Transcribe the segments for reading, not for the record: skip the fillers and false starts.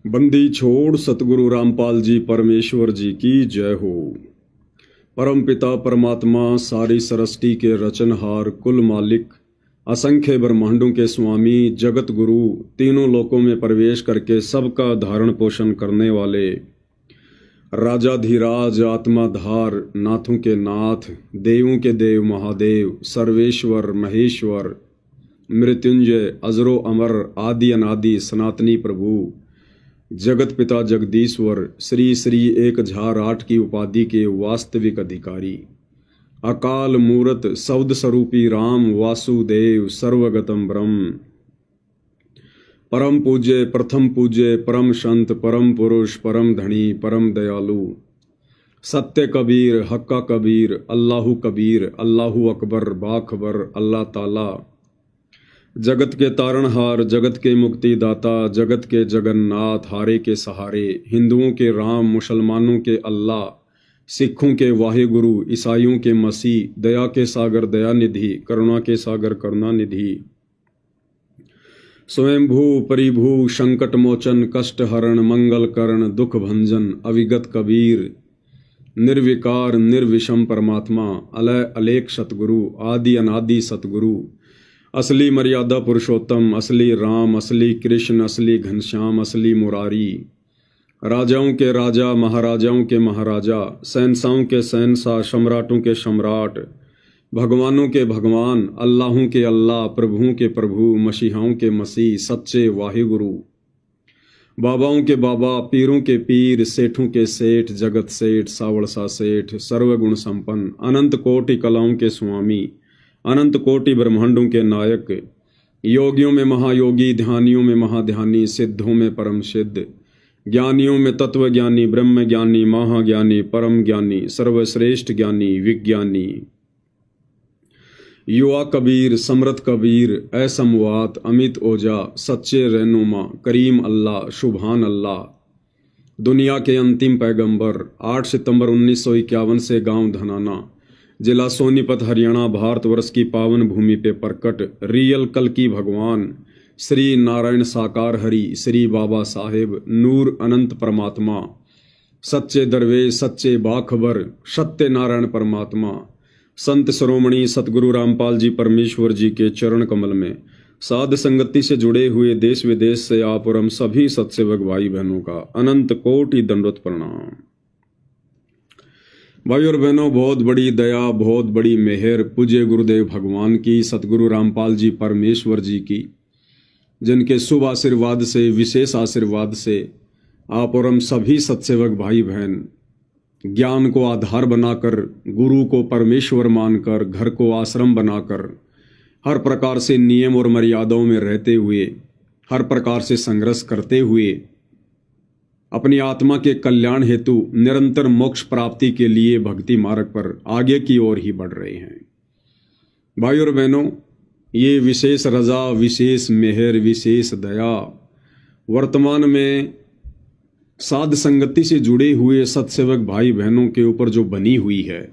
बंदी छोड़ सतगुरु रामपाल जी परमेश्वर जी की जय हो। परम पिता परमात्मा सारी सृष्टि के रचनहार कुल मालिक असंख्य ब्रह्मांडों के स्वामी जगत गुरु तीनों लोकों में प्रवेश करके सबका धारण पोषण करने वाले राजाधिराज आत्माधार नाथों के नाथ देवों के देव महादेव सर्वेश्वर महेश्वर मृत्युंजय अजरो अमर आदि अनादि सनातनी प्रभु जगत पिता जगदीश्वर श्री श्री एक झार आठ की उपाधि के वास्तविक अधिकारी अकाल मूरत शब्द स्वरूपी राम वासुदेव सर्वगतम ब्रह्म परम पूज्य प्रथम पूज्य परम संत परम पुरुष परम धनी परम दयालु सत्य कबीर हक्का कबीर अल्लाहु कबीर अल्लाहु अकबर बाखबर अल्लाह ताला जगत के तारणहार जगत के मुक्तिदाता जगत के जगन्नाथ हारे के सहारे हिंदुओं के राम मुसलमानों के अल्लाह सिखों के वाहिगुरु ईसाइयों के मसीह दया के सागर दयानिधि करुणा के सागर करुणानिधि स्वयंभू परिभू संकट मोचन कष्ट हरण मंगल करण दुख भंजन अविगत कबीर निर्विकार निर्विषम परमात्मा अलय अलेख सतगुरु आदि अनादि सतगुरु असली मर्यादा पुरुषोत्तम असली राम असली कृष्ण असली घनश्याम असली मुरारी राजाओं के राजा महाराजाओं के महाराजा शहंशाहों के शहंशाह सम्राटों के सम्राट भगवानों के भगवान अल्लाहों के अल्लाह प्रभुओं के प्रभु मसीहाओं के मसीह सच्चे वाहिगुरु बाबाओं के बाबा पीरों के पीर सेठों के सेठ जगत सेठ सावड़सा सेठ सर्वगुण संपन्न अनंत कोटि कलाओं के स्वामी अनंत कोटि ब्रह्मांडों के नायक योगियों में महायोगी ध्यानियों में महाध्यानी सिद्धों में परम सिद्ध ज्ञानियों में तत्व ज्ञानी ब्रह्म ज्ञानी महाज्ञानी परम ज्ञानी सर्वश्रेष्ठ ज्ञानी विज्ञानी युवा कबीर समृत कबीर असमवात अमित ओजा सच्चे रहनुमा करीम अल्लाह शुभान अल्लाह दुनिया के अंतिम पैगंबर 8 सितंबर 1951 से गांव धनाना जिला सोनीपत हरियाणा भारतवर्ष की पावन भूमि पे प्रकट रियल कल की भगवान श्री नारायण साकार हरि श्री बाबा साहेब नूर अनंत परमात्मा सच्चे दरवेश सच्चे बाखबर सत्य नारायण परमात्मा संत शिरोमणि सतगुरु रामपाल जी परमेश्वर जी के चरण कमल में साध संगति से जुड़े हुए देश विदेश से आप और हम सभी सत्सेवक भाई बहनों का अनंत कोटि दंडवत प्रणाम। भाई और बहनों, बहुत बड़ी दया बहुत बड़ी मेहर पूज्य गुरुदेव भगवान की सतगुरु रामपाल जी परमेश्वर जी की, जिनके शुभ आशीर्वाद से विशेष आशीर्वाद से आप और हम सभी सत्सेवक भाई बहन ज्ञान को आधार बनाकर गुरु को परमेश्वर मानकर घर को आश्रम बनाकर हर प्रकार से नियम और मर्यादाओं में रहते हुए हर प्रकार से संघर्ष करते हुए अपनी आत्मा के कल्याण हेतु निरंतर मोक्ष प्राप्ति के लिए भक्ति मार्ग पर आगे की ओर ही बढ़ रहे हैं। भाई और बहनों, ये विशेष रजा विशेष मेहर विशेष दया वर्तमान में साध संगति से जुड़े हुए सत्सेवक भाई बहनों के ऊपर जो बनी हुई है,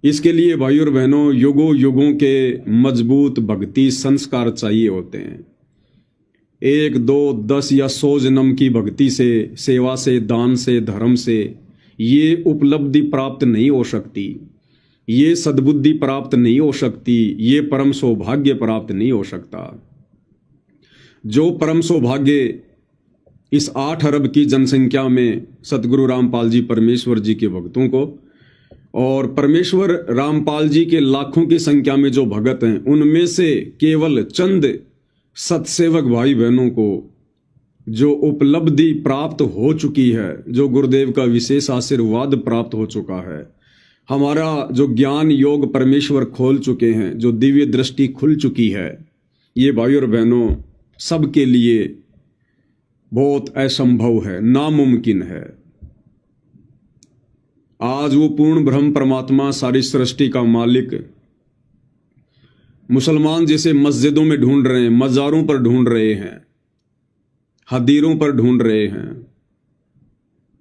इसके लिए भाई और बहनों युगों युगों के मजबूत भक्ति संस्कार चाहिए होते हैं। 1 2 10 या 100 जन्म की भक्ति से सेवा से दान से धर्म से ये उपलब्धि प्राप्त नहीं हो सकती, ये सद्बुद्धि प्राप्त नहीं हो सकती, ये परम सौभाग्य प्राप्त नहीं हो सकता। जो परम सौभाग्य इस 8 अरब की जनसंख्या में सतगुरु रामपाल जी परमेश्वर जी के भक्तों को और परमेश्वर रामपाल जी के लाखों की संख्या में जो भगत हैं, उनमें से केवल चंद सत्सेवक भाई बहनों को जो उपलब्धि प्राप्त हो चुकी है, जो गुरुदेव का विशेष आशीर्वाद प्राप्त हो चुका है, हमारा जो ज्ञान योग परमेश्वर खोल चुके हैं, जो दिव्य दृष्टि खुल चुकी है, ये भाई और बहनों सबके लिए बहुत असंभव है, नामुमकिन है। आज वो पूर्ण ब्रह्म परमात्मा सारी सृष्टि का मालिक मुसलमान जिसे मस्जिदों में ढूंढ रहे हैं, मज़ारों पर ढूंढ रहे हैं, हदीरों पर ढूंढ रहे हैं,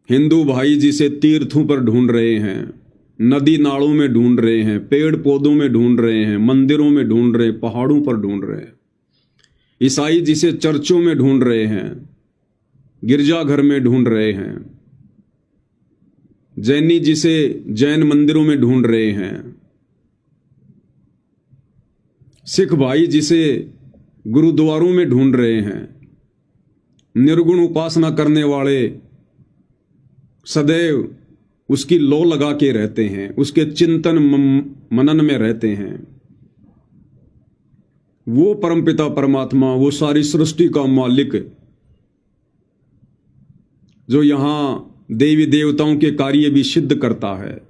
हिंदू भाई जिसे तीर्थों पर ढूंढ रहे हैं, नदी नालों में ढूंढ रहे हैं, पेड़ पौधों में ढूंढ रहे हैं, मंदिरों में ढूंढ रहे हैं, पहाड़ों पर ढूंढ रहे हैं, ईसाई जिसे चर्चों में ढूंढ रहे हैं, गिरजाघर में ढूंढ रहे हैं, जैनी जिसे जैन मंदिरों में ढूंढ रहे हैं, सिख भाई जिसे गुरुद्वारों में ढूंढ रहे हैं, निर्गुण उपासना करने वाले सदैव उसकी लौ लगा के रहते हैं, उसके चिंतन मनन में रहते हैं। वो परमपिता परमात्मा, वो सारी सृष्टि का मालिक, जो यहां देवी देवताओं के कार्य भी सिद्ध करता है,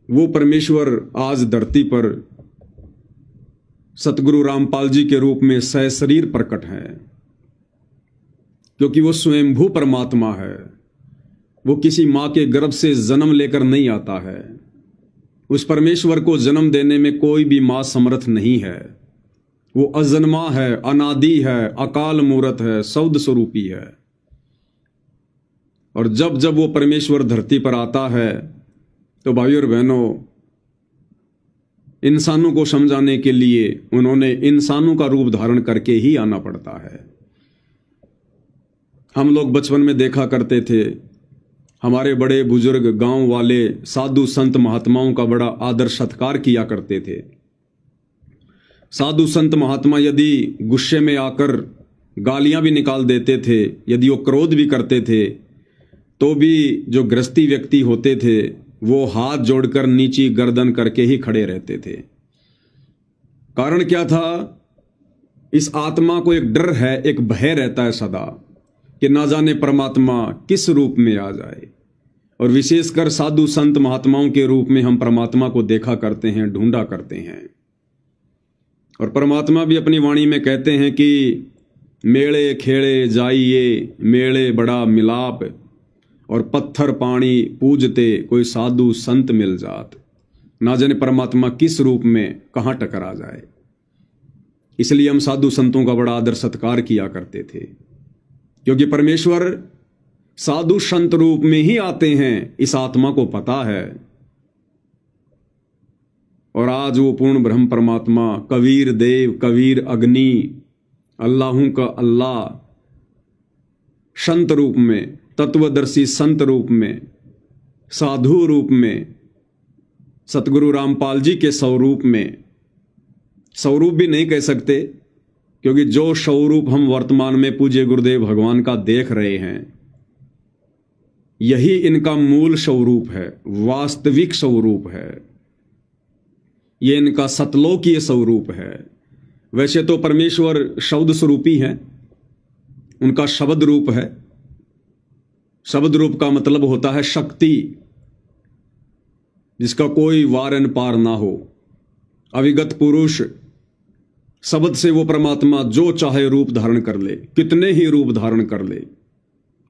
वो परमेश्वर आज धरती पर सतगुरु रामपाल जी के रूप में सहशरीर प्रकट है, क्योंकि वो स्वयंभू परमात्मा है। वो किसी मां के गर्भ से जन्म लेकर नहीं आता है। उस परमेश्वर को जन्म देने में कोई भी मां समर्थ नहीं है। वो अजन्मा है, अनादि है, अकाल मूरत है, सौद स्वरूपी है। और जब जब वो परमेश्वर धरती पर आता है तो भाइयों और बहनों, इंसानों को समझाने के लिए उन्होंने इंसानों का रूप धारण करके ही आना पड़ता है। हम लोग बचपन में देखा करते थे, हमारे बड़े बुजुर्ग गांव वाले साधु संत महात्माओं का बड़ा आदर सत्कार किया करते थे। साधु संत महात्मा यदि गुस्से में आकर गालियां भी निकाल देते थे, यदि वो क्रोध भी करते थे, तो भी जो गृहस्थी व्यक्ति होते थे वो हाथ जोड़कर नीची गर्दन करके ही खड़े रहते थे। कारण क्या था? इस आत्मा को एक डर है, एक भय रहता है सदा कि ना जाने परमात्मा किस रूप में आ जाए। और विशेषकर साधु संत महात्माओं के रूप में हम परमात्मा को देखा करते हैं, ढूंढा करते हैं। और परमात्मा भी अपनी वाणी में कहते हैं कि मेले खेड़े जाइए, मेले बड़ा मिलाप, और पत्थर पानी पूजते कोई साधु संत मिल जात। ना जाने परमात्मा किस रूप में कहाँ टकरा जाए। इसलिए हम साधु संतों का बड़ा आदर सत्कार किया करते थे, क्योंकि परमेश्वर साधु संत रूप में ही आते हैं, इस आत्मा को पता है। और आज वो पूर्ण ब्रह्म परमात्मा कबीर देव, कबीर अग्नि, अल्लाहू का अल्लाह संत रूप में, तत्वदर्शी संत रूप में, साधु रूप में, सतगुरु रामपाल जी के स्वरूप में, स्वरूप भी नहीं कह सकते, क्योंकि जो स्वरूप हम वर्तमान में पूज्य गुरुदेव भगवान का देख रहे हैं, यही इनका मूल स्वरूप है, वास्तविक स्वरूप है। ये इनका सतलोकीय स्वरूप है। वैसे तो परमेश्वर शब्द स्वरूपी है, उनका शब्द रूप है। शब्द रूप का मतलब होता है शक्ति, जिसका कोई वारन पार ना हो, अविगत पुरुष। शब्द से वो परमात्मा जो चाहे रूप धारण कर ले, कितने ही रूप धारण कर ले।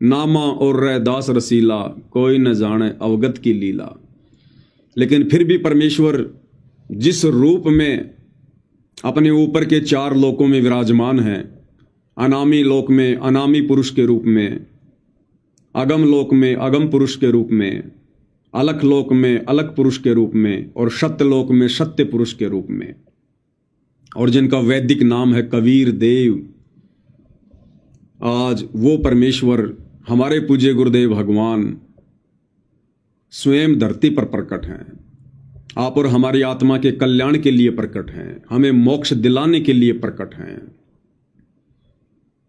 नामा और रैदास रसीला, कोई न जाने अवगत की लीला। लेकिन फिर भी परमेश्वर जिस रूप में अपने ऊपर के 4 लोकों में विराजमान है, अनामी लोक में अनामी पुरुष के रूप में, अगम लोक में अगम पुरुष के रूप में, अलख लोक में अलख पुरुष के रूप में, और सत्य लोक में सत्य पुरुष के रूप में, और जिनका वैदिक नाम है कबीर देव, आज वो परमेश्वर हमारे पूज्य गुरुदेव भगवान स्वयं धरती पर प्रकट हैं। आप और हमारी आत्मा के कल्याण के लिए प्रकट हैं, हमें मोक्ष दिलाने के लिए प्रकट हैं।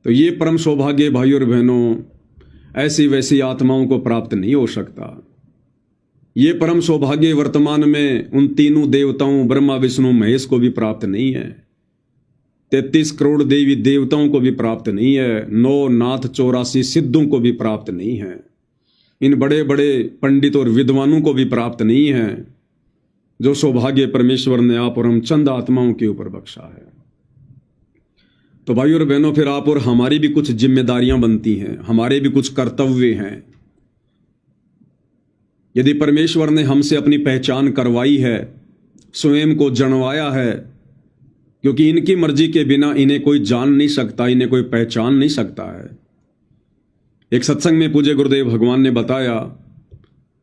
तो ये परम सौभाग्य भाइयों और बहनों ऐसी वैसी आत्माओं को प्राप्त नहीं हो सकता। ये परम सौभाग्य वर्तमान में उन तीनों देवताओं ब्रह्मा विष्णु महेश को भी प्राप्त नहीं है, 33 करोड़ देवी देवताओं को भी प्राप्त नहीं है, 9 नाथ 84 सिद्धों को भी प्राप्त नहीं है, इन बड़े बड़े पंडित और विद्वानों को भी प्राप्त नहीं है, जो सौभाग्य परमेश्वर ने आप और हम चंद आत्माओं के ऊपर बख्शा है। तो भाइयों और बहनों, फिर आप और हमारी भी कुछ जिम्मेदारियां बनती हैं, हमारे भी कुछ कर्तव्य हैं। यदि परमेश्वर ने हमसे अपनी पहचान करवाई है, स्वयं को जनवाया है, क्योंकि इनकी मर्जी के बिना इन्हें कोई जान नहीं सकता, इन्हें कोई पहचान नहीं सकता है। एक सत्संग में पूज्य गुरुदेव भगवान ने बताया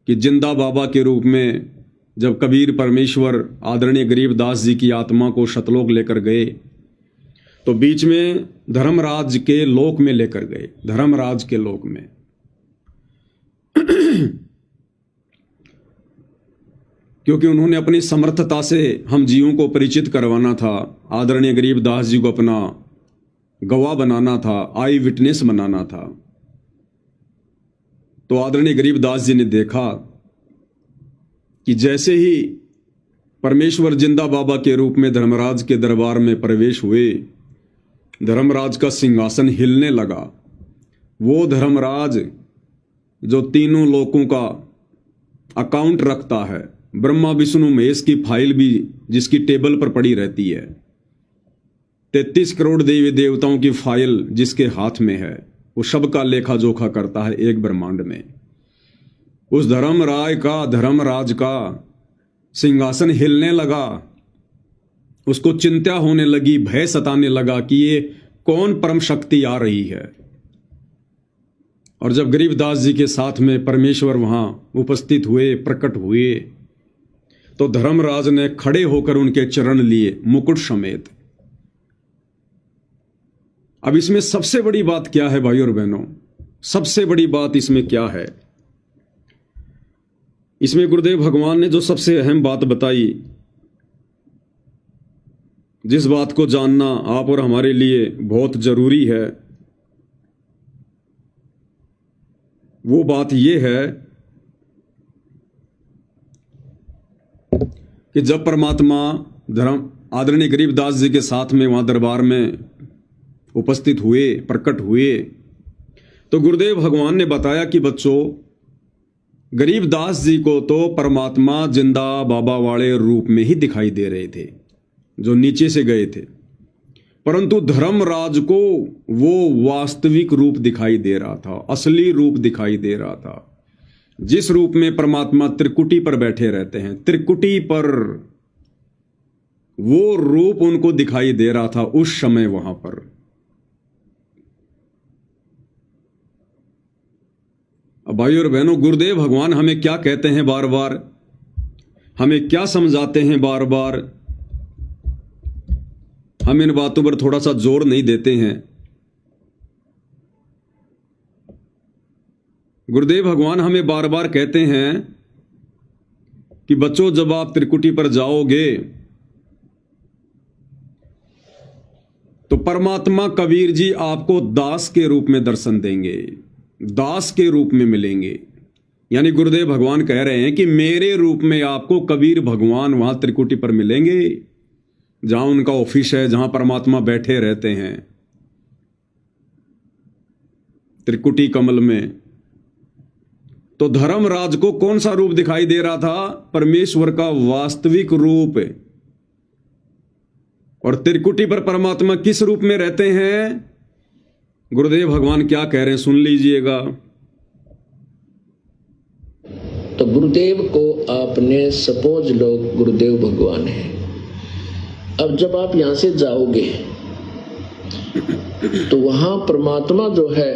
कि जिंदा बाबा के रूप में जब कबीर परमेश्वर आदरणीय गरीबदास जी की आत्मा को सतलोक लेकर गए, तो बीच में धर्मराज के लोक में लेकर गए, धर्मराज के लोक में। क्योंकि उन्होंने अपनी समर्थता से हम जीवों को परिचित करवाना था, आदरणीय गरीबदास जी को अपना गवाह बनाना था, आई विटनेस बनाना था। तो आदरणीय गरीबदास जी ने देखा कि जैसे ही परमेश्वर जिंदा बाबा के रूप में धर्मराज के दरबार में प्रवेश हुए, धर्मराज का सिंहासन हिलने लगा। वो धर्मराज जो तीनों लोकों का अकाउंट रखता है, ब्रह्मा विष्णु महेश की फाइल भी जिसकी टेबल पर पड़ी रहती है, 33 करोड़ देवी देवताओं की फाइल जिसके हाथ में है, वो सबका लेखा जोखा करता है एक ब्रह्मांड में। उस धर्मराज का सिंहासन हिलने लगा। उसको चिंता होने लगी, भय सताने लगा कि ये कौन परम शक्ति आ रही है। और जब गरीबदास जी के साथ में परमेश्वर वहां उपस्थित हुए, प्रकट हुए, तो धर्मराज ने खड़े होकर उनके चरण लिए मुकुट समेत। अब इसमें सबसे बड़ी बात क्या है भाई और बहनों, सबसे बड़ी बात इसमें क्या है? इसमें गुरुदेव भगवान ने जो सबसे अहम बात बताई, जिस बात को जानना आप और हमारे लिए बहुत जरूरी है, वो बात यह है कि जब परमात्मा आदरणीय गरीबदास जी के साथ में वहां दरबार में उपस्थित हुए, प्रकट हुए, तो गुरुदेव भगवान ने बताया कि बच्चों, गरीबदास जी को तो परमात्मा जिंदा बाबा वाले रूप में ही दिखाई दे रहे थे जो नीचे से गए थे, परंतु धर्मराज को वो वास्तविक रूप दिखाई दे रहा था, असली रूप दिखाई दे रहा था, जिस रूप में परमात्मा त्रिकुटी पर बैठे रहते हैं, त्रिकुटी पर वो रूप उनको दिखाई दे रहा था उस समय वहां पर। अब भाई और बहनों, गुरुदेव भगवान हमें क्या कहते हैं बार बार, हमें क्या समझाते हैं बार बार, हम इन बातों पर थोड़ा सा जोर नहीं देते हैं। गुरुदेव भगवान हमें बार बार कहते हैं कि बच्चों, जब आप त्रिकुटी पर जाओगे तो परमात्मा कबीर जी आपको दास के रूप में दर्शन देंगे, दास के रूप में मिलेंगे। यानी गुरुदेव भगवान कह रहे हैं कि मेरे रूप में आपको कबीर भगवान वहां त्रिकुटी पर मिलेंगे, जहां उनका ऑफिस है, जहां परमात्मा बैठे रहते हैं, त्रिकुटी कमल में। तो धर्मराज को कौन सा रूप दिखाई दे रहा था? परमेश्वर का वास्तविक रूप। और त्रिकुटी पर परमात्मा किस रूप में रहते हैं? गुरुदेव भगवान क्या कह रहे हैं, सुन लीजिएगा। तो गुरुदेव को आपने सपोज लो गुरुदेव भगवान है। अब जब आप यहां से जाओगे तो वहां परमात्मा जो है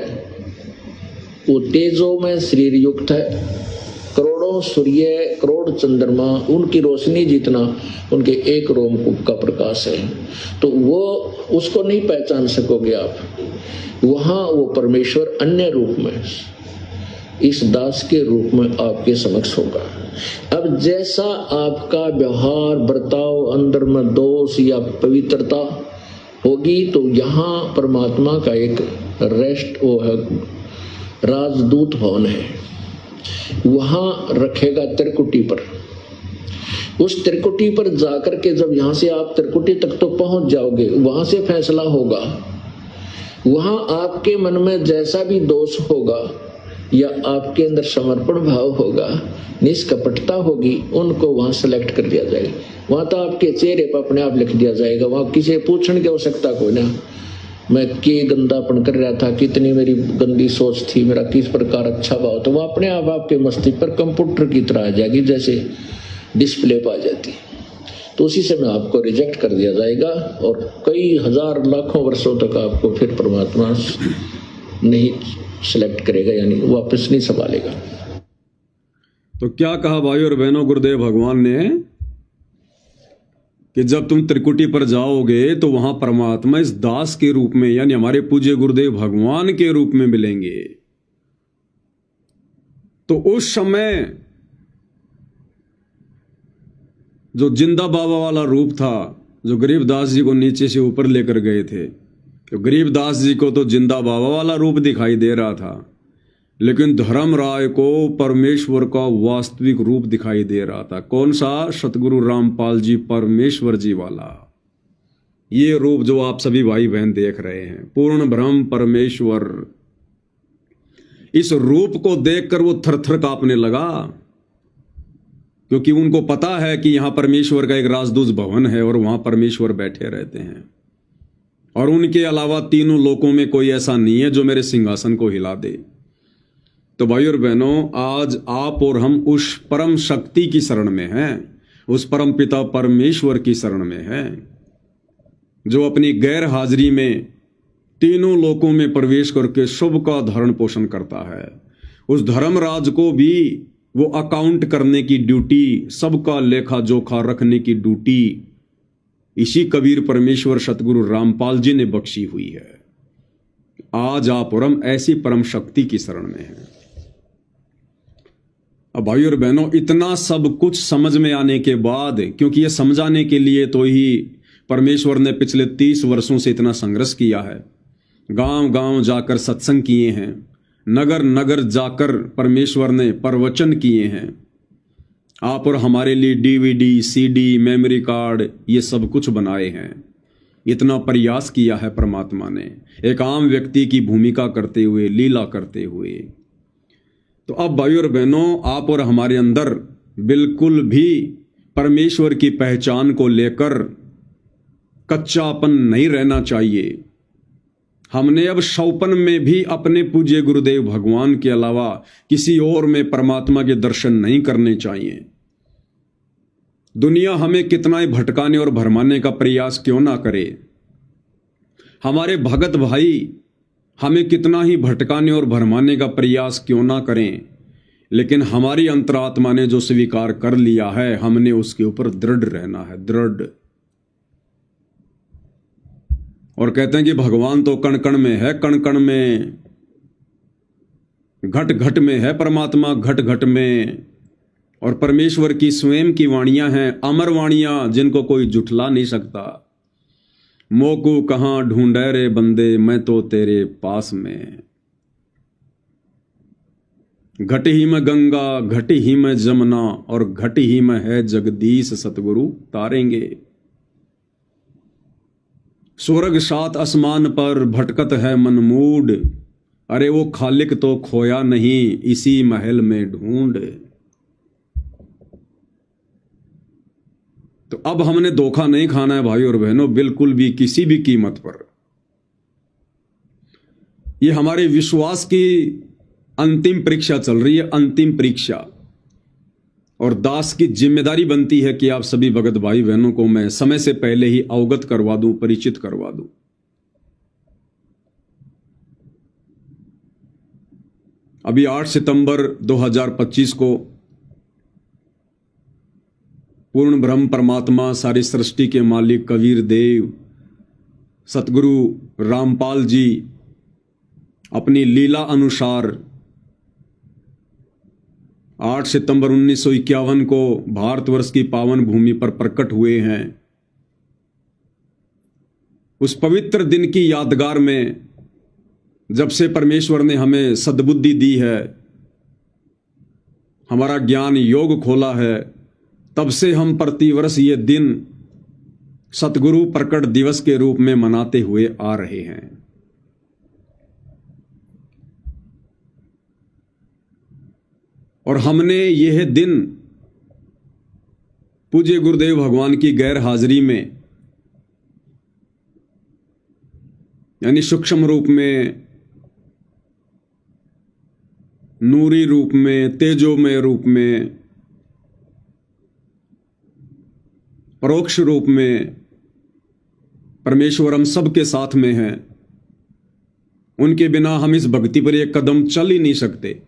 वो तेजो में शरीर युक्त है, करोड़ों सूर्य, करोड़ चंद्रमा, उनकी रोशनी जितना उनके एक रोमकूप का प्रकाश है। तो वो उसको नहीं पहचान सकोगे आप। वहां वो परमेश्वर अन्य रूप में, इस दास के रूप में आपके समक्ष होगा। अब जैसा आपका व्यवहार, बर्ताव, अंदर में दोष या पवित्रता होगी, तो यहाँ परमात्मा का एक रेस्ट वो है, राजदूत भवन है, वहां रखेगा त्रिकुटी पर। उस त्रिकुटी पर जाकर के जब यहाँ से आप त्रिकुटी तक तो पहुंच जाओगे, वहां से फैसला होगा। वहां आपके मन में जैसा भी दोष होगा या आपके अंदर समर्पण भाव होगा, निष्कपटता होगी, उनको वहां सेलेक्ट कर दिया जाएगा। वहां तो आपके चेहरे पर अपने आप लिख दिया जाएगा। वहां किसी पूछने की आवश्यकता कोई ना, मैं के गंदापन कर रहा था, कितनी मेरी गंदी सोच थी, मेरा किस प्रकार अच्छा भाव, तो वो अपने आप आपके मस्तिष्क पर कंप्यूटर की तरह आ जाएगी, जैसे डिस्प्ले पर आ जाती। तो उसी समय आपको रिजेक्ट कर दिया जाएगा और कई हजार लाखों वर्षों तक आपको फिर परमात्मा नहीं सिलेक्ट करेगा, यानी वापस नहीं संभालेगा। तो क्या कहा भाई और बहनों गुरुदेव भगवान ने कि जब तुम त्रिकुटी पर जाओगे तो वहां परमात्मा इस दास के रूप में यानी हमारे पूज्य गुरुदेव भगवान के रूप में मिलेंगे। तो उस समय जो जिंदा बाबा वाला रूप था, जो गरीबदास जी को नीचे से ऊपर लेकर गए थे, तो गरीबदास जी को तो जिंदा बाबा वाला रूप दिखाई दे रहा था, लेकिन धर्मराय को परमेश्वर का वास्तविक रूप दिखाई दे रहा था। कौन सा? सतगुरु रामपाल जी परमेश्वर जी वाला। ये रूप जो आप सभी भाई बहन देख रहे हैं, पूर्ण ब्रह्म परमेश्वर, इस रूप को देखकर वो थरथर कांपने लगा, क्योंकि उनको पता है कि यहां परमेश्वर का एक राजदूत भवन है और वहां परमेश्वर बैठे रहते हैं, और उनके अलावा तीनों लोकों में कोई ऐसा नहीं है जो मेरे सिंहासन को हिला दे। तो भाई और बहनों, आज आप और हम उस परम शक्ति की शरण में हैं, उस परम पिता परमेश्वर की शरण में हैं, जो अपनी गैर हाजिरी में तीनों लोकों में प्रवेश करके शुभ का धारण पोषण करता है। उस धर्मराज को भी वो अकाउंट करने की ड्यूटी, सबका लेखा जोखा रखने की ड्यूटी इसी कबीर परमेश्वर सतगुरु रामपाल जी ने बख्शी हुई है। आज आप और हम ऐसी परम शक्ति की शरण में हैं। अब भाई और बहनों, इतना सब कुछ समझ में आने के बाद, क्योंकि ये समझाने के लिए तो ही परमेश्वर ने पिछले 30 वर्षों से इतना संघर्ष किया है, गांव गांव जाकर सत्संग किए हैं, नगर नगर जाकर परमेश्वर ने प्रवचन किए हैं, आप और हमारे लिए डीवीडी, सीडी, मेमोरी कार्ड, ये सब कुछ बनाए हैं। इतना प्रयास किया है परमात्मा ने, एक आम व्यक्ति की भूमिका करते हुए, लीला करते हुए। तो अब भाई और बहनों, आप और हमारे अंदर बिल्कुल भी परमेश्वर की पहचान को लेकर कच्चापन नहीं रहना चाहिए। हमने अब शौपन में भी अपने पूज्य गुरुदेव भगवान के अलावा किसी और में परमात्मा के दर्शन नहीं करने चाहिए। दुनिया हमें कितना ही भटकाने और भरमाने का प्रयास क्यों ना करे, हमारे भगत भाई हमें कितना ही भटकाने और भरमाने का प्रयास क्यों ना करें, लेकिन हमारी अंतरात्मा ने जो स्वीकार कर लिया है, हमने उसके ऊपर दृढ़ रहना है, दृढ़। और कहते हैं कि भगवान तो कण कण में है, कण कण में, घट घट में है परमात्मा, घट घट में। और परमेश्वर की स्वयं की वाणियां हैं, अमर वाणियां, जिनको कोई जुठला नहीं सकता। मोकू कहां ढूंढे रे बंदे, मैं तो तेरे पास में। घट ही में गंगा, घट ही में जमुना, और घट ही में है जगदीश सतगुरु तारेंगे। स्वर्ग सात आसमान पर भटकत है मनमूड, अरे वो खालिक तो खोया नहीं, इसी महल में ढूंढ। तो अब हमने धोखा नहीं खाना है भाई और बहनों, बिल्कुल भी, किसी भी कीमत पर। ये हमारे विश्वास की अंतिम परीक्षा चल रही है, अंतिम परीक्षा। और दास की जिम्मेदारी बनती है कि आप सभी भगत भाई बहनों को मैं समय से पहले ही अवगत करवा दूं, परिचित करवा दूं। अभी 8 सितंबर 2025 को पूर्ण ब्रह्म परमात्मा, सारी सृष्टि के मालिक कबीर देव सतगुरु रामपाल जी अपनी लीला अनुसार 8 सितंबर 1951 को भारतवर्ष की पावन भूमि पर प्रकट हुए हैं। उस पवित्र दिन की यादगार में, जब से परमेश्वर ने हमें सद्बुद्धि दी है, हमारा ज्ञान योग खोला है, तब से हम प्रतिवर्ष ये दिन सतगुरु प्रकट दिवस के रूप में मनाते हुए आ रहे हैं। और हमने यह दिन पूज्य गुरुदेव भगवान की गैर हाजिरी में, यानी सूक्ष्म रूप में, नूरी रूप में, तेजोमय रूप में, परोक्ष रूप में, परमेश्वर हम सबके साथ में हैं। उनके बिना हम इस भक्ति पर एक कदम चल ही नहीं सकते।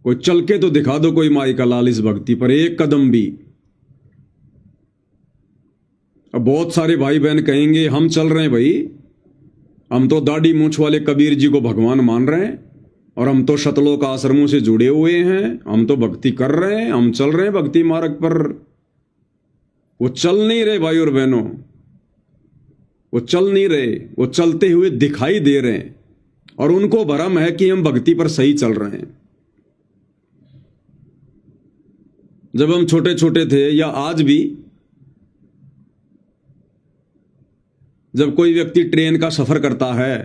कोई चल के तो दिखा दो, कोई माई का लाल, इस भक्ति पर एक कदम भी। अब बहुत सारे भाई बहन कहेंगे हम चल रहे हैं भाई, हम तो दाढ़ी मूंछ वाले कबीर जी को भगवान मान रहे हैं और हम तो शतलोक आश्रमों से जुड़े हुए हैं, हम तो भक्ति कर रहे हैं, हम चल रहे हैं भक्ति मार्ग पर। वो चल नहीं रहे भाई और बहनों, वो चल नहीं रहे, वो चलते हुए दिखाई दे रहे हैं और उनको भरम है कि हम भक्ति पर सही चल रहे हैं। जब हम छोटे छोटे थे या आज भी, जब कोई व्यक्ति ट्रेन का सफर करता है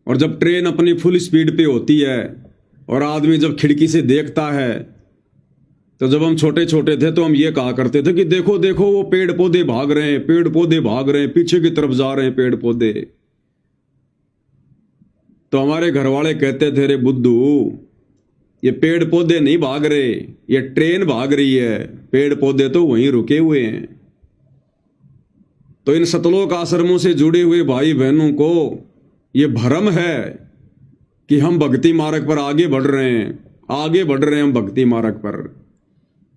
और जब ट्रेन अपनी फुल स्पीड पे होती है और आदमी जब खिड़की से देखता है, तो जब हम छोटे छोटे थे तो हम ये कहा करते थे कि देखो देखो वो पेड़ पौधे भाग रहे हैं, पेड़ पौधे भाग रहे हैं, पीछे की तरफ जा रहे हैं पेड़ पौधे। तो हमारे घर वाले कहते थे, रे बुद्धू, ये पेड़ पौधे नहीं भाग रहे, ये ट्रेन भाग रही है, पेड़ पौधे तो वहीं रुके हुए हैं। तो इन सतलोक आश्रमों से जुड़े हुए भाई बहनों को ये भ्रम है कि हम भक्ति मार्ग पर आगे बढ़ रहे हैं, आगे बढ़ रहे हैं हम भक्ति मार्ग पर।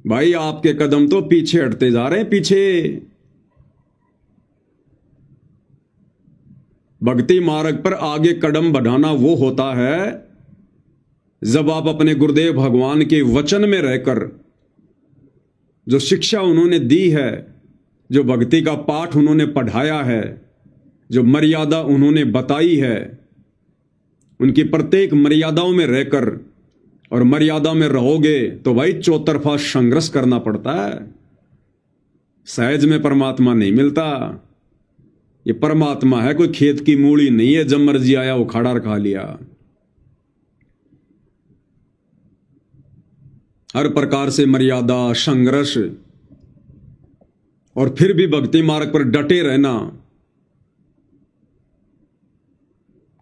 भाई आपके कदम तो पीछे हटते जा रहे हैं, पीछे। भक्ति मार्ग पर आगे कदम बढ़ाना वो होता है जब आप अपने गुरुदेव भगवान के वचन में रहकर जो शिक्षा उन्होंने दी है, जो भक्ति का पाठ उन्होंने पढ़ाया है, जो मर्यादा उन्होंने बताई है, उनकी प्रत्येक मर्यादाओं में रहकर और मर्यादा में रहोगे तो भाई चौतरफा संघर्ष करना पड़ता है। सहज में परमात्मा नहीं मिलता। ये परमात्मा है, कोई खेत की मूली नहीं है, जब मर्जी आया उखाड़ा और खा लिया। हर प्रकार से मर्यादा, संघर्ष और फिर भी भक्ति मार्ग पर डटे रहना,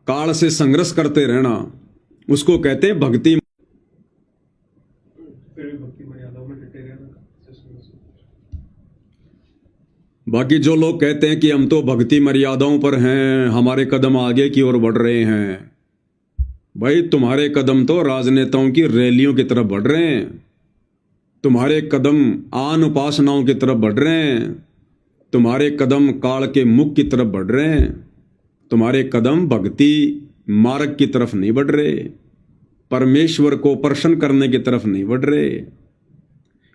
काल से संघर्ष करते रहना, उसको कहते हैं भक्ति। बाकी जो लोग कहते हैं कि हम तो भक्ति मर्यादाओं पर हैं, हमारे कदम आगे की ओर बढ़ रहे हैं, भाई तुम्हारे कदम तो राजनेताओं की रैलियों की तरफ बढ़ रहे हैं, तुम्हारे कदम आन उपासनाओं की तरफ बढ़ रहे हैं, तुम्हारे कदम काल के मुख की तरफ बढ़ रहे हैं, तुम्हारे कदम भक्ति मार्ग की तरफ नहीं बढ़ रहे, परमेश्वर को प्रसन्न करने की तरफ नहीं बढ़ रहे।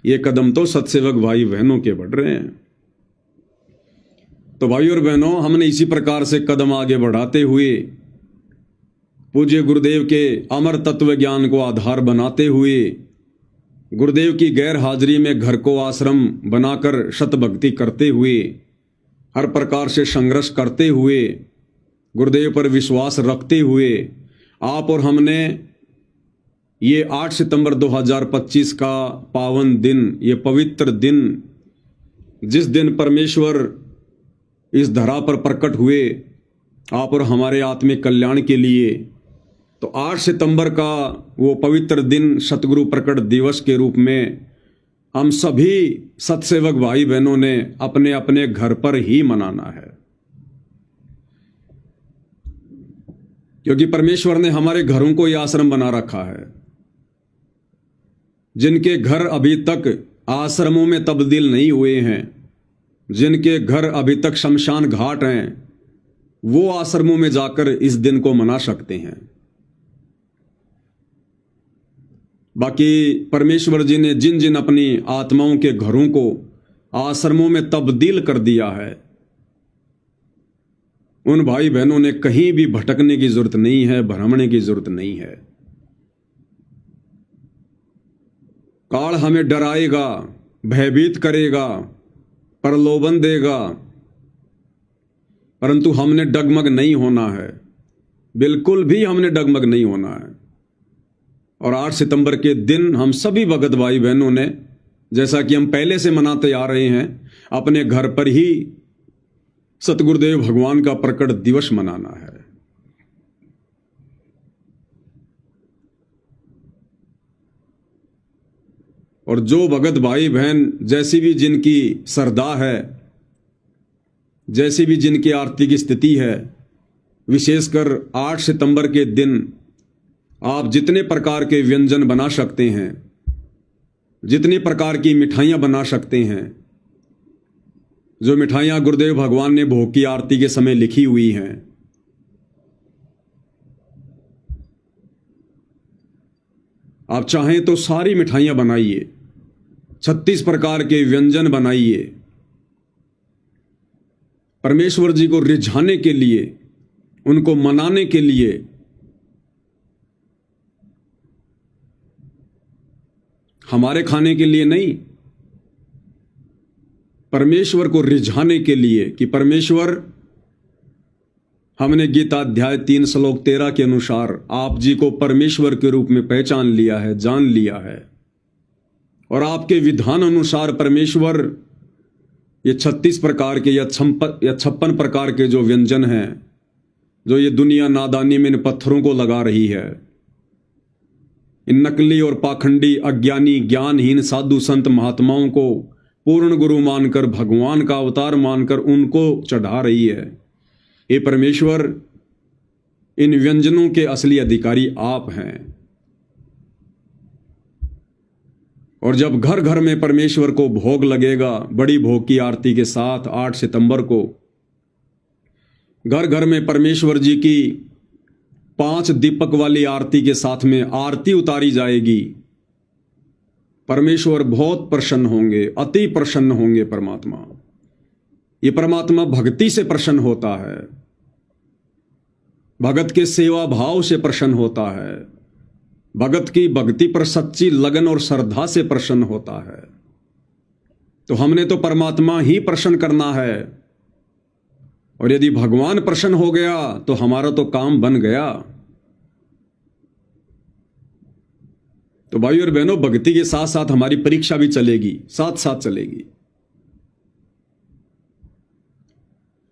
ये कदम तो सत्सेवक भाई बहनों के बढ़ रहे हैं। तो भाई और बहनों, हमने इसी प्रकार से कदम आगे बढ़ाते हुए पूज्य गुरुदेव के अमर तत्व ज्ञान को आधार बनाते हुए, गुरुदेव की गैर हाजिरी में घर को आश्रम बनाकर शत भक्ति करते हुए, हर प्रकार से संघर्ष करते हुए, गुरुदेव पर विश्वास रखते हुए, आप और हमने ये 8 सितंबर 2025 का पावन दिन, ये पवित्र दिन, जिस दिन परमेश्वर इस धरा पर प्रकट हुए आप और हमारे आत्मिक कल्याण के लिए, तो 8 सितंबर का वो पवित्र दिन सतगुरु प्रकट दिवस के रूप में हम सभी सत्सेवक भाई बहनों ने अपने अपने घर पर ही मनाना है। क्योंकि परमेश्वर ने हमारे घरों को यह आश्रम बना रखा है। जिनके घर अभी तक आश्रमों में तब्दील नहीं हुए हैं, जिनके घर अभी तक शमशान घाट हैं, वो आश्रमों में जाकर इस दिन को मना सकते हैं। बाकी परमेश्वर जी ने जिन जिन अपनी आत्माओं के घरों को आश्रमों में तब्दील कर दिया है, उन भाई बहनों ने कहीं भी भटकने की जरूरत नहीं है, भ्रमणे की जरूरत नहीं है। काल हमें डराएगा, भयभीत करेगा, प्रलोभन देगा, परंतु हमने डगमग नहीं होना है, बिल्कुल भी हमने डगमग नहीं होना है। और 8 सितंबर के दिन हम सभी भगत भाई बहनों ने, जैसा कि हम पहले से मनाते आ रहे हैं, अपने घर पर ही सतगुरुदेव भगवान का प्रकट दिवस मनाना है। और जो भगत भाई बहन जैसी भी जिनकी श्रद्धा है, जैसी भी जिनकी आर्थिक स्थिति है, विशेषकर 8 सितंबर के दिन आप जितने प्रकार के व्यंजन बना सकते हैं, जितने प्रकार की मिठाइयाँ बना सकते हैं, जो मिठाइयां गुरुदेव भगवान ने भोग की आरती के समय लिखी हुई हैं, आप चाहें तो सारी मिठाइयां बनाइए, 36 प्रकार के व्यंजन बनाइए, परमेश्वर जी को रिझाने के लिए, उनको मनाने के लिए। हमारे खाने के लिए नहीं, परमेश्वर को रिझाने के लिए कि परमेश्वर, हमने गीता अध्याय 3 श्लोक 13 के अनुसार आप जी को परमेश्वर के रूप में पहचान लिया है, जान लिया है, और आपके विधान अनुसार परमेश्वर ये 36 प्रकार के या 56 प्रकार के जो व्यंजन हैं, जो ये दुनिया नादानी में इन पत्थरों को लगा रही है, इन नकली और पाखंडी अज्ञानी ज्ञानहीन साधु संत महात्माओं को पूर्ण गुरु मानकर, भगवान का अवतार मानकर उनको चढ़ा रही है, ये परमेश्वर, इन व्यंजनों के असली अधिकारी आप हैं। और जब घर घर में परमेश्वर को भोग लगेगा, बड़ी भोग की आरती के साथ 8 सितंबर को घर घर में परमेश्वर जी की 5 दीपक वाली आरती के साथ में आरती उतारी जाएगी, परमेश्वर बहुत प्रसन्न होंगे, अति प्रसन्न होंगे परमात्मा। ये परमात्मा भक्ति से प्रसन्न होता है, भगत के सेवा भाव से प्रसन्न होता है, भगत की भक्ति पर सच्ची लगन और श्रद्धा से प्रसन्न होता है। तो हमने तो परमात्मा ही प्रसन्न करना है, और यदि भगवान प्रसन्न हो गया तो हमारा तो काम बन गया। तो भाइयों और बहनों, भक्ति के साथ साथ हमारी परीक्षा भी चलेगी, साथ साथ चलेगी।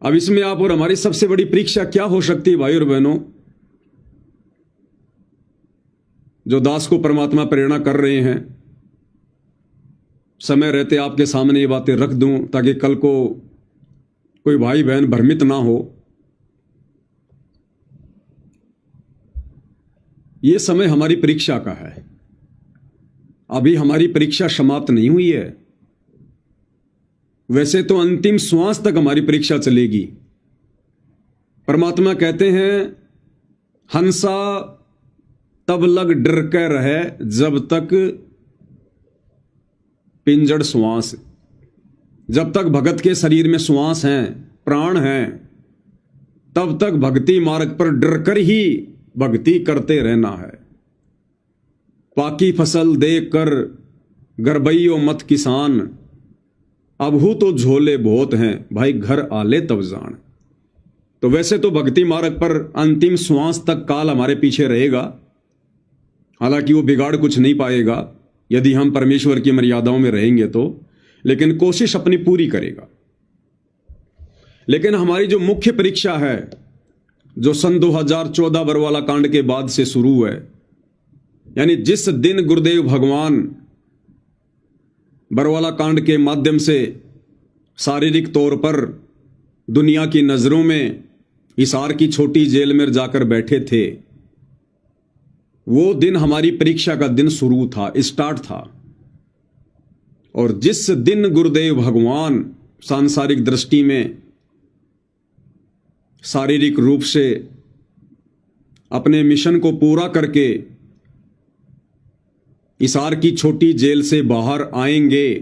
अब इसमें आप और हमारी सबसे बड़ी परीक्षा क्या हो सकती है भाइयों और बहनों? जो दास को परमात्मा प्रेरणा कर रहे हैं, समय रहते आपके सामने ये बातें रख दूं ताकि कल को कोई भाई बहन भ्रमित ना हो। ये समय हमारी परीक्षा का है, अभी हमारी परीक्षा समाप्त नहीं हुई है। वैसे तो अंतिम श्वास तक हमारी परीक्षा चलेगी। परमात्मा कहते हैं, हंसा तब लग डर कर रहे जब तक पिंजड़ श्वास। जब तक भगत के शरीर में श्वास हैं, प्राण हैं, तब तक भक्ति मार्ग पर डर कर ही भक्ति करते रहना है। पाकी फसल देख कर गरबैयो मत किसान, अबहू तो झोले बहुत हैं, भाई घर आले तब जान। तो वैसे तो भक्ति मार्ग पर अंतिम श्वास तक काल हमारे पीछे रहेगा, हालांकि वो बिगाड़ कुछ नहीं पाएगा यदि हम परमेश्वर की मर्यादाओं में रहेंगे तो, लेकिन कोशिश अपनी पूरी करेगा। लेकिन हमारी जो मुख्य परीक्षा है, जो सन 2014 बरवाला कांड के बाद से शुरू है, यानी जिस दिन गुरुदेव भगवान बरवाला कांड के माध्यम से शारीरिक तौर पर दुनिया की नजरों में हिसार की छोटी जेल में जाकर बैठे थे, वो दिन हमारी परीक्षा का दिन शुरू था, स्टार्ट था। और जिस दिन गुरुदेव भगवान सांसारिक दृष्टि में शारीरिक रूप से अपने मिशन को पूरा करके हिसार की छोटी जेल से बाहर आएंगे,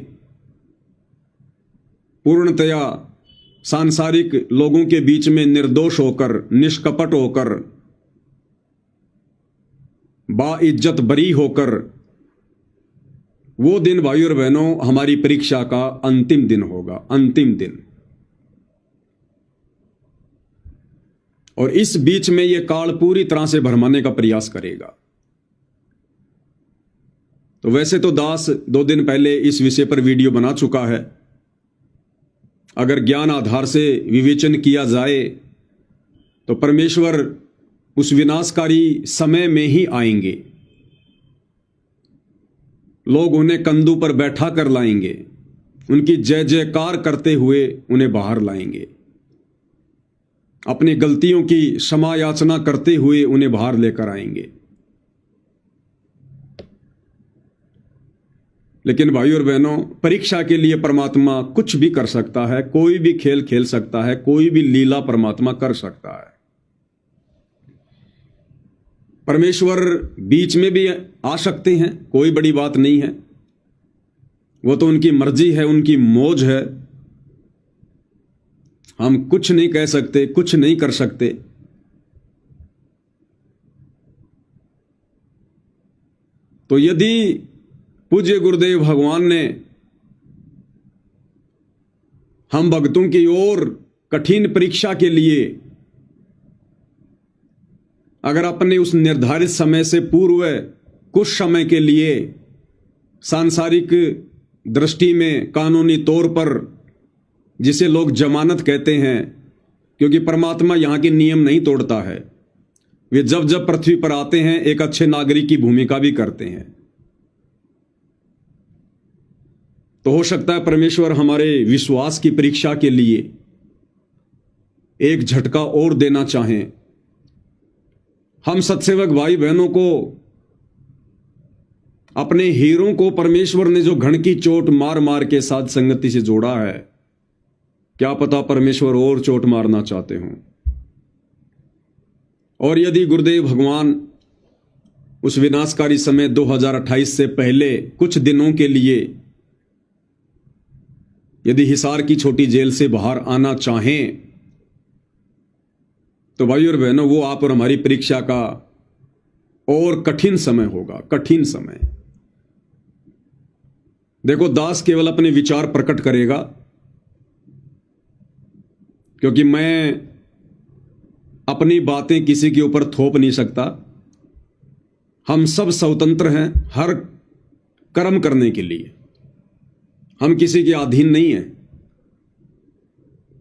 पूर्णतया सांसारिक लोगों के बीच में निर्दोष होकर, निष्कपट होकर, बाइज्जत बरी होकर, वो दिन भाइयों और बहनों हमारी परीक्षा का अंतिम दिन होगा, अंतिम दिन। और इस बीच में यह काल पूरी तरह से भरमाने का प्रयास करेगा। तो वैसे तो दास 2 दिन पहले इस विषय पर वीडियो बना चुका है। अगर ज्ञान आधार से विवेचन किया जाए तो परमेश्वर उस विनाशकारी समय में ही आएंगे। लोग उन्हें कंधों पर बैठा कर लाएंगे, उनकी जय जयकार करते हुए उन्हें बाहर लाएंगे, अपनी गलतियों की क्षमा याचना करते हुए उन्हें बाहर लेकर आएंगे। लेकिन भाई और बहनों, परीक्षा के लिए परमात्मा कुछ भी कर सकता है, कोई भी खेल खेल सकता है, कोई भी लीला परमात्मा कर सकता है। परमेश्वर बीच में भी आ सकते हैं, कोई बड़ी बात नहीं है, वो तो उनकी मर्जी है, उनकी मौज है। हम कुछ नहीं कह सकते, कुछ नहीं कर सकते। तो यदि पूज्य गुरुदेव भगवान ने हम भक्तों की ओर कठिन परीक्षा के लिए अगर अपने उस निर्धारित समय से पूर्व कुछ समय के लिए सांसारिक दृष्टि में कानूनी तौर पर, जिसे लोग जमानत कहते हैं, क्योंकि परमात्मा यहां के नियम नहीं तोड़ता है, वे जब जब पृथ्वी पर आते हैं एक अच्छे नागरिक की भूमिका भी करते हैं। तो हो सकता है परमेश्वर हमारे विश्वास की परीक्षा के लिए एक झटका और देना चाहें। हम सत्सेवक भाई बहनों को, अपने हीरों को परमेश्वर ने जो घण की चोट मार मार के साथ संगति से जोड़ा है, क्या पता परमेश्वर और चोट मारना चाहते हों। और यदि गुरुदेव भगवान उस विनाशकारी समय 2028 से पहले कुछ दिनों के लिए यदि हिसार की छोटी जेल से बाहर आना चाहें, तो भाई और बहनों, वो आप और हमारी परीक्षा का और कठिन समय होगा, कठिन समय। देखो, दास केवल अपने विचार प्रकट करेगा, क्योंकि मैं अपनी बातें किसी के ऊपर थोप नहीं सकता। हम सब स्वतंत्र हैं हर कर्म करने के लिए, हम किसी के अधीन नहीं हैं।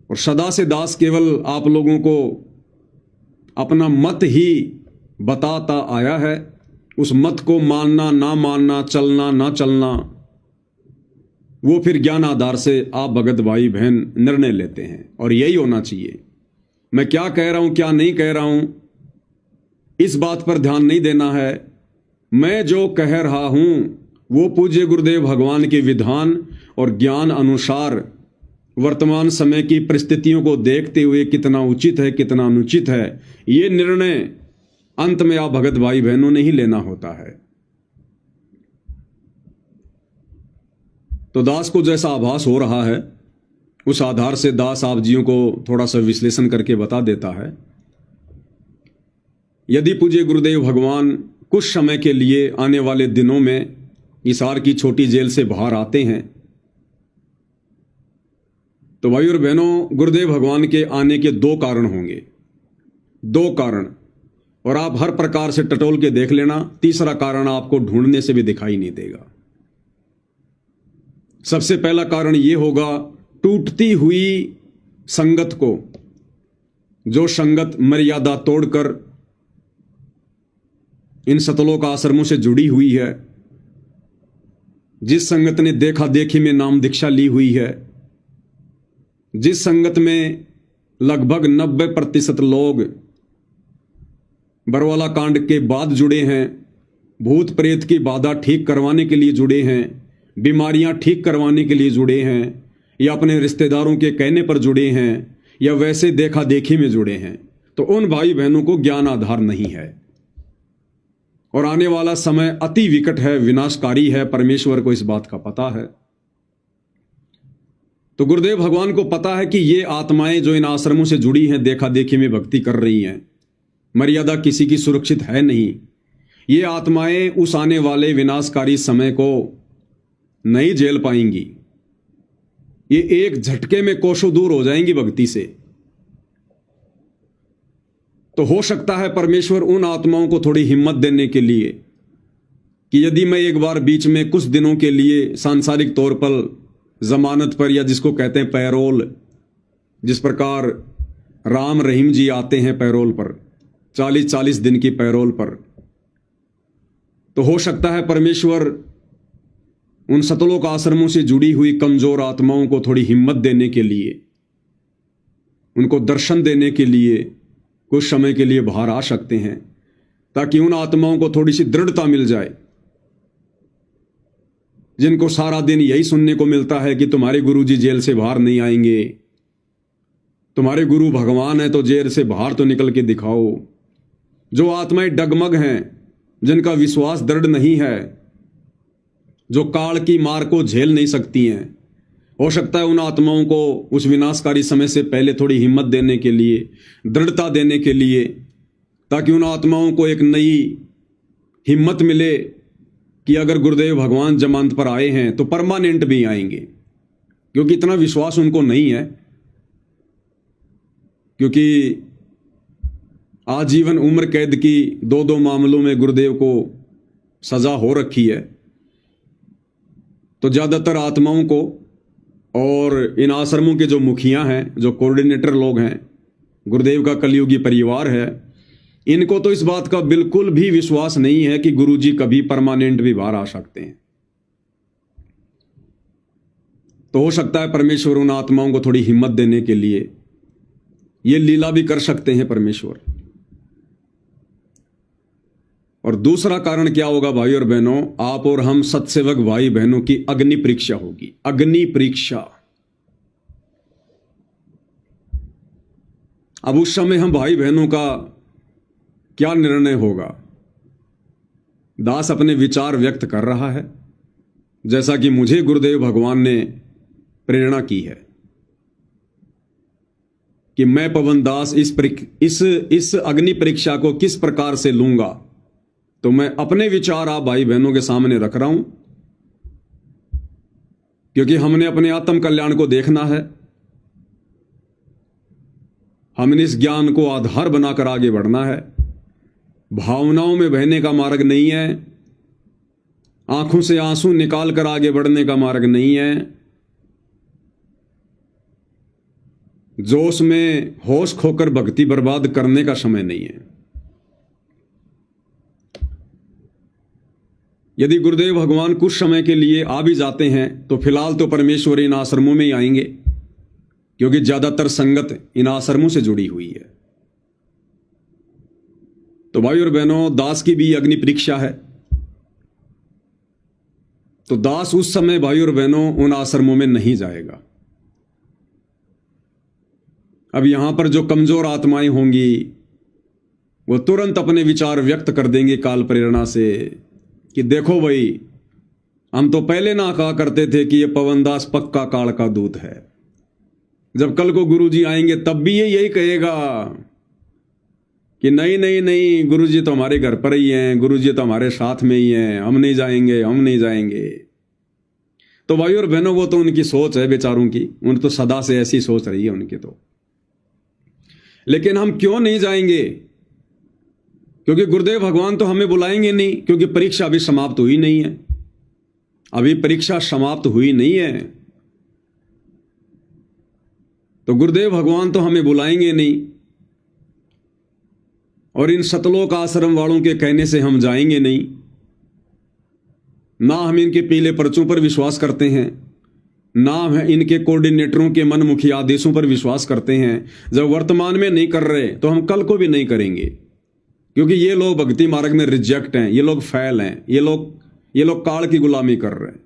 और सदा से दास केवल आप लोगों को अपना मत ही बताता आया है। उस मत को मानना ना मानना, चलना ना चलना, वो फिर ज्ञान आधार से आप भगत भाई बहन निर्णय लेते हैं, और यही होना चाहिए। मैं क्या कह रहा हूं, क्या नहीं कह रहा हूं, इस बात पर ध्यान नहीं देना है। मैं जो कह रहा हूं वो पूज्य गुरुदेव भगवान के विधान और ज्ञान अनुसार वर्तमान समय की परिस्थितियों को देखते हुए कितना उचित है, कितना अनुचित है, ये निर्णय अंत में आप भगत भाई बहनों ने ही लेना होता है। तो दास को जैसा आभास हो रहा है, उस आधार से दास आप जियों को थोड़ा सा विश्लेषण करके बता देता है। यदि पूज्य गुरुदेव भगवान कुछ समय के लिए आने वाले दिनों में हिसार की छोटी जेल से बाहर आते हैं, तो भाई और बहनों, गुरुदेव भगवान के आने के दो कारण होंगे, दो कारण, और आप हर प्रकार से टटोल के देख लेना, तीसरा कारण आपको ढूंढने से भी दिखाई नहीं देगा। सबसे पहला कारण यह होगा, टूटती हुई संगत को, जो संगत मर्यादा तोड़कर इन सतलोक आश्रमों से जुड़ी हुई है, जिस संगत ने देखा देखी में नाम दीक्षा ली हुई है, जिस संगत में लगभग 90% लोग बरवाला कांड के बाद जुड़े हैं, भूत प्रेत की बाधा ठीक करवाने के लिए जुड़े हैं, बीमारियां ठीक करवाने के लिए जुड़े हैं, या अपने रिश्तेदारों के कहने पर जुड़े हैं, या वैसे देखा देखी में जुड़े हैं, तो उन भाई बहनों को ज्ञान आधार नहीं है। और आने वाला समय अति विकट है, विनाशकारी है, परमेश्वर को इस बात का पता है। तो गुरुदेव भगवान को पता है कि ये आत्माएं जो इन आश्रमों से जुड़ी हैं, देखा देखी में भक्ति कर रही हैं, मर्यादा किसी की सुरक्षित है नहीं। ये आत्माएं उस आने वाले विनाशकारी समय को नहीं झेल पाएंगी, ये एक झटके में कोसों दूर हो जाएंगी भक्ति से। तो हो सकता है परमेश्वर उन आत्माओं को थोड़ी हिम्मत देने के लिए कि यदि मैं एक बार बीच में कुछ दिनों के लिए सांसारिक तौर पर जमानत पर, या जिसको कहते हैं पैरोल, जिस प्रकार राम रहीम जी आते हैं पैरोल पर, 40-40 दिन की पैरोल पर, तो हो सकता है परमेश्वर उन सतलोक आश्रमों से जुड़ी हुई कमजोर आत्माओं को थोड़ी हिम्मत देने के लिए, उनको दर्शन देने के लिए कुछ समय के लिए बाहर आ सकते हैं, ताकि उन आत्माओं को थोड़ी सी दृढ़ता मिल जाए जिनको सारा दिन यही सुनने को मिलता है कि तुम्हारे गुरुजी जेल से बाहर नहीं आएंगे, तुम्हारे गुरु भगवान है तो जेल से बाहर तो निकल के दिखाओ, जो आत्माएं डगमग हैं, जिनका विश्वास दृढ़ नहीं है, जो काल की मार को झेल नहीं सकती हैं, हो सकता है उन आत्माओं को उस विनाशकारी समय से पहले थोड़ी हिम्मत देने के लिए, दृढ़ता देने के लिए, ताकि उन आत्माओं को एक नई हिम्मत मिले कि अगर गुरुदेव भगवान जमानत पर आए हैं तो परमानेंट भी आएंगे, क्योंकि इतना विश्वास उनको नहीं है, क्योंकि आजीवन उम्र कैद की 2-2 मामलों में गुरुदेव को सजा हो रखी है। तो ज़्यादातर आत्माओं को और इन आश्रमों के जो मुखिया हैं, जो कोऑर्डिनेटर लोग हैं, गुरुदेव का कलयुगी परिवार है, इनको तो इस बात का बिल्कुल भी विश्वास नहीं है कि गुरुजी कभी परमानेंट भी बाहर आ सकते हैं। तो हो सकता है परमेश्वर उन आत्माओं को थोड़ी हिम्मत देने के लिए ये लीला भी कर सकते हैं परमेश्वर। और दूसरा कारण क्या होगा भाई और बहनों, आप और हम सत्सेवक भाई बहनों की अग्नि परीक्षा होगी। अग्नि परीक्षा। अब उस समय हम भाई बहनों का क्या निर्णय होगा? दास अपने विचार व्यक्त कर रहा है, जैसा कि मुझे गुरुदेव भगवान ने प्रेरणा की है कि मैं पवन दास इस अग्नि परीक्षा को किस प्रकार से लूंगा। तो मैं अपने विचार आप भाई बहनों के सामने रख रहा हूं, क्योंकि हमने अपने आत्म कल्याण को देखना है। हमने इस ज्ञान को आधार बनाकर आगे बढ़ना है। भावनाओं में बहने का मार्ग नहीं है, आंखों से आंसू निकाल कर आगे बढ़ने का मार्ग नहीं है, जोश में होश खोकर भक्ति बर्बाद करने का समय नहीं है। यदि गुरुदेव भगवान कुछ समय के लिए आ भी जाते हैं तो फिलहाल तो परमेश्वर इन आश्रमों में ही आएंगे, क्योंकि ज्यादातर संगत इन आश्रमों से जुड़ी हुई है। तो भाई और बहनों, दास की भी अग्नि परीक्षा है। तो दास उस समय भाई और बहनों उन आश्रमों में नहीं जाएगा। अब यहां पर जो कमजोर आत्माएं होंगी वो तुरंत अपने विचार व्यक्त कर देंगे काल प्रेरणा से कि देखो भाई, हम तो पहले ना कहा करते थे कि ये पवनदास पक्का काल का दूत है। जब कल को गुरुजी आएंगे तब भी ये यही कहेगा कि नहीं नहीं नहीं, गुरुजी तो हमारे घर पर ही हैं, गुरुजी तो हमारे साथ में ही हैं, हम नहीं जाएंगे, हम नहीं जाएंगे। तो भाई और बहनों, वो तो उनकी सोच है बेचारों की, उन तो सदा से ऐसी सोच रही है उनकी तो। लेकिन हम क्यों नहीं जाएंगे? क्योंकि गुरुदेव भगवान तो हमें बुलाएंगे नहीं, क्योंकि परीक्षा अभी समाप्त हुई नहीं है। अभी परीक्षा समाप्त हुई नहीं है, तो गुरुदेव भगवान तो हमें बुलाएंगे नहीं, और इन सतलोक आश्रम वालों के कहने से हम जाएंगे नहीं। ना हम इनके पीले पर्चों पर विश्वास करते हैं, ना हम इनके कोऑर्डिनेटरों के मनमुखी आदेशों पर विश्वास करते हैं। जब वर्तमान में नहीं कर रहे तो हम कल को भी नहीं करेंगे, क्योंकि ये लोग भक्ति मार्ग में रिजेक्ट हैं, ये लोग फैल हैं, ये लोग काल की गुलामी कर रहे हैं,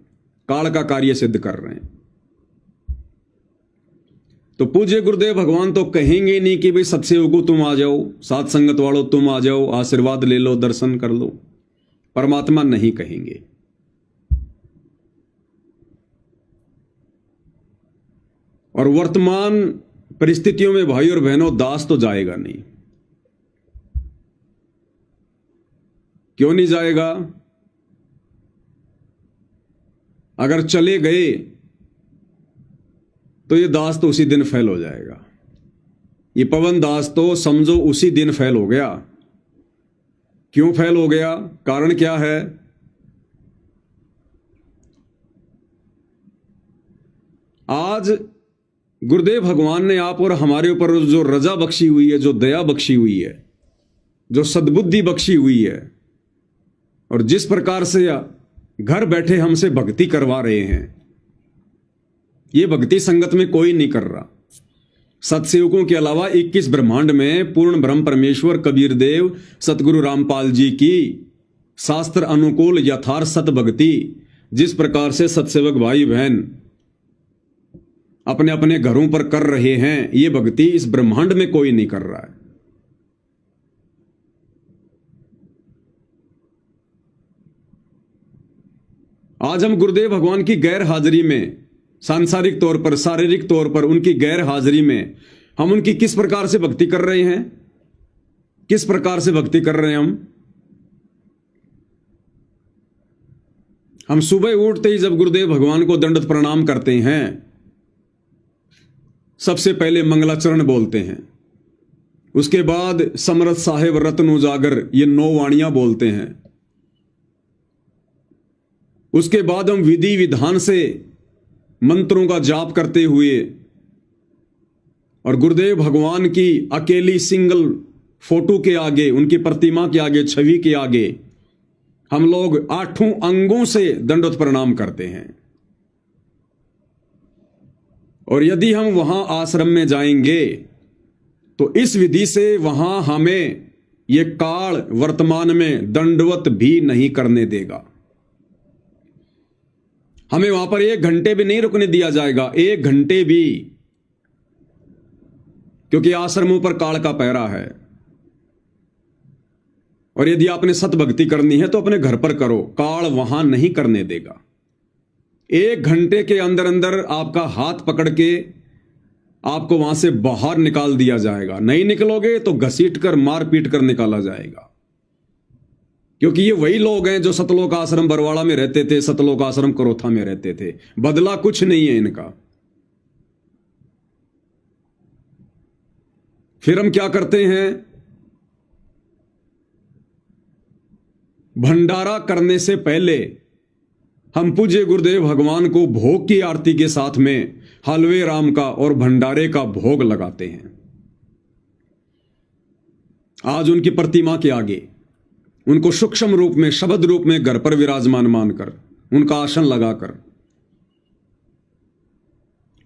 काल का कार्य सिद्ध कर रहे हैं। तो पूज्य गुरुदेव भगवान तो कहेंगे नहीं कि भाई सत्सेवकों तुम आ जाओ, साथ संगत वालों तुम आ जाओ, आशीर्वाद ले लो, दर्शन कर लो। परमात्मा नहीं कहेंगे। और वर्तमान परिस्थितियों में भाई और बहनों, दास तो जाएगा नहीं। क्यों नहीं जाएगा? अगर चले गए तो ये दास तो उसी दिन फेल हो जाएगा। ये पवन दास तो समझो उसी दिन फेल हो गया। क्यों फेल हो गया? कारण क्या है? आज गुरुदेव भगवान ने आप और हमारे ऊपर जो रजा बख्शी हुई है, जो दया बख्शी हुई है, जो सद्बुद्धि बख्शी हुई है, और जिस प्रकार से घर बैठे हमसे भक्ति करवा रहे हैं, ये भक्ति संगत में कोई नहीं कर रहा। सत्सेवकों के अलावा 21 ब्रह्मांड में पूर्ण ब्रह्म परमेश्वर कबीर देव, सतगुरु रामपाल जी की शास्त्र अनुकूल यथार्थ सत भक्ति जिस प्रकार से सत्सेवक भाई बहन अपने अपने घरों पर कर रहे हैं, ये भक्ति इस ब्रह्मांड में कोई नहीं कर रहा है। आज हम गुरुदेव भगवान की गैर हाजिरी में, सांसारिक तौर पर, शारीरिक तौर पर उनकी गैर हाजिरी में हम उनकी किस प्रकार से भक्ति कर रहे हैं, किस प्रकार से भक्ति कर रहे हैं हम सुबह उठते ही जब गुरुदेव भगवान को दंडवत प्रणाम करते हैं, सबसे पहले मंगलाचरण बोलते हैं, उसके बाद समरथ साहेब रत्न उजागर ये 9 वाणियां बोलते हैं, उसके बाद हम विधि विधान से मंत्रों का जाप करते हुए और गुरुदेव भगवान की अकेली सिंगल फोटो के आगे, उनकी प्रतिमा के आगे, छवि के आगे हम लोग 8 अंगों से दंडवत प्रणाम करते हैं। और यदि हम वहां आश्रम में जाएंगे तो इस विधि से वहां हमें ये काल वर्तमान में दंडवत भी नहीं करने देगा। हमें वहां पर 1 घंटे भी नहीं रुकने दिया जाएगा, 1 घंटे भी, क्योंकि आश्रमों पर काल का पहरा है। और यदि आपने सतभक्ति करनी है तो अपने घर पर करो, काल वहां नहीं करने देगा। 1 घंटे के अंदर अंदर आपका हाथ पकड़ के आपको वहां से बाहर निकाल दिया जाएगा। नहीं निकलोगे तो घसीट कर, मार पीट कर निकाला जाएगा। क्योंकि ये वही लोग हैं जो सतलोक आश्रम बरवाड़ा में रहते थे, सतलोक आश्रम करोथा में रहते थे। बदला कुछ नहीं है इनका। फिर हम क्या करते हैं, भंडारा करने से पहले हम पूज्य गुरुदेव भगवान को भोग की आरती के साथ में हलवे राम का और भंडारे का भोग लगाते हैं। आज उनकी प्रतिमा के आगे उनको सूक्ष्म रूप में, शब्द रूप में घर पर विराजमान मानकर, उनका आसन लगाकर,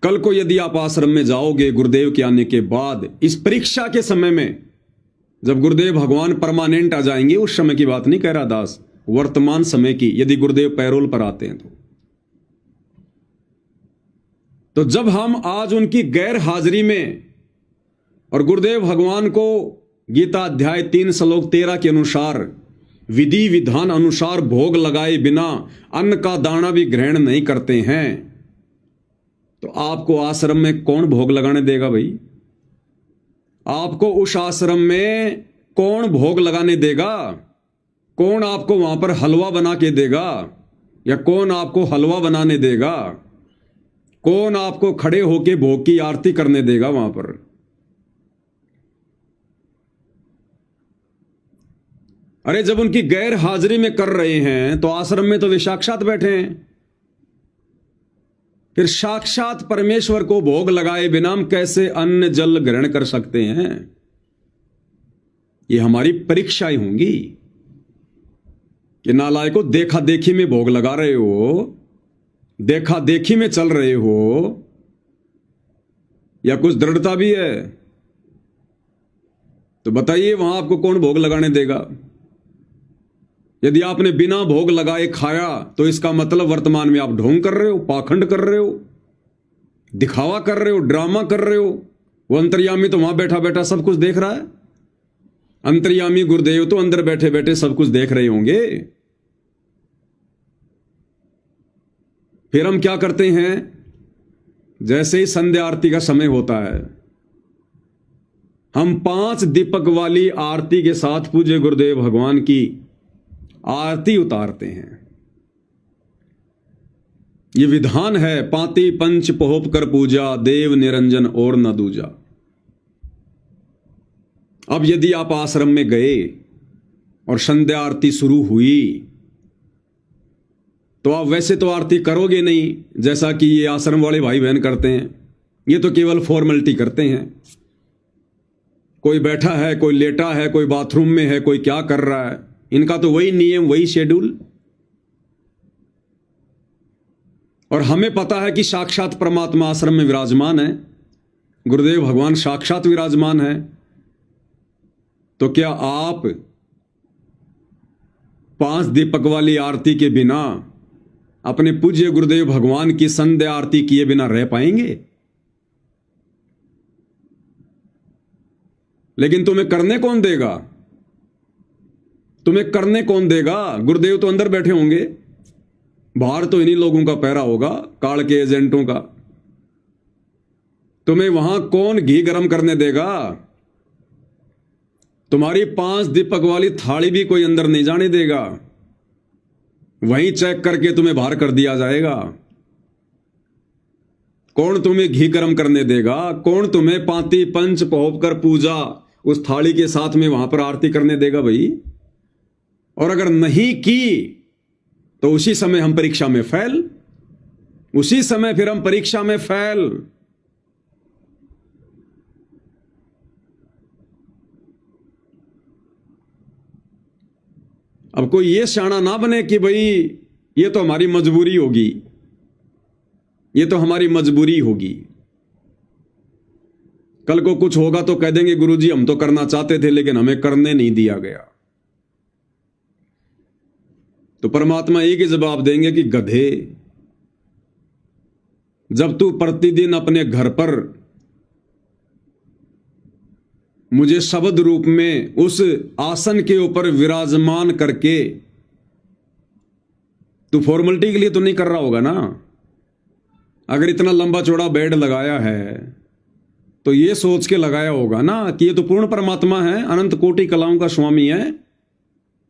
कल को यदि आप आश्रम में जाओगे गुरुदेव के आने के बाद, इस परीक्षा के समय में जब गुरुदेव भगवान परमानेंट आ जाएंगे, उस समय की बात नहीं कह रहा दास, वर्तमान समय की, यदि गुरुदेव पैरोल पर आते हैं तो जब हम आज उनकी गैर हाजिरी में और गुरुदेव भगवान को गीता अध्याय 3 श्लोक 13 के अनुसार, विधि विधान अनुसार भोग लगाए बिना अन्न का दाना भी ग्रहण नहीं करते हैं, तो आपको आश्रम में कौन भोग लगाने देगा भाई? आपको उस आश्रम में कौन भोग लगाने देगा? कौन आपको वहां पर हलवा बना के देगा? या कौन आपको हलवा बनाने देगा? कौन आपको खड़े होके भोग की आरती करने देगा वहां पर? अरे जब उनकी गैर हाजिरी में कर रहे हैं तो आश्रम में तो वे साक्षात बैठे हैं। फिर साक्षात परमेश्वर को भोग लगाए बिना हम कैसे अन्न जल ग्रहण कर सकते हैं? ये हमारी परीक्षाएं होंगी कि नालायकों, देखा देखी में भोग लगा रहे हो, देखा देखी में चल रहे हो, या कुछ दृढ़ता भी है? तो बताइए वहां आपको कौन भोग लगाने देगा? यदि आपने बिना भोग लगाए खाया तो इसका मतलब वर्तमान में आप ढोंग कर रहे हो, पाखंड कर रहे हो, दिखावा कर रहे हो, ड्रामा कर रहे हो। वो अंतर्यामी तो वहां बैठा बैठा सब कुछ देख रहा है। अंतर्यामी गुरुदेव तो अंदर बैठे बैठे सब कुछ देख रहे होंगे। फिर हम क्या करते हैं, जैसे ही संध्या आरती का समय होता है, हम 5 दीपक वाली आरती के साथ पूज्य गुरुदेव भगवान की आरती उतारते हैं। ये विधान है, पाती पंच पोहप कर पूजा, देव निरंजन और न दूजा। अब यदि आप आश्रम में गए और संध्या आरती शुरू हुई तो आप वैसे तो आरती करोगे नहीं जैसा कि ये आश्रम वाले भाई बहन करते हैं। ये तो केवल फॉर्मेलिटी करते हैं। कोई बैठा है, कोई लेटा है, कोई बाथरूम में है, कोई क्या कर रहा है। इनका तो वही नियम, वही शेड्यूल। और हमें पता है कि साक्षात परमात्मा आश्रम में विराजमान है, गुरुदेव भगवान साक्षात विराजमान है। तो क्या आप 5 दीपक वाली आरती के बिना अपने पूज्य गुरुदेव भगवान की संध्या आरती किए बिना रह पाएंगे? लेकिन तुम्हें करने कौन देगा? तुम्हें करने कौन देगा? गुरुदेव तो अंदर बैठे होंगे, बाहर तो इन्हीं लोगों का पहरा होगा, काल के एजेंटों का। तुम्हें वहां कौन घी गरम करने देगा? तुम्हारी 5 दीपक वाली थाली भी कोई अंदर नहीं जाने देगा, वहीं चेक करके तुम्हें बाहर कर दिया जाएगा। कौन तुम्हें घी गरम करने देगा? कौन तुम्हें पांति पंच पहोप कर पूजा उस थाली के साथ में वहां पर आरती करने देगा भाई? और अगर नहीं की तो उसी समय हम परीक्षा में फेल, उसी समय फिर हम परीक्षा में फेल। अब कोई ये शाना ना बने कि भाई ये तो हमारी मजबूरी होगी, ये तो हमारी मजबूरी होगी। कल को कुछ होगा तो कह देंगे गुरुजी हम तो करना चाहते थे लेकिन हमें करने नहीं दिया गया। तो परमात्मा एक ही जवाब देंगे कि गधे, जब तू प्रतिदिन अपने घर पर मुझे शब्द रूप में उस आसन के ऊपर विराजमान करके, तू फॉर्मेलिटी के लिए तो नहीं कर रहा होगा ना। अगर इतना लंबा चौड़ा बेड लगाया है तो ये सोच के लगाया होगा ना कि ये तो पूर्ण परमात्मा है, अनंत कोटि कलाओं का स्वामी है,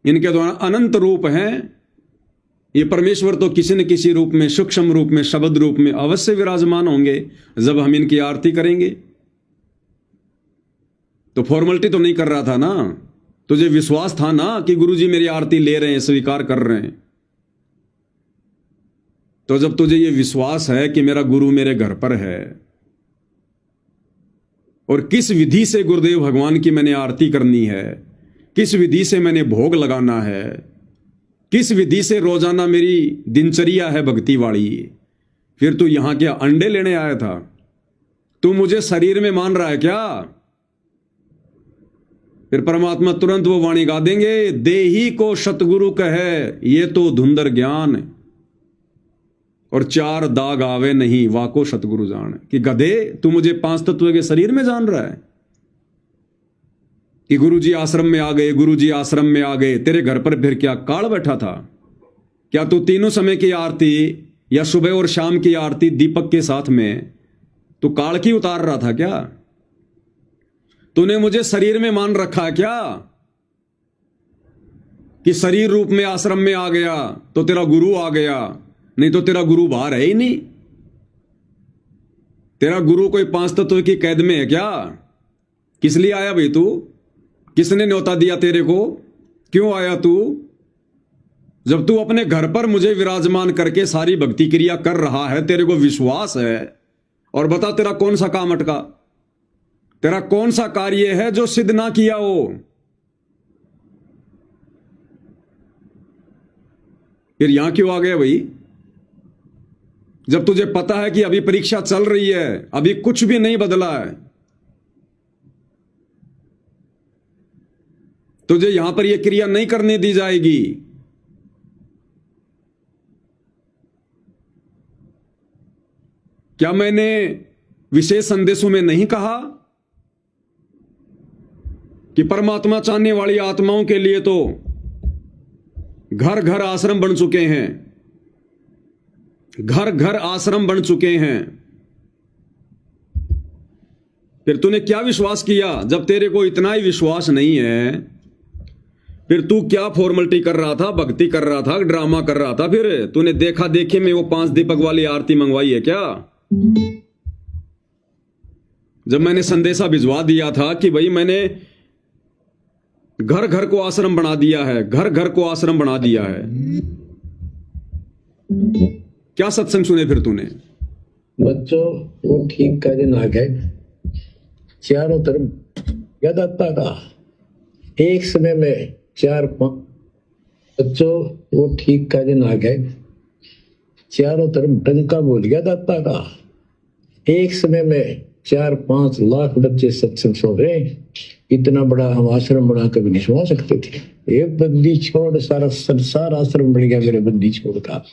इनके द्वारा अनंत रूप हैं, ये परमेश्वर तो किसी न किसी रूप में, सूक्ष्म रूप में, शब्द रूप में अवश्य विराजमान होंगे जब हम इनकी आरती करेंगे। तो फॉर्मेलिटी तो नहीं कर रहा था ना, तुझे विश्वास था ना कि गुरुजी मेरी आरती ले रहे हैं, स्वीकार कर रहे हैं। तो जब तुझे ये विश्वास है कि मेरा गुरु मेरे घर पर है और किस विधि से गुरुदेव भगवान की मैंने आरती करनी है, किस विधि से मैंने भोग लगाना है, किस विधि से रोजाना मेरी दिनचर्या है भक्ति वाली, फिर तू यहां क्या अंडे लेने आया था? तू मुझे शरीर में मान रहा है क्या? फिर परमात्मा तुरंत वो वाणी गा देंगे, देही को सतगुरु कहे ये तो धुंधर ज्ञान, और 4 दाग आवे नहीं वाको सतगुरु जान। कि गधे, तू मुझे 5 तत्व के शरीर में जान रहा है कि गुरुजी आश्रम में आ गए, गुरुजी आश्रम में आ गए। तेरे घर पर फिर क्या काल बैठा था? क्या तू तीनों समय की आरती या सुबह और शाम की आरती दीपक के साथ में तू काल की उतार रहा था क्या? तूने मुझे शरीर में मान रखा है क्या कि शरीर रूप में आश्रम में आ गया तो तेरा गुरु आ गया? नहीं तो तेरा गुरु बाहर है ही नहीं। तेरा गुरु कोई 5 तत्व की कैद में है क्या? किस लिए आया भाई तू? किसने न्योता दिया तेरे को? क्यों आया तू? जब तू अपने घर पर मुझे विराजमान करके सारी भक्ति क्रिया कर रहा है, तेरे को विश्वास है, और बता तेरा कौन सा काम अटका? तेरा कौन सा कार्य है जो सिद्ध ना किया हो? फिर यहां क्यों आ गया भाई? जब तुझे पता है कि अभी परीक्षा चल रही है, अभी कुछ भी नहीं बदला है, तुझे यहां पर यह क्रिया नहीं करने दी जाएगी। क्या मैंने विशेष संदेशों में नहीं कहा कि परमात्मा चाहने वाली आत्माओं के लिए तो घर घर आश्रम बन चुके हैं, घर घर आश्रम बन चुके हैं। फिर तूने क्या विश्वास किया? जब तेरे को इतना ही विश्वास नहीं है, फिर तू क्या फॉर्मेलिटी कर रहा था, भक्ति कर रहा था, ड्रामा कर रहा था? फिर तूने देखा देखे में वो 5 दीपक वाली आरती मंगवाई है क्या? जब मैंने संदेशा भिजवा दिया था कि भाई मैंने घर घर को आश्रम बना दिया है, घर घर को आश्रम बना दिया है, क्या सत्संग सुने फिर तूने? बच्चों, वो ठीक का दिन आ गए, चारों तरफ गदत्ता का एक समय में 4-5 बच्चों, वो ठीक का दिन आ गए, चारों तरफ डंका बोल गया दत्ता का। एक समय में 4-5 लाख बच्चे सत्संग सुन रहे। इतना बड़ा हम आश्रम बना कभी नहीं सुना सकते थे। एक बंदी छोड़ सारा संसार आश्रम बन गया मेरे बंदी छोड़ का।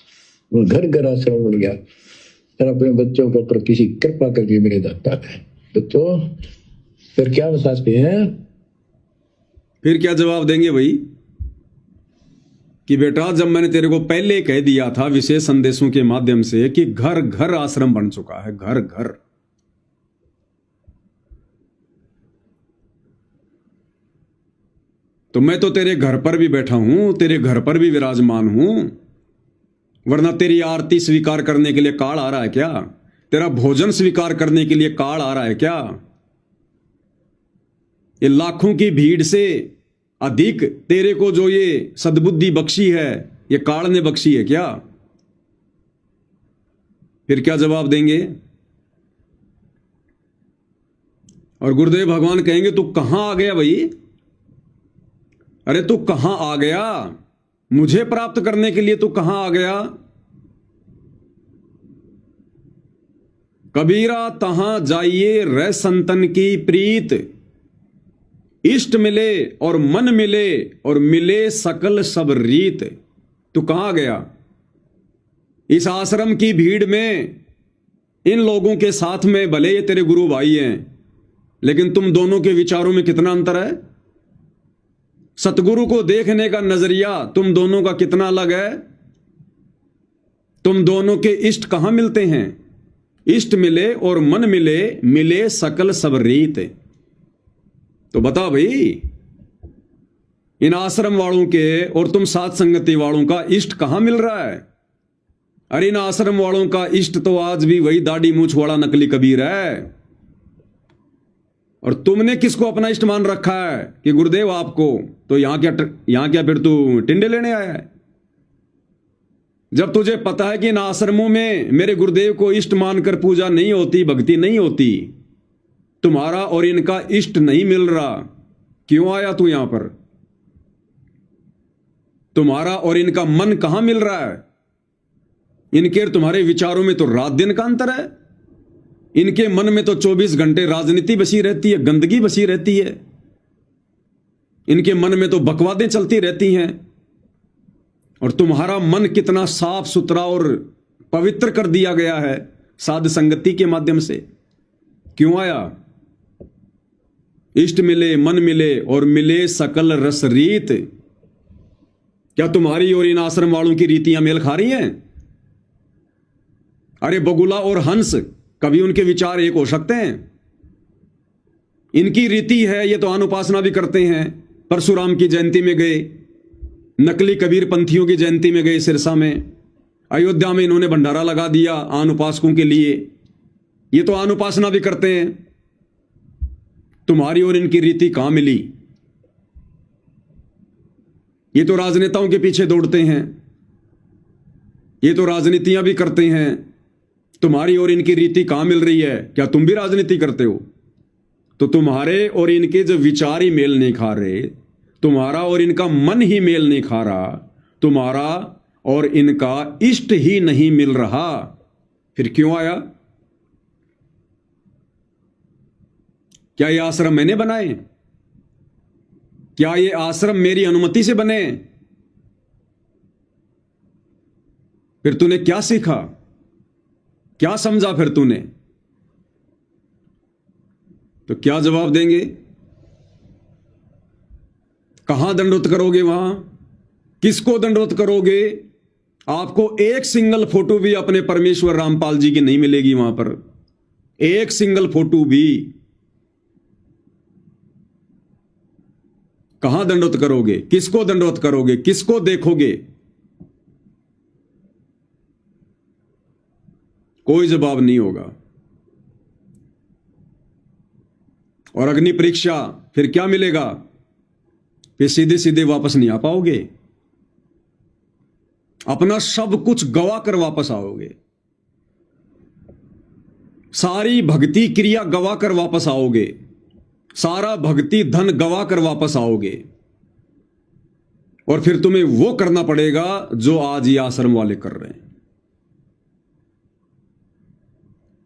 वो घर घर आश्रम बन गया। फिर अपने बच्चों के ऊपर किसी कृपा करके मेरे दाता है बच्चों, फिर क्या बताते हैं? फिर क्या जवाब देंगे भाई कि बेटा जब मैंने तेरे को पहले कह दिया था विशेष संदेशों के माध्यम से कि घर घर आश्रम बन चुका है, घर घर। तो मैं तो तेरे घर पर भी बैठा हूं, तेरे घर पर भी विराजमान हूं, वरना तेरी आरती स्वीकार करने के लिए काल आ रहा है क्या? तेरा भोजन स्वीकार करने के लिए काल आ रहा है क्या? ये लाखों की भीड़ से अधिक तेरे को जो ये सद्बुद्धि बख्शी है, ये काल ने बख्शी है क्या? फिर क्या जवाब देंगे? और गुरुदेव भगवान कहेंगे तू कहां आ गया भाई? अरे तू कहां आ गया? मुझे प्राप्त करने के लिए तू कहां आ गया? कबीरा तहां जाइए रह संतन की प्रीत, इष्ट मिले और मन मिले और मिले सकल सब रीत। तू कहां गया? इस आश्रम की भीड़ में इन लोगों के साथ में भले ये तेरे गुरु भाई हैं, लेकिन तुम दोनों के विचारों में कितना अंतर है? सतगुरु को देखने का नजरिया तुम दोनों का कितना अलग है? तुम दोनों के इष्ट कहां मिलते हैं? इष्ट मिले और मन मिले, मिले सकल सब रीत। तो बता भाई, इन आश्रम वालों के और तुम साथ संगति वालों का इष्ट कहां मिल रहा है? अरे इन आश्रम वालों का इष्ट तो आज भी वही दाढ़ी मूछ वाला नकली कबीर है। और तुमने किसको अपना इष्ट मान रखा है कि गुरुदेव आपको? तो यहां क्या फिर तू टिंडे लेने आया है? जब तुझे पता है कि इन आश्रमों में मेरे गुरुदेव को इष्ट मानकर पूजा नहीं होती, भक्ति नहीं होती, तुम्हारा और इनका इष्ट नहीं मिल रहा, क्यों आया तू यहां पर? तुम्हारा और इनका मन कहां मिल रहा है? इनके और तुम्हारे विचारों में तो रात दिन का अंतर है। इनके मन में तो 24 घंटे राजनीति बसी रहती है, गंदगी बसी रहती है। इनके मन में तो बकवादें चलती रहती हैं। और तुम्हारा मन कितना साफ सुथरा और पवित्र कर दिया गया है साध संगति के माध्यम से। क्यों आया? इष्ट मिले, मन मिले और मिले सकल रस रीत। क्या तुम्हारी और इन आश्रम वालों की रीतियां मेल खा रही हैं? अरे बगुला और हंस, कभी उनके विचार एक हो सकते हैं? इनकी रीति है, ये तो अनुपासना भी करते हैं। परशुराम की जयंती में गए, नकली कबीर पंथियों की जयंती में गए सिरसा में, अयोध्या में इन्होंने भंडारा लगा दिया अनुपासकों के लिए। ये तो अनुपासना भी करते हैं। तुम्हारी और इनकी रीति कहां मिली? ये तो राजनेताओं के पीछे दौड़ते हैं, ये तो राजनीतियां भी करते हैं। तुम्हारी और इनकी रीति कहां मिल रही है? क्या तुम भी राजनीति करते हो? तो तुम्हारे और इनके जो विचार ही मेल नहीं खा रहे, तुम्हारा और इनका मन ही मेल नहीं खा रहा, तुम्हारा और इनका इष्ट ही नहीं मिल रहा, फिर क्यों आया? क्या ये आश्रम मैंने बनाए? क्या ये आश्रम मेरी अनुमति से बने? फिर तूने क्या सीखा, क्या समझा फिर तूने? तो क्या जवाब देंगे? कहां दंडवत करोगे? वहां किसको दंडवत करोगे? आपको एक सिंगल फोटो भी अपने परमेश्वर रामपाल जी की नहीं मिलेगी वहां पर, एक सिंगल फोटो भी। कहां दंडवत करोगे? किसको दंडवत करोगे? किसको देखोगे? कोई जवाब नहीं होगा। और अग्नि परीक्षा फिर क्या मिलेगा? फिर सीधे सीधे वापस नहीं आ पाओगे, अपना सब कुछ गवा कर वापस आओगे, सारी भक्ति क्रिया गवा कर वापस आओगे, सारा भक्ति धन गवा कर वापस आओगे। और फिर तुम्हें वो करना पड़ेगा जो आज ये आश्रम वाले कर रहे हैं।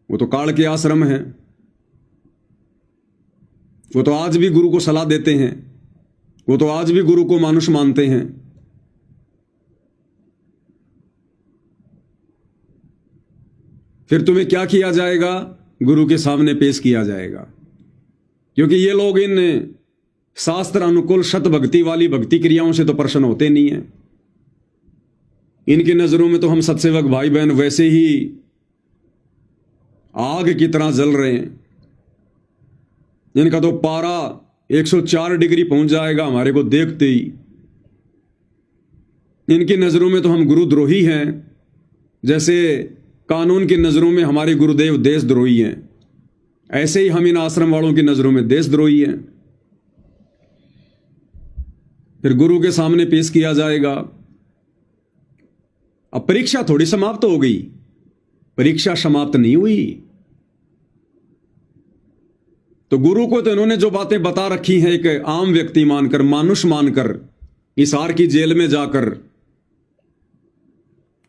वो तो काल के आश्रम हैं, वो तो आज भी गुरु को सलाह देते हैं, वो तो आज भी गुरु को मानुष मानते हैं। फिर तुम्हें क्या किया जाएगा? गुरु के सामने पेश किया जाएगा, क्योंकि ये लोग इन शास्त्र अनुकूल शत भक्ति वाली भक्ति क्रियाओं से तो प्रसन्न होते नहीं है। इनकी नजरों में तो हम सत्सेवक भाई बहन वैसे ही आग की तरह जल रहे हैं। इनका तो पारा 104 डिग्री पहुंच जाएगा हमारे को देखते ही। इनकी नजरों में तो हम गुरुद्रोही हैं, जैसे कानून की नजरों में हमारे गुरुदेव देशद्रोही हैं, ऐसे ही हम इन आश्रम वालों की नजरों में देशद्रोही हैं। फिर गुरु के सामने पेश किया जाएगा। अब परीक्षा थोड़ी समाप्त हो गई, परीक्षा समाप्त नहीं हुई। तो गुरु को तो इन्होंने जो बातें बता रखी हैं, एक आम व्यक्ति मानकर, मानुष मानकर, हिसार की जेल में जाकर,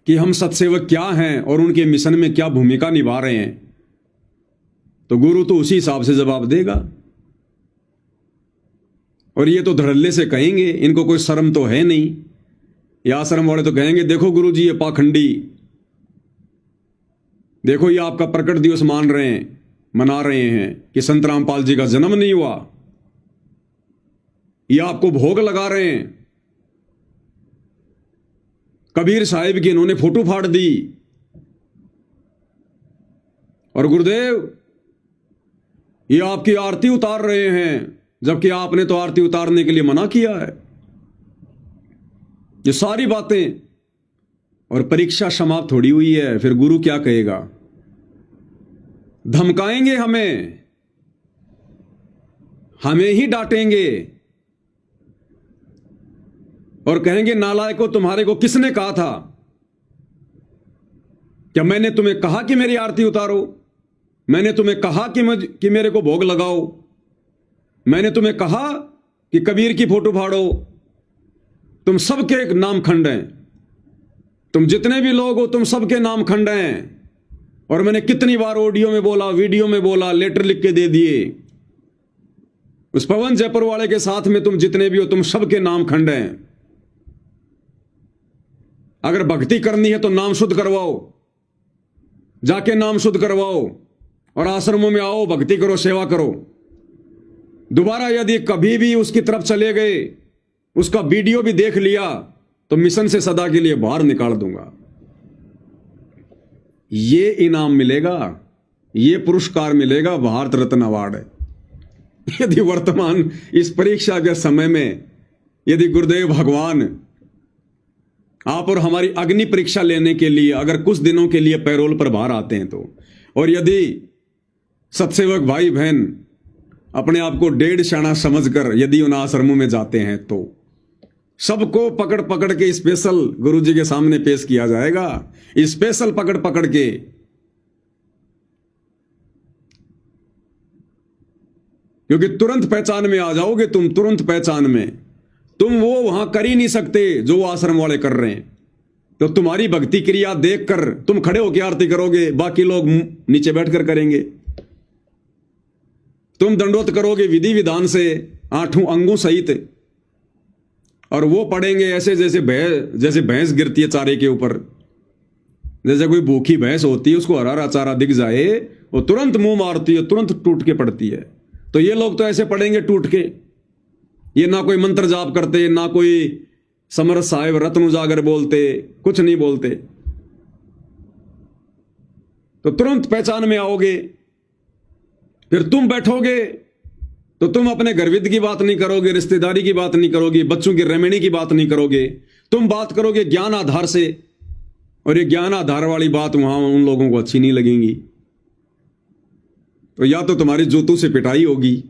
कि हम सत्सेवक क्या हैं और उनके मिशन में क्या भूमिका निभा रहे हैं, तो गुरु तो उसी हिसाब से जवाब देगा। और ये तो धड़ल्ले से कहेंगे, इनको कोई शर्म तो है नहीं। ये आश्रम वाले तो कहेंगे, देखो गुरु जी ये पाखंडी, देखो ये आपका प्रकट दिवस मना रहे हैं कि संत रामपाल जी का जन्म नहीं हुआ, ये आपको भोग लगा रहे हैं। कबीर साहिब की इन्होंने फोटो फाड़ दी, और गुरुदेव ये आपकी आरती उतार रहे हैं, जबकि आपने तो आरती उतारने के लिए मना किया है। ये सारी बातें, और परीक्षा समाप्त थोड़ी हुई है। फिर गुरु क्या कहेगा? धमकाएंगे हमें ही डांटेंगे और कहेंगे, नालायकों तुम्हारे को किसने कहा था? क्या मैंने तुम्हें कहा कि मेरी आरती उतारो? मैंने तुम्हें कहा कि मेरे को भोग लगाओ? मैंने तुम्हें कहा कि कबीर की फोटो फाड़ो? तुम सबके नाम खंड हैं, तुम जितने भी लोग हो तुम सबके नाम खंड हैं। और मैंने कितनी बार ऑडियो में बोला, वीडियो में बोला, लेटर लिख के दे दिए। उस पवन जयपुर वाले के साथ में तुम जितने भी हो तुम सबके नाम खंड हैं। अगर भक्ति करनी है तो नाम शुद्ध करवाओ, जाके नाम शुद्ध करवाओ और आश्रमों में आओ, भक्ति करो, सेवा करो। दोबारा यदि कभी भी उसकी तरफ चले गए, उसका वीडियो भी देख लिया, तो मिशन से सदा के लिए बाहर निकाल दूंगा। ये इनाम मिलेगा, ये पुरस्कार मिलेगा, भारत रत्न अवार्ड। यदि वर्तमान इस परीक्षा के समय में यदि गुरुदेव भगवान आप और हमारी अग्नि परीक्षा लेने के लिए अगर कुछ दिनों के लिए पैरोल पर बाहर आते हैं तो, और यदि सत्सेवक भाई बहन अपने आप को डेढ़ शाना समझकर यदि उन आश्रमों में जाते हैं, तो सबको पकड़ पकड़ के स्पेशल गुरु जी के सामने पेश किया जाएगा। स्पेशल पकड़ पकड़ के, क्योंकि तुरंत पहचान में आ जाओगे तुम, तुरंत पहचान में। तुम वो वहां कर ही नहीं सकते जो वो आश्रम वाले कर रहे हैं। तो तुम्हारी भक्ति क्रिया देखकर तुम खड़े होकर आरती करोगे, बाकी लोग नीचे बैठकर करेंगे। तुम दंडोत करोगे विधि विधान से, 8 अंगों सहित, और वो पड़ेंगे ऐसे जैसे भैंस गिरती है चारे के ऊपर। जैसे कोई भूखी भैंस होती है, उसको हरा हरा चारा दिख जाए, वो तुरंत मुंह मारती है, तुरंत टूट के पड़ती है। तो ये लोग तो ऐसे पड़ेंगे टूट के। ये ना कोई मंत्र जाप करते, ना कोई समर्थ साहिब रत्न उजागर बोलते, कुछ नहीं बोलते। तो तुरंत पहचान में आओगे। फिर तुम बैठोगे तो तुम अपने गर्विद की बात नहीं करोगे, रिश्तेदारी की बात नहीं करोगे, बच्चों की रेमेणी की बात नहीं करोगे। तुम बात करोगे ज्ञान आधार से, और ये ज्ञान आधार वाली बात वहां उन लोगों को अच्छी नहीं लगेगी। तो या तो तुम्हारी जूतों से पिटाई होगी,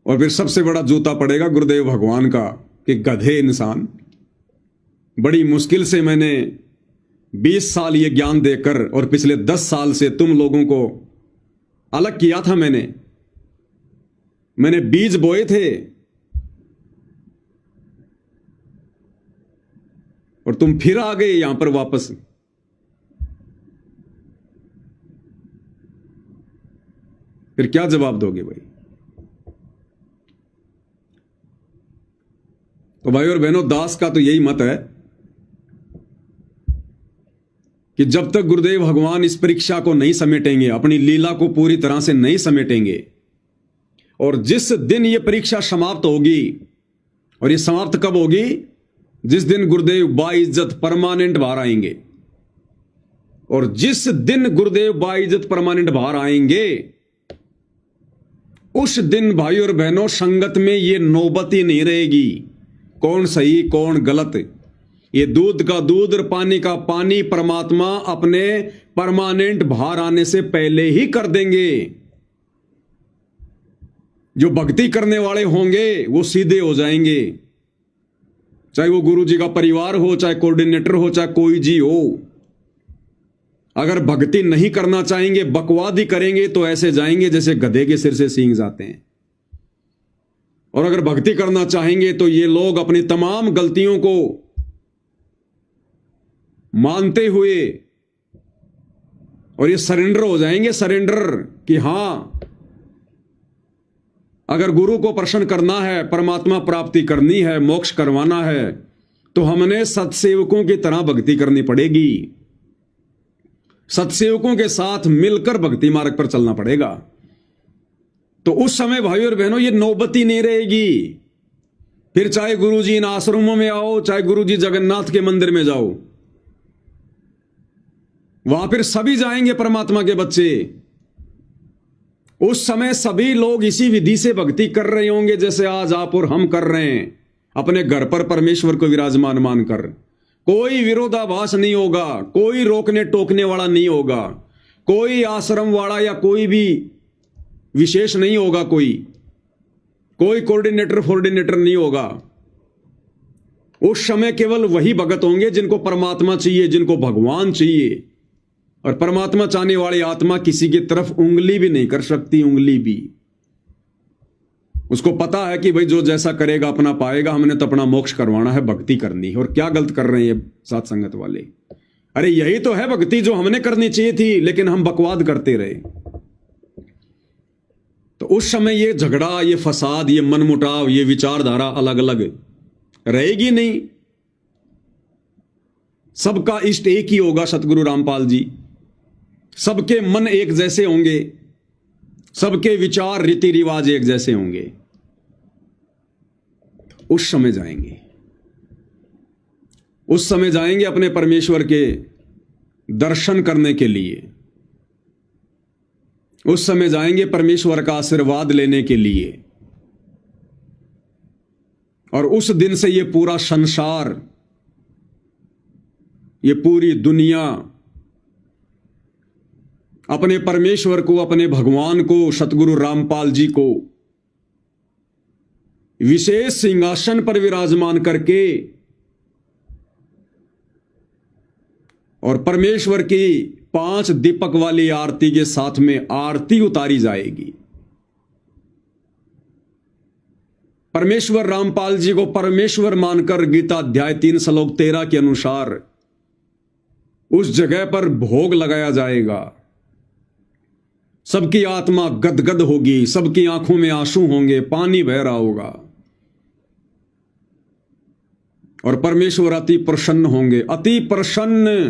और फिर सबसे बड़ा जूता पड़ेगा गुरुदेव भगवान का कि गधे इंसान। बड़ी मुश्किल से मैंने 20 साल ये ज्ञान देकर और पिछले 10 साल से तुम लोगों को अलग किया था। मैंने बीज बोए थे और तुम फिर आ गए यहां पर वापस। फिर क्या जवाब दोगे भाई? तो भाई और बहनों, दास का तो यही मत है कि जब तक गुरुदेव भगवान इस परीक्षा को नहीं समेटेंगे, अपनी लीला को पूरी तरह से नहीं समेटेंगे, और जिस दिन ये परीक्षा समाप्त होगी, और ये समाप्त कब होगी? जिस दिन गुरुदेव बाइज्जत परमानेंट बाहर आएंगे। और जिस दिन गुरुदेव बाइज्जत परमानेंट बाहर आएंगे, उस दिन भाई और बहनों संगत में ये नौबत ही नहीं रहेगी कौन सही कौन गलत। ये दूध का दूध और पानी का पानी परमात्मा अपने परमानेंट बाहर आने से पहले ही कर देंगे। जो भक्ति करने वाले होंगे वो सीधे हो जाएंगे, चाहे वो गुरु जी का परिवार हो, चाहे कोऑर्डिनेटर हो, चाहे कोई जी हो। अगर भक्ति नहीं करना चाहेंगे, बकवाद ही करेंगे, तो ऐसे जाएंगे जैसे गधे के सिर से सींग जाते हैं। और अगर भक्ति करना चाहेंगे तो ये लोग अपनी तमाम गलतियों को मानते हुए और ये सरेंडर हो जाएंगे, सरेंडर कि हां, अगर गुरु को प्रसन्न करना है, परमात्मा प्राप्ति करनी है, मोक्ष करवाना है, तो हमने सत्सेवकों की तरह भक्ति करनी पड़ेगी। सत्सेवकों के साथ मिलकर भक्ति मार्ग पर चलना पड़ेगा। तो उस समय भाई और बहनों ये नौबती नहीं रहेगी। फिर चाहे गुरुजी इन आश्रमों में आओ, चाहे गुरुजी जगन्नाथ के मंदिर में जाओ, वहां फिर सभी जाएंगे परमात्मा के बच्चे। उस समय सभी लोग इसी विधि से भक्ति कर रहे होंगे जैसे आज आप और हम कर रहे हैं, अपने घर पर परमेश्वर को विराजमान मानकर। कोई विरोधाभास नहीं होगा, कोई रोकने टोकने वाला नहीं होगा, कोई आश्रम वाला या कोई भी विशेष नहीं होगा, कोई कोऑर्डिनेटर नहीं होगा। उस समय केवल वही भगत होंगे जिनको परमात्मा चाहिए, जिनको भगवान चाहिए। और परमात्मा चाहने वाली आत्मा किसी की तरफ उंगली भी नहीं कर सकती, उंगली भी। उसको पता है कि भाई जो जैसा करेगा अपना पाएगा, हमने तो अपना मोक्ष करवाना है, भक्ति करनी है। और क्या गलत कर रहे हैं ये साथ संगत वाले? अरे यही तो है भक्ति जो हमने करनी चाहिए थी, लेकिन हम बकवाद करते रहे। तो उस समय ये झगड़ा, ये फसाद, ये मनमुटाव, ये विचारधारा अलग अलग रहेगी नहीं। सबका इष्ट एक ही होगा, सतगुरु रामपाल जी। सबके मन एक जैसे होंगे, सबके विचार रीति रिवाज एक जैसे होंगे। उस समय जाएंगे, उस समय जाएंगे अपने परमेश्वर के दर्शन करने के लिए। उस समय जाएंगे परमेश्वर का आशीर्वाद लेने के लिए। और उस दिन से ये पूरा संसार, ये पूरी दुनिया अपने परमेश्वर को, अपने भगवान को, सतगुरु रामपाल जी को विशेष सिंहासन पर विराजमान करके और परमेश्वर की 5 दीपक वाली आरती के साथ में आरती उतारी जाएगी। परमेश्वर रामपाल जी को परमेश्वर मानकर गीता अध्याय 3 श्लोक 13 के अनुसार उस जगह पर भोग लगाया जाएगा। सबकी आत्मा गदगद होगी, सबकी आंखों में आंसू होंगे, पानी बह रहा होगा। और परमेश्वर अति प्रसन्न होंगे, अति प्रसन्न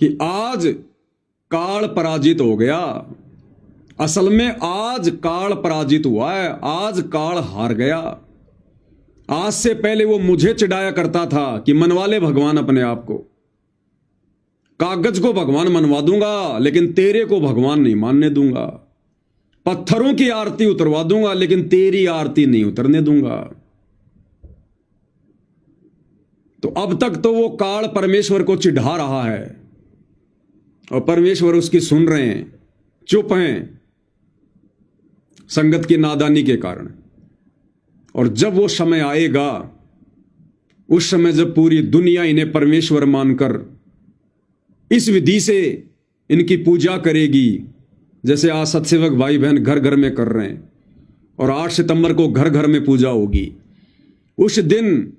कि आज काल पराजित हो गया। असल में आज काल पराजित हुआ है, आज काल हार गया। आज से पहले वो मुझे चिढ़ाया करता था कि मनवा ले भगवान अपने आप को, कागज को भगवान मनवा दूंगा लेकिन तेरे को भगवान नहीं मानने दूंगा, पत्थरों की आरती उतरवा दूंगा लेकिन तेरी आरती नहीं उतरने दूंगा। तो अब तक तो वो काल परमेश्वर को चिढ़ा रहा है और परमेश्वर उसकी सुन रहे हैं, चुप हैं संगत की नादानी के कारण। और जब वो समय आएगा, उस समय जब पूरी दुनिया इन्हें परमेश्वर मानकर इस विधि से इनकी पूजा करेगी, जैसे आज सत्सेवक भाई बहन घर घर में कर रहे हैं, और 8 सितंबर को घर घर में पूजा होगी, उस दिन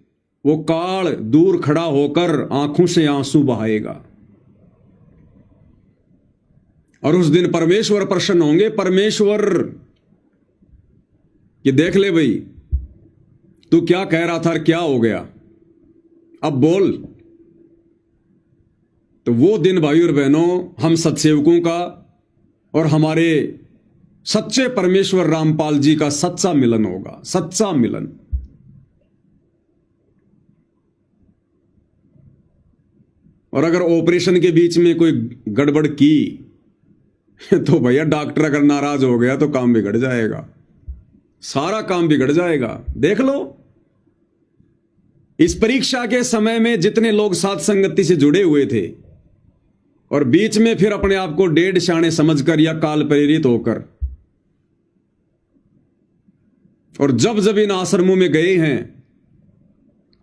वो काल दूर खड़ा होकर आंखों से आंसू बहाएगा। और उस दिन परमेश्वर प्रसन्न होंगे। परमेश्वर कि देख ले भाई, तू क्या कह रहा था और क्या हो गया, अब बोल। तो वो दिन भाई और बहनों हम सत्सेवकों का और हमारे सच्चे परमेश्वर रामपाल जी का सच्चा मिलन होगा, सच्चा मिलन। और अगर ऑपरेशन के बीच में कोई गड़बड़ की तो भैया डॉक्टर अगर नाराज हो गया तो काम बिगड़ जाएगा, सारा काम बिगड़ जाएगा। देख लो इस परीक्षा के समय में जितने लोग साथ संगति से जुड़े हुए थे और बीच में फिर अपने आप को डेढ़ शाणे समझकर या काल प्रेरित होकर और जब जब इन आश्रमों में गए हैं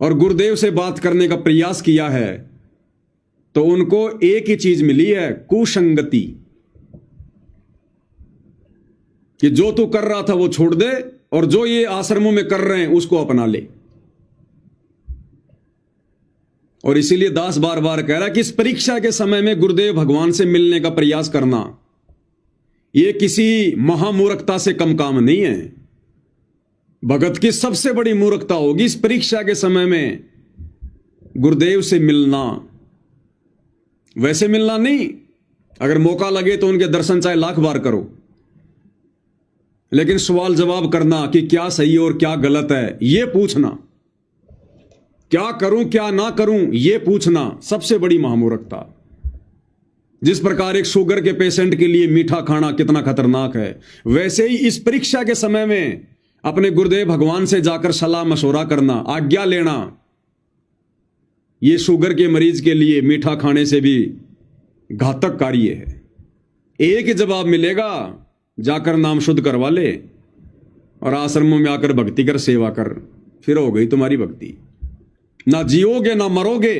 और गुरुदेव से बात करने का प्रयास किया है तो उनको एक ही चीज मिली है, कुसंगति, कि जो तू कर रहा था वो छोड़ दे और जो ये आश्रमों में कर रहे हैं उसको अपना ले। और इसीलिए दास बार बार कह रहा है कि इस परीक्षा के समय में गुरुदेव भगवान से मिलने का प्रयास करना यह किसी महामूर्खता से कम काम नहीं है। भगत की सबसे बड़ी मूर्खता होगी इस परीक्षा के समय में गुरुदेव से मिलना। वैसे मिलना नहीं, अगर मौका लगे तो उनके दर्शन चाहे लाख बार करो, लेकिन सवाल जवाब करना कि क्या सही और क्या गलत है यह पूछना, क्या करूं क्या ना करूं यह पूछना सबसे बड़ी महामूर्खता। जिस प्रकार एक शुगर के पेशेंट के लिए मीठा खाना कितना खतरनाक है, वैसे ही इस परीक्षा के समय में अपने गुरुदेव भगवान से जाकर सलाह मशवरा करना, आज्ञा लेना, यह शुगर के मरीज के लिए मीठा खाने से भी घातक कार्य है। एक ही जवाब मिलेगा, जाकर नाम शुद्ध करवा ले और आश्रमों में आकर भक्ति कर, सेवा कर, फिर हो गई तुम्हारी भक्ति। ना जियोगे ना मरोगे,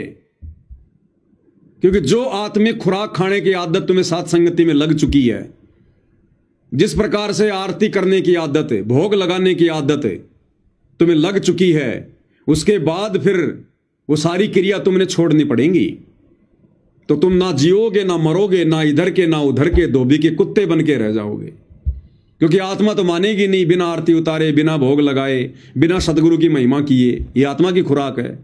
क्योंकि जो आत्मिक खुराक खाने की आदत तुम्हें साथ संगति में लग चुकी है, जिस प्रकार से आरती करने की आदत है, भोग लगाने की आदत है तुम्हें लग चुकी है, उसके बाद फिर वो सारी क्रिया तुमने छोड़नी पड़ेंगी। तो तुम ना जियोगे ना मरोगे, ना इधर के ना उधर के, धोबी के कुत्ते बन के रह जाओगे। क्योंकि आत्मा तो मानेगी नहीं बिना आरती उतारे, बिना भोग लगाए, बिना सदगुरु की महिमा किए। ये आत्मा की खुराक है।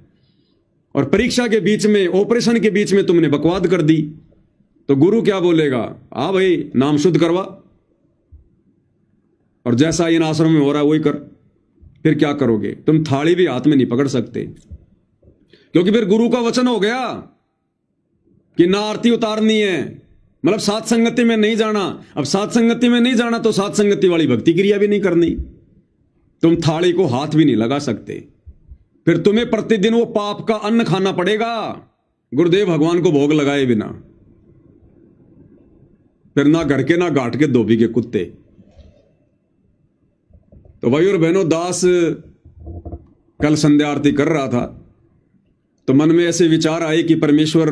और परीक्षा के बीच में, ऑपरेशन के बीच में तुमने बकवाद कर दी तो गुरु क्या बोलेगा? आ भाई नाम शुद्ध करवा और जैसा इन आश्रम में हो रहा है वही कर। फिर क्या करोगे? तुम थाली भी हाथ में नहीं पकड़ सकते, क्योंकि फिर गुरु का वचन हो गया कि ना आरती उतारनी है, मतलब साथ संगति में नहीं जाना। अब साथ संगति में नहीं जाना तो साथ संगति वाली भक्ति क्रिया भी नहीं करनी, तुम थाली को हाथ भी नहीं लगा सकते। फिर तुम्हें प्रतिदिन वो पाप का अन्न खाना पड़ेगा गुरुदेव भगवान को भोग लगाए बिना। फिर ना घर के ना घाट के, धोबी के कुत्ते। तो भाई और बहनों, दास कल संध्या आरती कर रहा था तो मन में ऐसे विचार आए कि परमेश्वर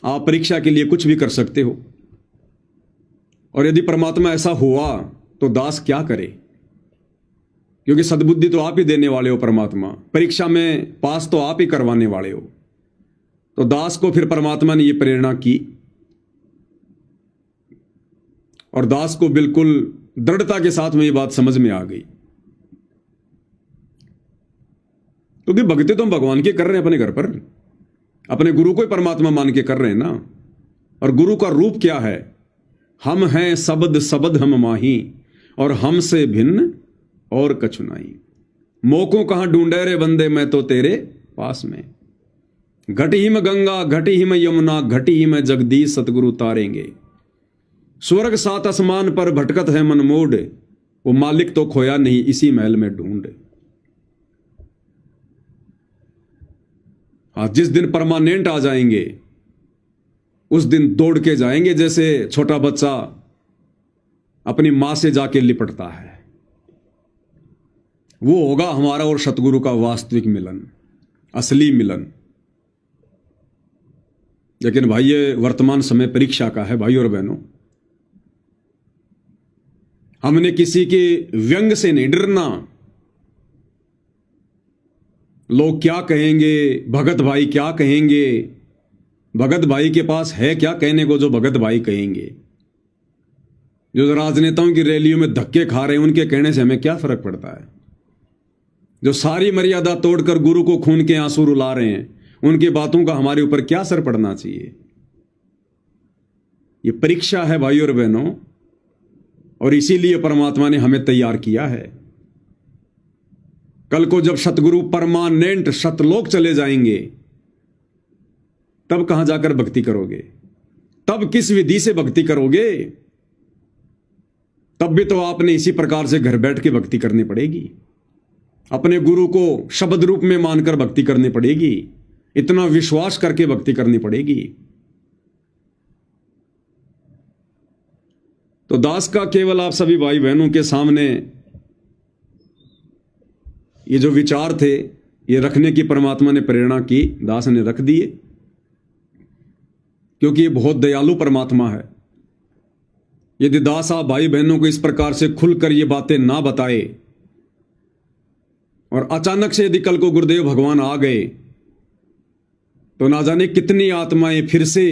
आप परीक्षा के लिए कुछ भी कर सकते हो, और यदि परमात्मा ऐसा हुआ तो दास क्या करे? क्योंकि सद्बुद्धि तो आप ही देने वाले हो परमात्मा, परीक्षा में पास तो आप ही करवाने वाले हो। तो दास को फिर परमात्मा ने यह प्रेरणा की और दास को बिल्कुल दृढ़ता के साथ में ये बात समझ में आ गई। क्योंकि भक्ति तो हम भगवान की कर रहे हैं, अपने घर पर अपने गुरु को ही परमात्मा मान के कर रहे हैं ना। और गुरु का रूप क्या है? हम हैं शब्द शब्द हम माही, और हमसे भिन्न और कछु नहीं। मोको कहां ढूंढे रे बंदे, मैं तो तेरे पास में। घटी ही में गंगा, घटी ही में यमुना, घटी ही में जगदीश सतगुरु तारेंगे। स्वर्ग सात आसमान पर भटकत है मन मोड़, वो मालिक तो खोया नहीं इसी महल में ढूंढ। आज जिस दिन परमानेंट आ जाएंगे उस दिन दौड़ के जाएंगे, जैसे छोटा बच्चा अपनी मां से जाके लिपटता है। वो होगा हमारा और सतगुरु का वास्तविक मिलन, असली मिलन। लेकिन भाई ये वर्तमान समय परीक्षा का है भाई और बहनों। हमने किसी के व्यंग से नहीं डरना। लोग क्या कहेंगे, भगत भाई क्या कहेंगे? भगत भाई के पास है क्या कहने को जो भगत भाई कहेंगे? जो राजनेताओं की रैलियों में धक्के खा रहे हैं उनके कहने से हमें क्या फर्क पड़ता है? जो सारी मर्यादा तोड़कर गुरु को खून के आंसू रुला रहे हैं उनकी बातों का हमारे ऊपर क्या असर पड़ना चाहिए? ये परीक्षा है भाई और बहनों, और इसीलिए परमात्मा ने हमें तैयार किया है। कल को जब सतगुरु परमानेंट सतलोक चले जाएंगे, तब कहां जाकर भक्ति करोगे? तब किस विधि से भक्ति करोगे? तब भी तो आपने इसी प्रकार से घर बैठ के भक्ति करनी पड़ेगी। अपने गुरु को शब्द रूप में मानकर भक्ति करनी पड़ेगी, इतना विश्वास करके भक्ति करनी पड़ेगी। तो दास का केवल आप सभी भाई बहनों के सामने ये जो विचार थे, ये रखने की परमात्मा ने प्रेरणा की, दास ने रख दिए, क्योंकि ये बहुत दयालु परमात्मा है। यदि दास आप भाई बहनों को इस प्रकार से खुलकर ये बातें ना बताए और अचानक से यदि कल को गुरुदेव भगवान आ गए, तो ना जाने कितनी आत्माएं फिर से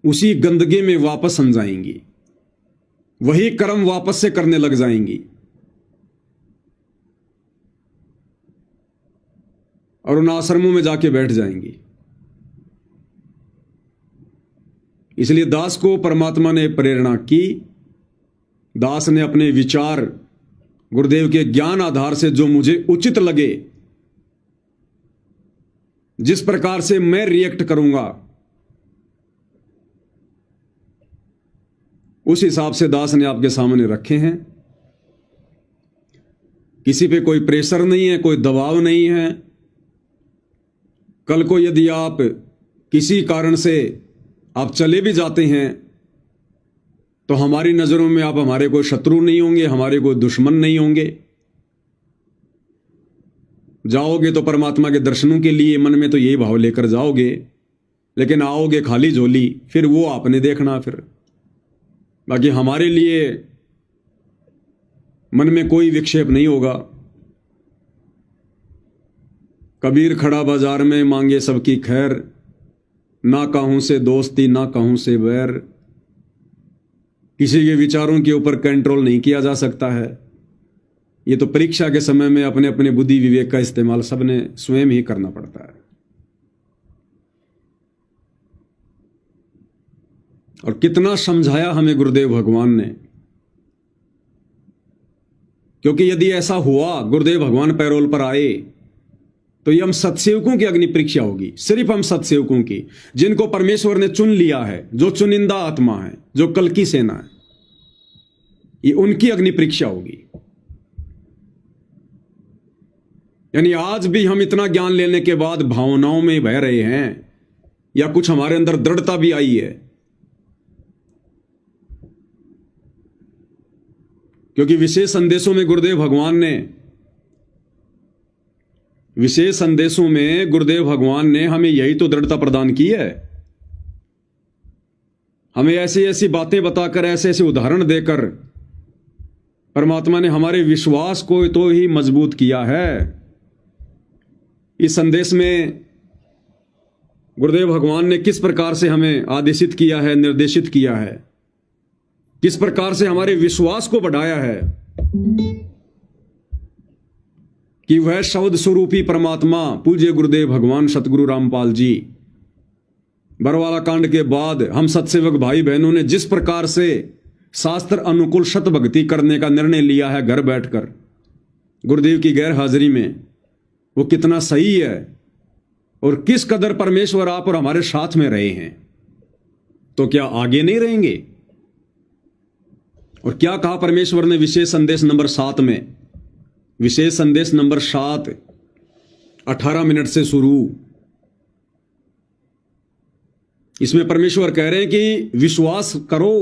उसी गंदगी में वापस सम जाएंगी, वही कर्म वापस से करने लग जाएंगी और उन आश्रमों में जाके बैठ जाएंगी। इसलिए दास को परमात्मा ने प्रेरणा की। दास ने अपने विचार गुरुदेव के ज्ञान आधार से जो मुझे उचित लगे, जिस प्रकार से मैं रिएक्ट करूंगा, उस हिसाब से दास ने आपके सामने रखे हैं। किसी पे कोई प्रेशर नहीं है, कोई दबाव नहीं है। कल को यदि आप किसी कारण से आप चले भी जाते हैं, तो हमारी नजरों में आप हमारे कोई शत्रु नहीं होंगे, हमारे कोई दुश्मन नहीं होंगे। जाओगे तो परमात्मा के दर्शनों के लिए, मन में तो यही भाव लेकर जाओगे, लेकिन आओगे खाली झोली, फिर वो आपने देखना। फिर बाकी हमारे लिए मन में कोई विक्षेप नहीं होगा। कबीर खड़ा बाजार में मांगे सबकी खैर, ना कहूं से दोस्ती ना कहूं से बैर। किसी के विचारों के ऊपर कंट्रोल नहीं किया जा सकता है। ये तो परीक्षा के समय में अपने अपने बुद्धि विवेक का इस्तेमाल सबने स्वयं ही करना पड़ता है। और कितना समझाया हमें गुरुदेव भगवान ने, क्योंकि यदि ऐसा हुआ गुरुदेव भगवान पैरोल पर आए, तो ये हम सत्सेवकों की अग्नि परीक्षा होगी। सिर्फ हम सत्सेवकों की, जिनको परमेश्वर ने चुन लिया है, जो चुनिंदा आत्मा है, जो कल की सेना है, ये उनकी अग्नि परीक्षा होगी। यानी आज भी हम इतना ज्ञान लेने के बाद भावनाओं में बह रहे हैं, या कुछ हमारे अंदर दृढ़ता भी आई है, क्योंकि विशेष संदेशों में गुरुदेव भगवान ने हमें यही तो दृढ़ता प्रदान की है। हमें ऐसी ऐसी बातें बताकर, ऐसे ऐसे उदाहरण देकर परमात्मा ने हमारे विश्वास को तो ही मजबूत किया है। इस संदेश में गुरुदेव भगवान ने किस प्रकार से हमें आदेशित किया है, निर्देशित किया है, किस प्रकार से हमारे विश्वास को बढ़ाया है कि वह शब्द स्वरूपी परमात्मा पूज्य गुरुदेव भगवान सतगुरु रामपाल जी, बरवाला कांड के बाद हम सत्सेवक भाई बहनों ने जिस प्रकार से शास्त्र अनुकूल शत भक्ति करने का निर्णय लिया है घर बैठकर गुरुदेव की गैर हाजिरी में, वो कितना सही है और किस कदर परमेश्वर आप और हमारे साथ में रहे हैं। तो क्या आगे नहीं रहेंगे? और क्या कहा परमेश्वर ने विशेष संदेश नंबर 7 में? विशेष संदेश नंबर 7 18 मिनट से शुरू। इसमें परमेश्वर कह रहे हैं कि विश्वास करो,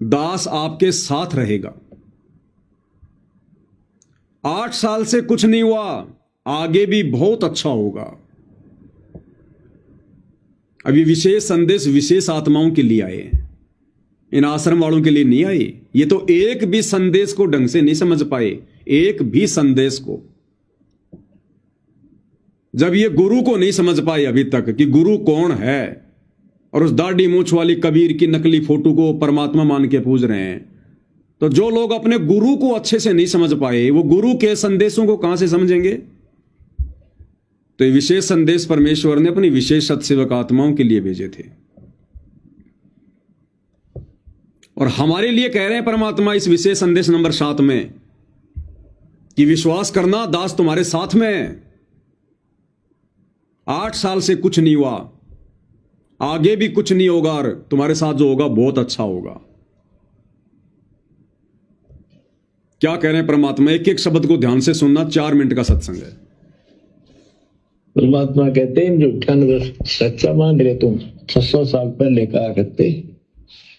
दास आपके साथ रहेगा। 8 साल से कुछ नहीं हुआ, आगे भी बहुत अच्छा होगा। अभी विशेष संदेश विशेष आत्माओं के लिए आए हैं, इन आश्रम वालों के लिए नहीं आए। ये तो एक भी संदेश को ढंग से नहीं समझ पाए, एक भी संदेश को। जब ये गुरु को नहीं समझ पाए अभी तक कि गुरु कौन है, और उस दाढ़ी मूंछ वाली कबीर की नकली फोटो को परमात्मा मान के पूज रहे हैं, तो जो लोग अपने गुरु को अच्छे से नहीं समझ पाए, वो गुरु के संदेशों को कहां से समझेंगे? तो ये विशेष संदेश परमेश्वर ने अपनी विशेष सत्सेवक आत्माओं के लिए भेजे थे, और हमारे लिए कह रहे हैं परमात्मा इस विशेष संदेश नंबर 7 में कि विश्वास करना, दास तुम्हारे साथ में है। 8 साल से कुछ नहीं हुआ, आगे भी कुछ नहीं होगा, और तुम्हारे साथ जो होगा बहुत अच्छा होगा। क्या कह रहे हैं परमात्मा? एक एक शब्द को ध्यान से सुनना, 4 मिनट का सत्संग है। परमात्मा कहते हैं जो 98 सच्चा मान रहे तुम 600 साल पहले कहा करते,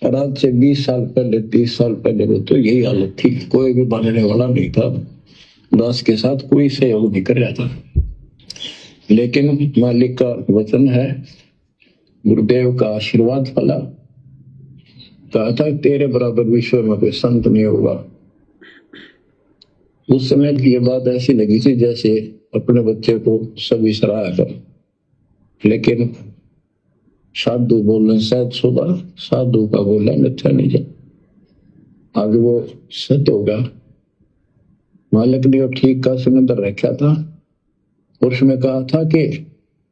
और आज से 20 साल पहले 30 साल पहले वो तो यही हालत थी, कोई भी मानने वाला नहीं था, दास के साथ कोई सहयोग नहीं कर रहा था। लेकिन मालिक का वचन है, गुरुदेव का आशीर्वाद फला, कहा था तेरे बराबर विश्व में कोई संत नहीं होगा। उस समय की ये बात ऐसी लगी थी जैसे अपने बच्चे को सभी सराहा कर, लेकिन साधु बोलने शायद सुबह, साधु का बोलना अच्छा नहीं जा, आगे वो सत्य होगा। मालिक ने ठीक का सिलेंडर रखा था, उसमें कहा था कि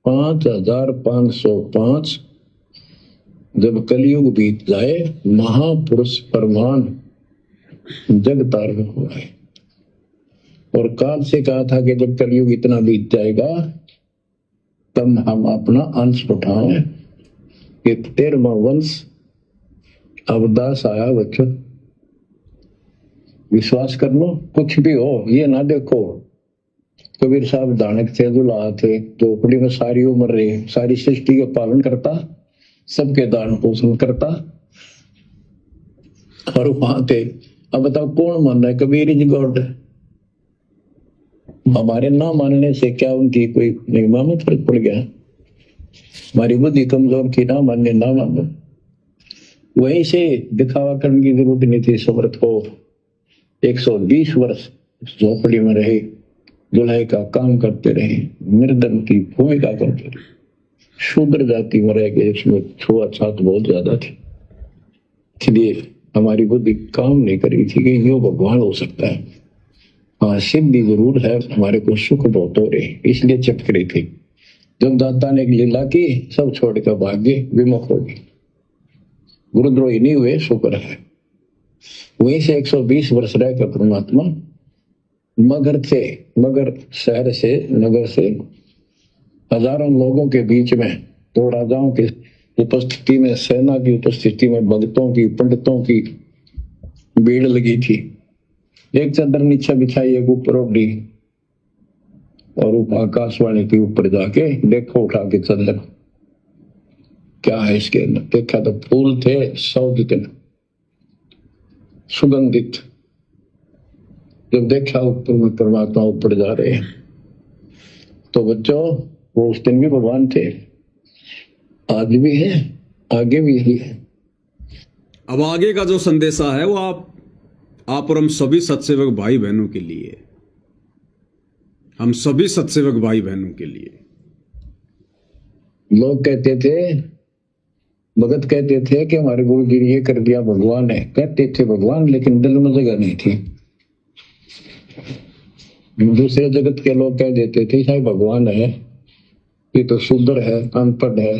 5505 जब कलयुग बीत जाए, महापुरुष परमान जग तारण हुआ है। और काल से कहा था कि जब कलयुग इतना बीत जाएगा तब हम अपना अंश उठाएं कि 13वां वंश अवदास आया। बच्चों विश्वास कर लो, कुछ भी हो ये ना देखो। कबीर साहब दानक थे, दुल्हा थे, झोपड़ी में सारी उम्र रहे, सारी सृष्टि का पालन करता, सबके दान पोषण करता, और वहां थे। अब बताओ कौन मान रहा है? Kabir is God. हमारे ना मानने से क्या उनकी कोई महिमा में फर्क पड़ गया? हमारी बुद्धि कमजोर की, ना मानने ना मानो। वहीं से दिखावा करने की जरूरत नहीं थी। समर्थ को 120 वर्ष झोपड़ी में रहे, दुल्हे का काम करते रहे, निर्धन की भूमिका करते रहे, शूद्र जाति में रह गए, इसमें छुआछूत बहुत ज्यादा थी, इसलिए हमारी बुद्धि काम नहीं करी थी कि यो भगवान हो सकता है। हाँ, सिद्धि जरूर है, हमारे को सुख बहुत हो रहे, इसलिए चिपक रही थी। जब दाता ने एक लीला की, सब छोड़कर भाग्य विमुख हो गई, गुरुद्रोही नहीं हुए, शुक्र है। वहीं से 120 वर्ष रहकर परमात्मा मगर शहर से, नगर से हजारों लोगों के बीच में, तो राजाओं की उपस्थिति में, सेना की उपस्थिति में, भक्तों की, पंडितों की भीड़ लगी थी। एक चादर नीचे बिछाई, एक ऊपर ओढ़ी, और आकाशवाणी के ऊपर जाके देखो उठा के चादर, क्या है इसके अंदर? देखा तो फूल थे 100 जितने सुगंधित। जब देखा ऊपर में परमात्मा ऊपर जा रहे हैं, तो बच्चों वो उस दिन भी भगवान थे, आज भी है, आगे भी यही है। अब आगे का जो संदेशा है वो आप और हम सभी सत्सेवक भाई बहनों के लिए, हम सभी सत्सेवक भाई बहनों के लिए। लोग कहते थे, भगत कहते थे कि हमारे गुरु जी ने ये कर दिया, भगवान है। कहते थे भगवान, लेकिन दिल में जगह नहीं थी। दूसरे जगत के लोग कह देते थे शायद भगवान है, ये तो शूद्र है, अनपढ़ है,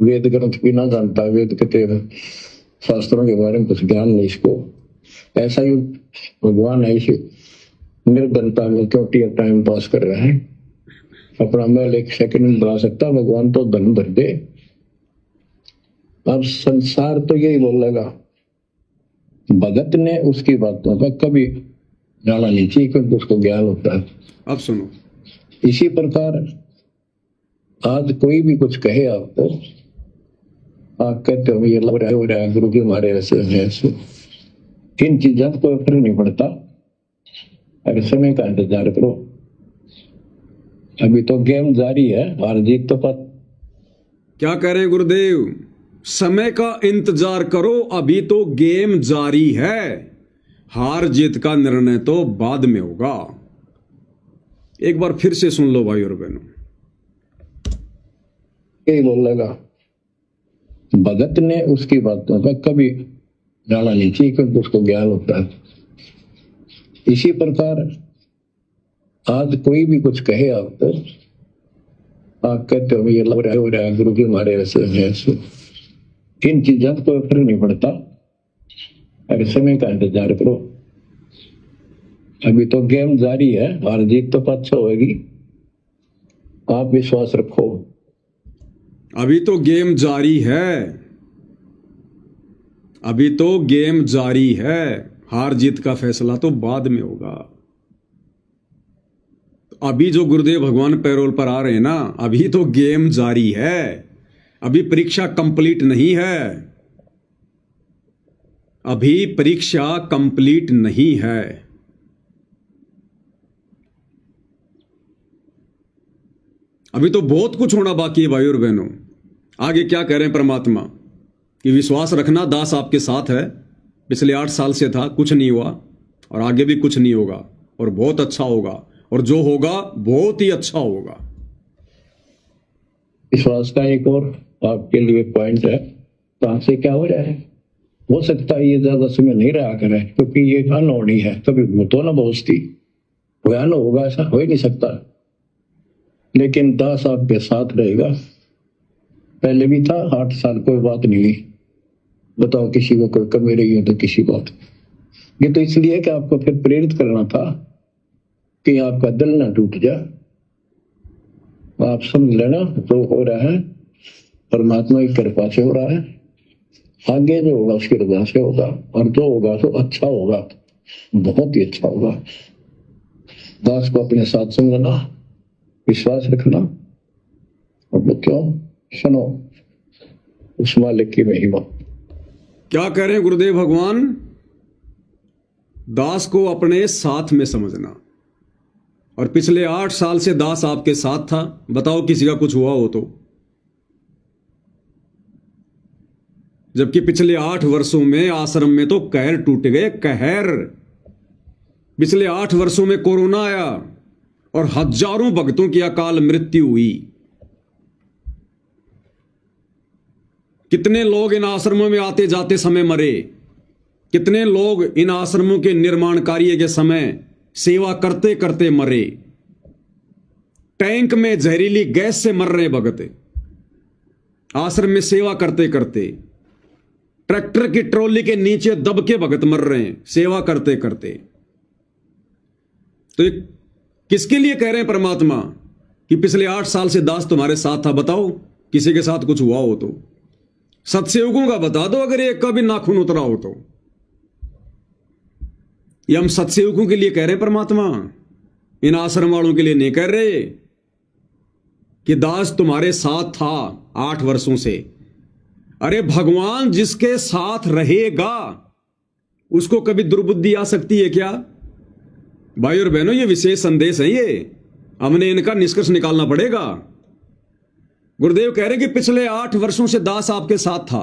वेद ग्रंथ भी ना जानता, वेद के शास्त्रों के बारे में कुछ ज्ञान नहीं इसको, ऐसा ही भगवान है, इसे निर्धनता में क्यों टाइम पास कर रहे हैं, अपना महल 1 सेकंड में बना सकता, भगवान तो धन भर दे। अब संसार तो यही बोलेगा, भगत ने उसकी बातों का कभी जाना नहीं चाहिए, क्योंकि उसको ज्ञान होता है। अब सुनो, इसी प्रकार आज कोई भी कुछ कहे आपको, आप कहते हो ये लग रहा हो रहा है, गुरु जी हमारे ऐसे ऐसे, इन चीजों को फर्क नहीं पड़ता। अगर समय का इंतजार करो, अभी तो गेम जारी है, हार जीत तो पता। क्या कह रहे गुरुदेव? समय का इंतजार करो, अभी तो गेम जारी है, हार जीत का निर्णय तो बाद में होगा। एक बार फिर से सुन लो भाई और बहनों। यही बोलेगा, भगत ने उसकी बातों का कभी जाना नहीं चाहिए, क्योंकि उसको ज्ञान होता है। इसी प्रकार आज कोई भी कुछ कहे आपको, आप कहते हो ये लग रहा है हो रहा है, गुरु जी हमारे ऐसे हैं ऐसे, इन चीजों का कोई फर्क नहीं पड़ता। अरे समय का इंतजार करो, अभी तो गेम जारी है, हार जीत तो पाछा होगी, आप विश्वास रखो। अभी तो गेम जारी है, अभी तो गेम जारी है, हार जीत का फैसला तो बाद में होगा। अभी जो गुरुदेव भगवान पैरोल पर आ रहे हैं ना, अभी तो गेम जारी है, अभी परीक्षा कंप्लीट नहीं है, अभी परीक्षा कंप्लीट नहीं है। अभी तो बहुत कुछ होना बाकी है भाई और बहनों। आगे क्या कह रहे हैं परमात्मा कि विश्वास रखना, दास आपके साथ है, पिछले 8 साल से था, कुछ नहीं हुआ और आगे भी कुछ नहीं होगा और बहुत अच्छा होगा, और जो होगा बहुत ही अच्छा होगा। विश्वास का एक और आपके लिए पॉइंट है, कहां से क्या हो रहा है, हो सकता है ये ज्यादा समय नहीं रहा करे, क्योंकि ये अनहोनी है, कभी भूतो ना बहुस्ती, भयान होगा ऐसा हो ही नहीं सकता। लेकिन दास आपके साथ रहेगा, पहले भी था 8 साल, कोई बात नहीं हुई। बताओ किसी को कोई कमी रही है तो किसी बात, ये तो इसलिए कि आपको फिर प्रेरित करना था कि आपका दिल ना टूट जाए। आप समझ लेना, जो हो रहा है परमात्मा की कृपा से हो रहा है, आगे जो होगा उसकी रजा से होगा, और जो होगा तो अच्छा होगा, बहुत ही अच्छा होगा। दास को अपने साथ समझना, विश्वास रखना, और बच्चों सुनो उस मालिक की महिमा। क्या कह रहे हैं गुरुदेव भगवान? दास को अपने साथ में समझना, और पिछले 8 साल से दास आपके साथ था। बताओ किसी का कुछ हुआ हो तो, जबकि पिछले 8 वर्षों में आश्रम में तो कहर टूट गए, कहर। पिछले 8 वर्षों में कोरोना आया और हजारों भक्तों की अकाल मृत्यु हुई। कितने लोग इन आश्रमों में आते जाते समय मरे, कितने लोग इन आश्रमों के निर्माण कार्य के समय सेवा करते करते मरे। टैंक में जहरीली गैस से मर रहे भगत, आश्रम में सेवा करते करते। ट्रैक्टर की ट्रॉली के नीचे दब के भगत मर रहे हैं सेवा करते करते। तो किसके लिए कह रहे हैं परमात्मा कि पिछले 8 साल से दास तुम्हारे साथ था? बताओ किसी के साथ कुछ हुआ हो तो, सत्सेवकों का बता दो अगर एक का भी नाखून उतरा हो तो। ये हम सत्सेवकों के लिए कह रहे हैं परमात्मा, इन आश्रम वालों के लिए नहीं कह रहे कि दास तुम्हारे साथ था 8 वर्षों से। अरे भगवान जिसके साथ रहेगा उसको कभी दुर्बुद्धि आ सकती है क्या? भाई और बहनों, ये विशेष संदेश है, ये हमने इनका निष्कर्ष निकालना पड़ेगा। गुरुदेव कह रहे हैं कि पिछले 8 वर्षों से दास आपके साथ था,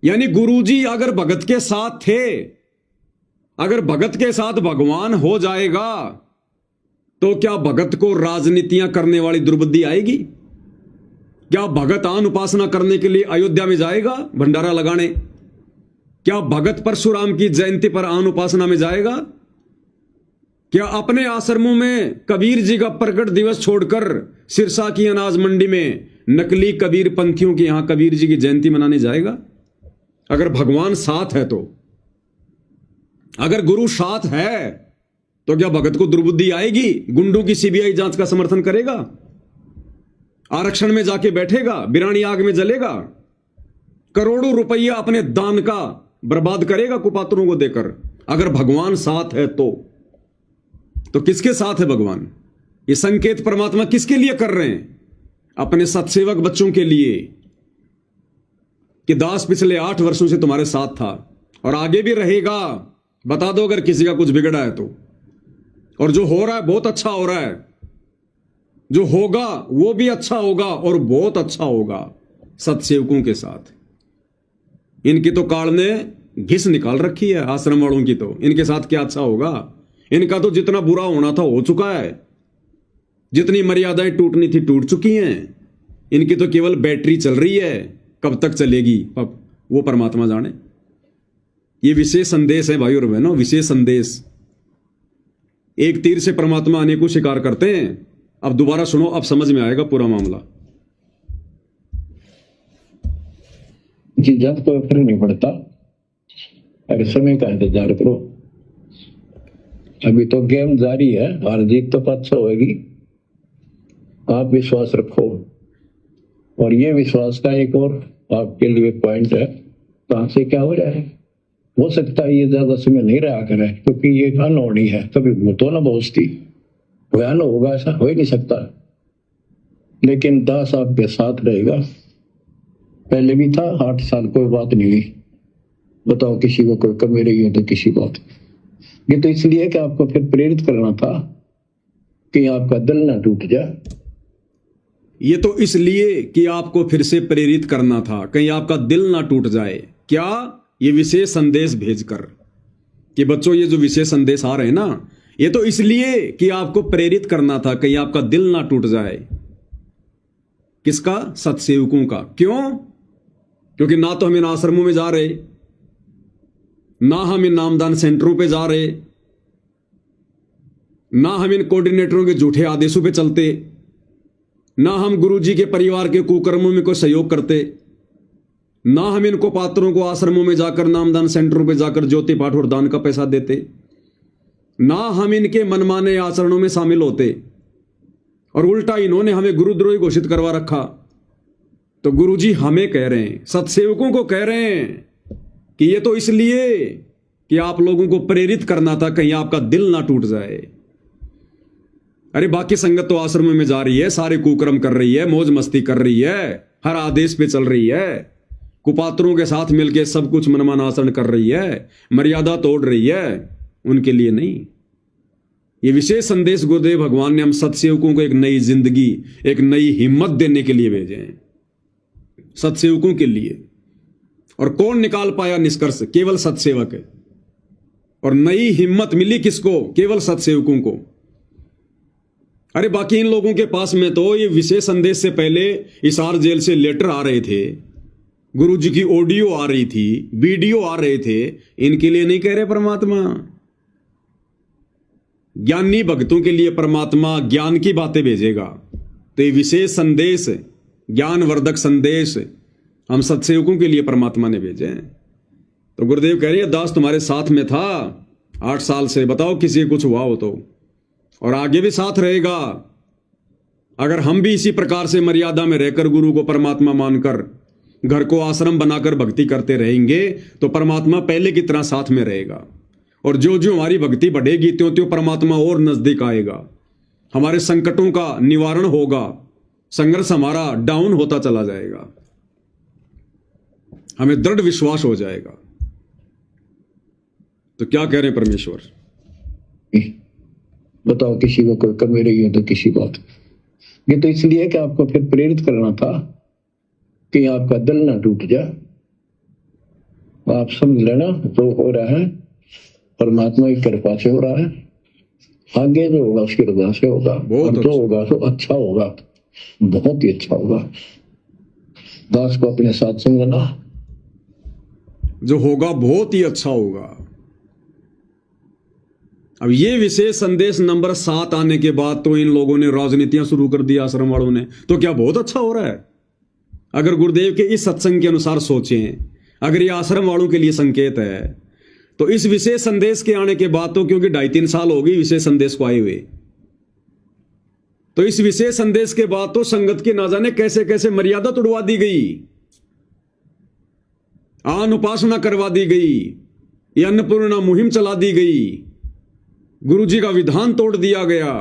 यानी गुरुजी अगर भगत के साथ थे, अगर भगत के साथ भगवान हो जाएगा तो क्या भगत को राजनीतियां करने वाली दुर्बुद्धि आएगी? क्या भगत आन उपासना करने के लिए अयोध्या में जाएगा भंडारा लगाने? क्या भगत परशुराम की जयंती पर आन उपासना में जाएगा? क्या अपने आश्रमों में कबीर जी का प्रकट दिवस छोड़कर सिरसा की अनाज मंडी में नकली कबीर पंथियों की यहां कबीर जी की जयंती मनाने जाएगा? अगर भगवान साथ है तो, अगर गुरु साथ है तो क्या भगत को दुर्बुद्धि आएगी? गुंडों की सीबीआई जांच का समर्थन करेगा? आरक्षण में जाके बैठेगा? बिरानी आग में जलेगा? करोड़ों रुपया अपने दान का बर्बाद करेगा कुपात्रों को देकर? अगर भगवान साथ है तो किसके साथ है भगवान? ये संकेत परमात्मा किसके लिए कर रहे हैं? अपने सत्सेवक बच्चों के लिए कि दास पिछले 8 वर्षों से तुम्हारे साथ था और आगे भी रहेगा। बता दो अगर किसी का कुछ बिगड़ा है तो। और जो हो रहा है बहुत अच्छा हो रहा है, जो होगा वो भी अच्छा होगा और बहुत अच्छा होगा सत्सेवकों के साथ। इनकी तो काल ने घिस निकाल रखी है आश्रम वालों की, तो इनके साथ क्या अच्छा होगा? इनका तो जितना बुरा होना था हो चुका है, जितनी मर्यादाएं टूटनी थी टूट चुकी हैं। इनकी तो केवल बैटरी चल रही है, कब तक चलेगी अब वो परमात्मा जाने। ये विशेष संदेश है भाई और बहनों, विशेष संदेश। एक तीर से परमात्मा अनेकों शिकार करते हैं। अब दोबारा सुनो, अब समझ में आएगा पूरा मामला। जी जब कोई फर्क नहीं पड़ता, अगर समय का इंतजार करो। अभी तो गेम जारी है, हार जीत तो पक्ष होगी। आप विश्वास रखो। और ये विश्वास का एक और आपके लिए पॉइंट है, कहां से क्या हो जाए। हो सकता है ये ज्यादा समय नहीं रहा करे, क्योंकि ये अनहोनी है। कभी भूतो ना बहुस्ती, बयान होगा ऐसा हो ही नहीं सकता। लेकिन दास आपके साथ रहेगा। पहले भी था, 8 साल कोई बात नहीं हुई। बताओ किसी को कोई कमी रही है तो किसी बात। ये तो इसलिए कि आपको फिर प्रेरित करना था कि आपका दिल ना टूट जाए। ये तो इसलिए कि आपको फिर से प्रेरित करना था, कहीं आपका दिल ना टूट जाए। क्या? ये विशेष संदेश भेजकर कि बच्चों ये जो विशेष संदेश आ रहे हैं ना, ये तो इसलिए कि आपको प्रेरित करना था, कहीं आपका दिल ना टूट जाए। किसका? सत्सेवकों का। क्यों? क्योंकि ना तो हम इन आश्रमों में जा रहे, ना हम इन नामदान सेंटरों पे जा रहे, ना हम इन कोऑर्डिनेटरों के झूठे आदेशों पे चलते, ना हम गुरुजी के परिवार के कुकर्मों में कोई सहयोग करते, ना हम इनको पात्रों को आश्रमों में जाकर नामदान सेंटरों पे जाकर ज्योति पाठ और दान का पैसा देते, ना हम इनके मनमाने आचरणों में शामिल होते। और उल्टा इन्होंने हमें गुरुद्रोही घोषित करवा रखा। तो गुरुजी हमें कह रहे हैं, सत्सेवकों को कह रहे हैं कि ये तो इसलिए कि आप लोगों को प्रेरित करना था, कहीं आपका दिल ना टूट जाए। अरे बाकी संगत तो आश्रम में जा रही है, सारे कुकर्म कर रही है, मौज मस्ती कर रही है, हर आदेश पे चल रही है, कुपात्रों के साथ मिलकर सब कुछ मनमान आचरण कर रही है, मर्यादा तोड़ रही है। उनके लिए नहीं, ये विशेष संदेश गुरुदेव भगवान ने हम सत्सेवकों को एक नई जिंदगी, एक नई हिम्मत देने के लिए भेजे हैं, सत्सेवकों के लिए। और कौन निकाल पाया निष्कर्ष? केवल सत्सेवक है। और नई हिम्मत मिली किसको? केवल सत्सेवकों को। अरे बाकी इन लोगों के पास में तो ये विशेष संदेश से पहले हिसार जेल से लेटर आ रहे थे, गुरुजी की ऑडियो आ रही थी, वीडियो आ रहे थे। इनके लिए नहीं कह रहे परमात्मा। ज्ञानी भक्तों के लिए परमात्मा ज्ञान की बातें भेजेगा। तो ये विशेष संदेश, ज्ञानवर्धक संदेश हम सत्सेवकों के लिए परमात्मा ने भेजे हैं। तो गुरुदेव कह रहे हैं, दास तुम्हारे साथ में था 8 साल से, बताओ किसी को कुछ हुआ हो तो, और आगे भी साथ रहेगा। अगर हम भी इसी प्रकार से मर्यादा में रहकर गुरु को परमात्मा मानकर घर को आश्रम बनाकर भक्ति करते रहेंगे तो परमात्मा पहले की तरह साथ में रहेगा। और जो जो हमारी भक्ति बढ़ेगी त्यों त्यों परमात्मा और नजदीक आएगा, हमारे संकटों का निवारण होगा, संघर्ष हमारा डाउन होता चला जाएगा, हमें दृढ़ विश्वास हो जाएगा। तो क्या कह रहे हैं परमेश्वर? बताओ किसी को कोई कमी रही है तो किसी बात। ये तो इसलिए कि आपको फिर प्रेरित करना था कि आपका दिल ना टूट जाए। आप समझ लेना, जो हो रहा है परमात्मा की कृपा से हो रहा है। आगे जो होगा उसकी रजा से होगा, और जो होगा तो अच्छा होगा, बहुत ही अच्छा होगा। दास को अपने साथ समझना, जो होगा बहुत ही अच्छा होगा। अब ये विशेष संदेश नंबर 7 आने के बाद तो इन लोगों ने राजनीतियां शुरू कर दी, आश्रम वालों ने। तो क्या बहुत अच्छा हो रहा है? अगर गुरुदेव के इस सत्संग के अनुसार सोचें, अगर ये आश्रम वालों के लिए संकेत है, तो इस विशेष संदेश के आने के बाद तो, क्योंकि 2.5-3 साल हो गई विशेष संदेश को आए हुए, तो इस विशेष संदेश के बाद तो संगत की ना जाने कैसे कैसे मर्यादा तोड़वा दी गई, आन उपासना करवा दी गई, ये अन्नपूर्णा मुहिम चला दी गई, गुरु जी का विधान तोड़ दिया गया।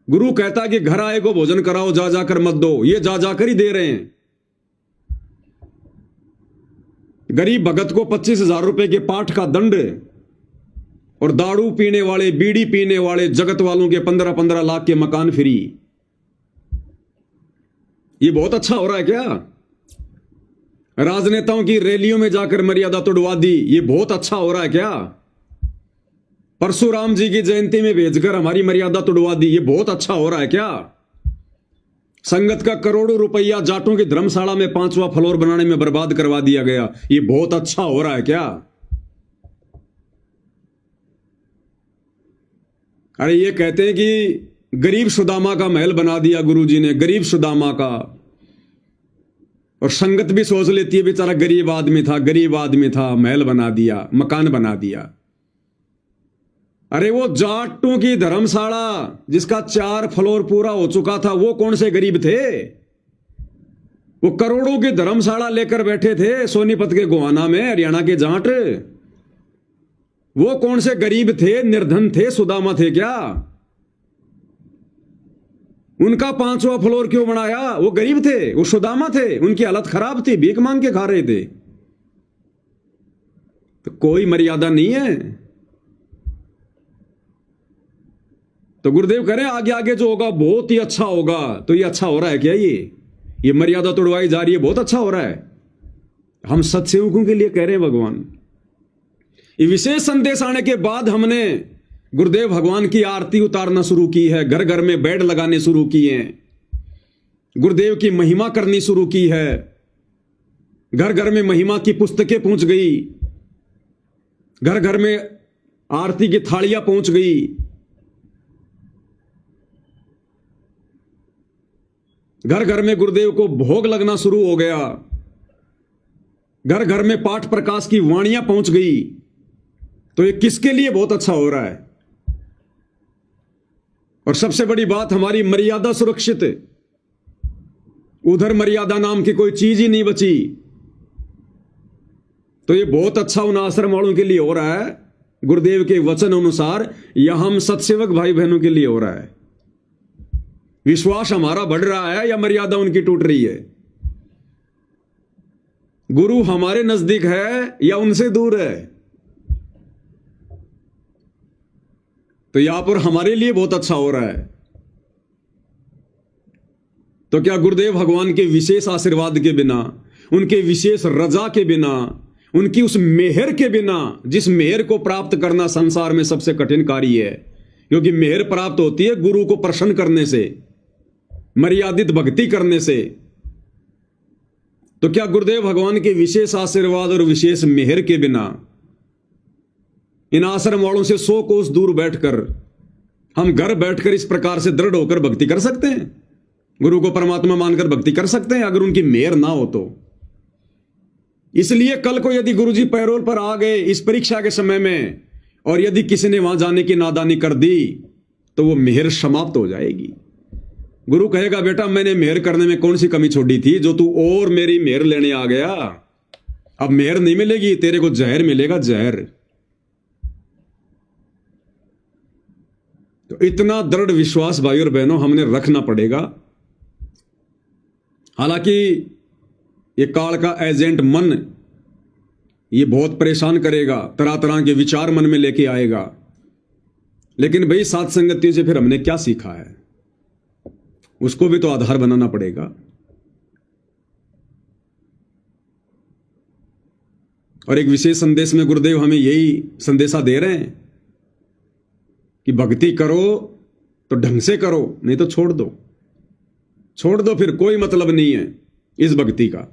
गुरु कहता कि घर आए को भोजन कराओ, जा जाकर मत दो, ये जा जाकर ही दे रहे हैं। गरीब भगत को 25,000 रुपए के पाठ का दंड, और दारू पीने वाले, बीड़ी पीने वाले जगत वालों के 15-15 लाख के मकान फ्री। ये बहुत अच्छा हो रहा है क्या? राजनेताओं की रैलियों में जाकर मर्यादा तोड़वा दी, ये बहुत अच्छा हो रहा है क्या? परशुराम जी की जयंती में भेजकर हमारी मर्यादा तोड़वा दी, ये बहुत अच्छा हो रहा है क्या? संगत का करोड़ों रुपया जाटों की धर्मशाला में 5वां फ्लोर बनाने में बर्बाद करवा दिया गया, ये बहुत अच्छा हो रहा है क्या? अरे ये कहते हैं कि गरीब सुदामा का महल बना दिया गुरुजी ने, गरीब सुदामा का। और संगत भी सोच लेती है बेचारा गरीब आदमी था, गरीब आदमी था, महल बना दिया, मकान बना दिया। अरे वो जाटों की धर्मशाला जिसका 4 फ्लोर पूरा हो चुका था, वो कौन से गरीब थे? वो करोड़ों की धर्मशाला लेकर बैठे थे सोनीपत के गोहाना में, हरियाणा के जाट। वो कौन से गरीब थे, निर्धन थे, सुदामा थे क्या? उनका 5वां फ्लोर क्यों बनाया? वो गरीब थे, वो सुदामा थे, उनकी हालत खराब थी, भीख मांग के खा रहे थे। तो कोई मर्यादा नहीं है। तो गुरुदेव कह रहे हैं आगे आगे जो होगा बहुत ही अच्छा होगा। तो ये अच्छा हो रहा है क्या? ये मर्यादा तोड़वाई जा रही है, बहुत अच्छा हो रहा है। हम सत्सेवकों के लिए कह रहे हैं भगवान। ये विशेष संदेश आने के बाद हमने गुरुदेव भगवान की आरती उतारना शुरू की है, घर घर में बेड लगाने शुरू किए हैं, गुरुदेव की महिमा करनी शुरू की है, घर घर में महिमा की पुस्तकें पहुंच गई, घर घर में आरती की थालियां पहुंच गई। घर घर में गुरुदेव को भोग लगना शुरू हो गया, घर घर में पाठ प्रकाश की वाणियां पहुंच गई। तो ये किसके लिए बहुत अच्छा हो रहा है? और सबसे बड़ी बात, हमारी मर्यादा सुरक्षित। उधर मर्यादा नाम की कोई चीज ही नहीं बची। तो ये बहुत अच्छा उन आश्रम वालों के लिए हो रहा है, गुरुदेव के वचन अनुसार, या हम सत्सेवक भाई बहनों के लिए हो रहा है। विश्वास हमारा बढ़ रहा है या मर्यादा उनकी टूट रही है? गुरु हमारे नजदीक है या उनसे दूर है? तो यहां पर हमारे लिए बहुत अच्छा हो रहा है। तो क्या गुरुदेव भगवान के विशेष आशीर्वाद के बिना, उनके विशेष रजा के बिना, उनकी उस मेहर के बिना, जिस मेहर को प्राप्त करना संसार में सबसे कठिन कार्य है, क्योंकि मेहर प्राप्त होती है गुरु को प्रसन्न करने से, मर्यादित भक्ति करने से। तो क्या गुरुदेव भगवान के विशेष आशीर्वाद और विशेष मेहर के बिना इन आश्रम वालों से 100 कोस दूर बैठकर हम घर बैठकर इस प्रकार से दृढ़ होकर भक्ति कर सकते हैं? गुरु को परमात्मा मानकर भक्ति कर सकते हैं अगर उनकी मेहर ना हो तो? इसलिए कल को यदि गुरुजी पैरोल पर आ गए इस परीक्षा के समय में, और यदि किसी ने वहां जाने की नादानी कर दी, तो वो मेहर समाप्त हो जाएगी। गुरु कहेगा बेटा मैंने मेहर करने में कौन सी कमी छोड़ी थी जो तू और मेरी मेहर लेने आ गया? अब मेहर नहीं मिलेगी, तेरे को जहर मिलेगा, जहर। तो इतना दृढ़ विश्वास भाई और बहनों हमने रखना पड़ेगा। हालांकि ये काल का एजेंट मन ये बहुत परेशान करेगा, तरह तरह के विचार मन में लेके आएगा, लेकिन भाई सात संगतियों से फिर हमने क्या सीखा है उसको भी तो आधार बनाना पड़ेगा। और एक विशेष संदेश में गुरुदेव हमें यही संदेशा दे रहे हैं कि भक्ति करो तो ढंग से करो, नहीं तो छोड़ दो, छोड़ दो, फिर कोई मतलब नहीं है इस भक्ति का।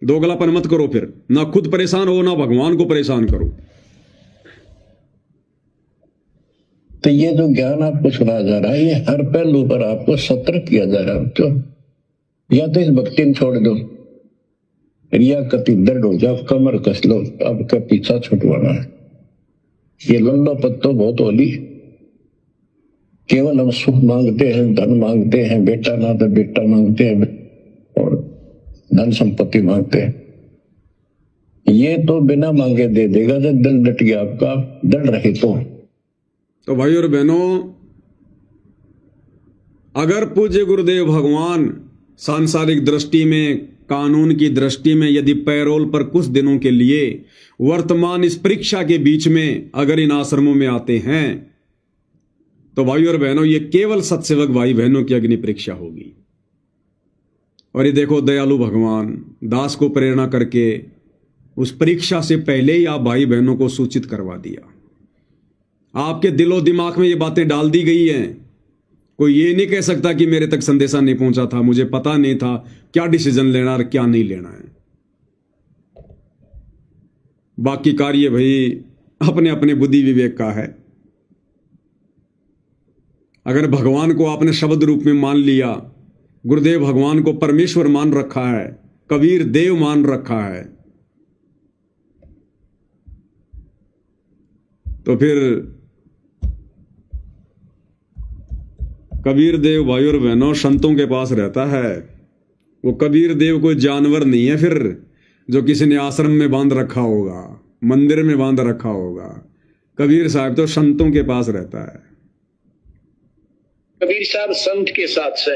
दोगलापन मत करो, फिर ना खुद परेशान हो ना भगवान को परेशान करो। तो ये जो ज्ञान आपको सुनाया जा रहा है, ये हर पहलू पर आपको सतर्क किया जा रहा है। तो या तो इस भक्ति में छोड़ दो, रिया कति दृढ़ हो जाओ, कमर कस लो, आपका पीछा छुटवाना है। ये लल्लो पत्तो बहुत होली, केवल हम सुख मांगते हैं, धन मांगते हैं, बेटा ना तो बेटा मांगते हैं और धन संपत्ति मांगते हैं। ये तो बिना मांगे दे देगा जब दिल डट गया आपका, दृढ़ रहे तो भाई और बहनों, अगर पूज्य गुरुदेव भगवान सांसारिक दृष्टि में, कानून की दृष्टि में यदि पैरोल पर कुछ दिनों के लिए वर्तमान इस परीक्षा के बीच में अगर इन आश्रमों में आते हैं, तो भाई और बहनों ये केवल सत्सेवक भाई बहनों की अग्नि परीक्षा होगी। और ये देखो दयालु भगवान दास को प्रेरणा करके उस परीक्षा से पहले ही आप भाई बहनों को सूचित करवा दिया। आपके दिलो दिमाग में ये बातें डाल दी गई हैं। कोई ये नहीं कह सकता कि मेरे तक संदेशा नहीं पहुंचा था, मुझे पता नहीं था क्या डिसीजन लेना और क्या नहीं लेना है। बाकी कार्य भाई अपने अपने बुद्धि विवेक का है। अगर भगवान को आपने शब्द रूप में मान लिया, गुरुदेव भगवान को परमेश्वर मान रखा है, कबीर देव मान रखा है, तो फिर कबीर देव भाई और बहनों संतों के पास रहता है। वो कबीर देव कोई जानवर नहीं है फिर, जो किसी ने आश्रम में बांध रखा होगा, मंदिर में बांध रखा होगा। कबीर साहब तो संतों के पास रहता है। कबीर साहब संत के साथ से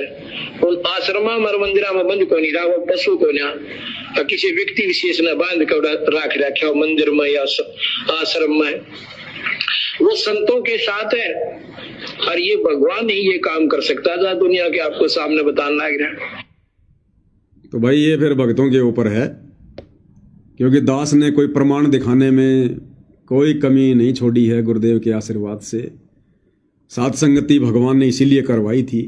उन आश्रमा और मंदिरा में बंद को नहीं रहा, वो पशु को ना किसी व्यक्ति विशेष ने बांध कर रख रखा हो मंदिर में या आश्रम में, वो संतों के साथ है। और ये भगवान ही ये काम कर सकता था, दुनिया के आपको सामने बताना लग रहा। तो भाई ये फिर भक्तों के ऊपर है, क्योंकि दास ने कोई प्रमाण दिखाने में कोई कमी नहीं छोड़ी है गुरुदेव के आशीर्वाद से। साध संगति भगवान ने इसीलिए करवाई थी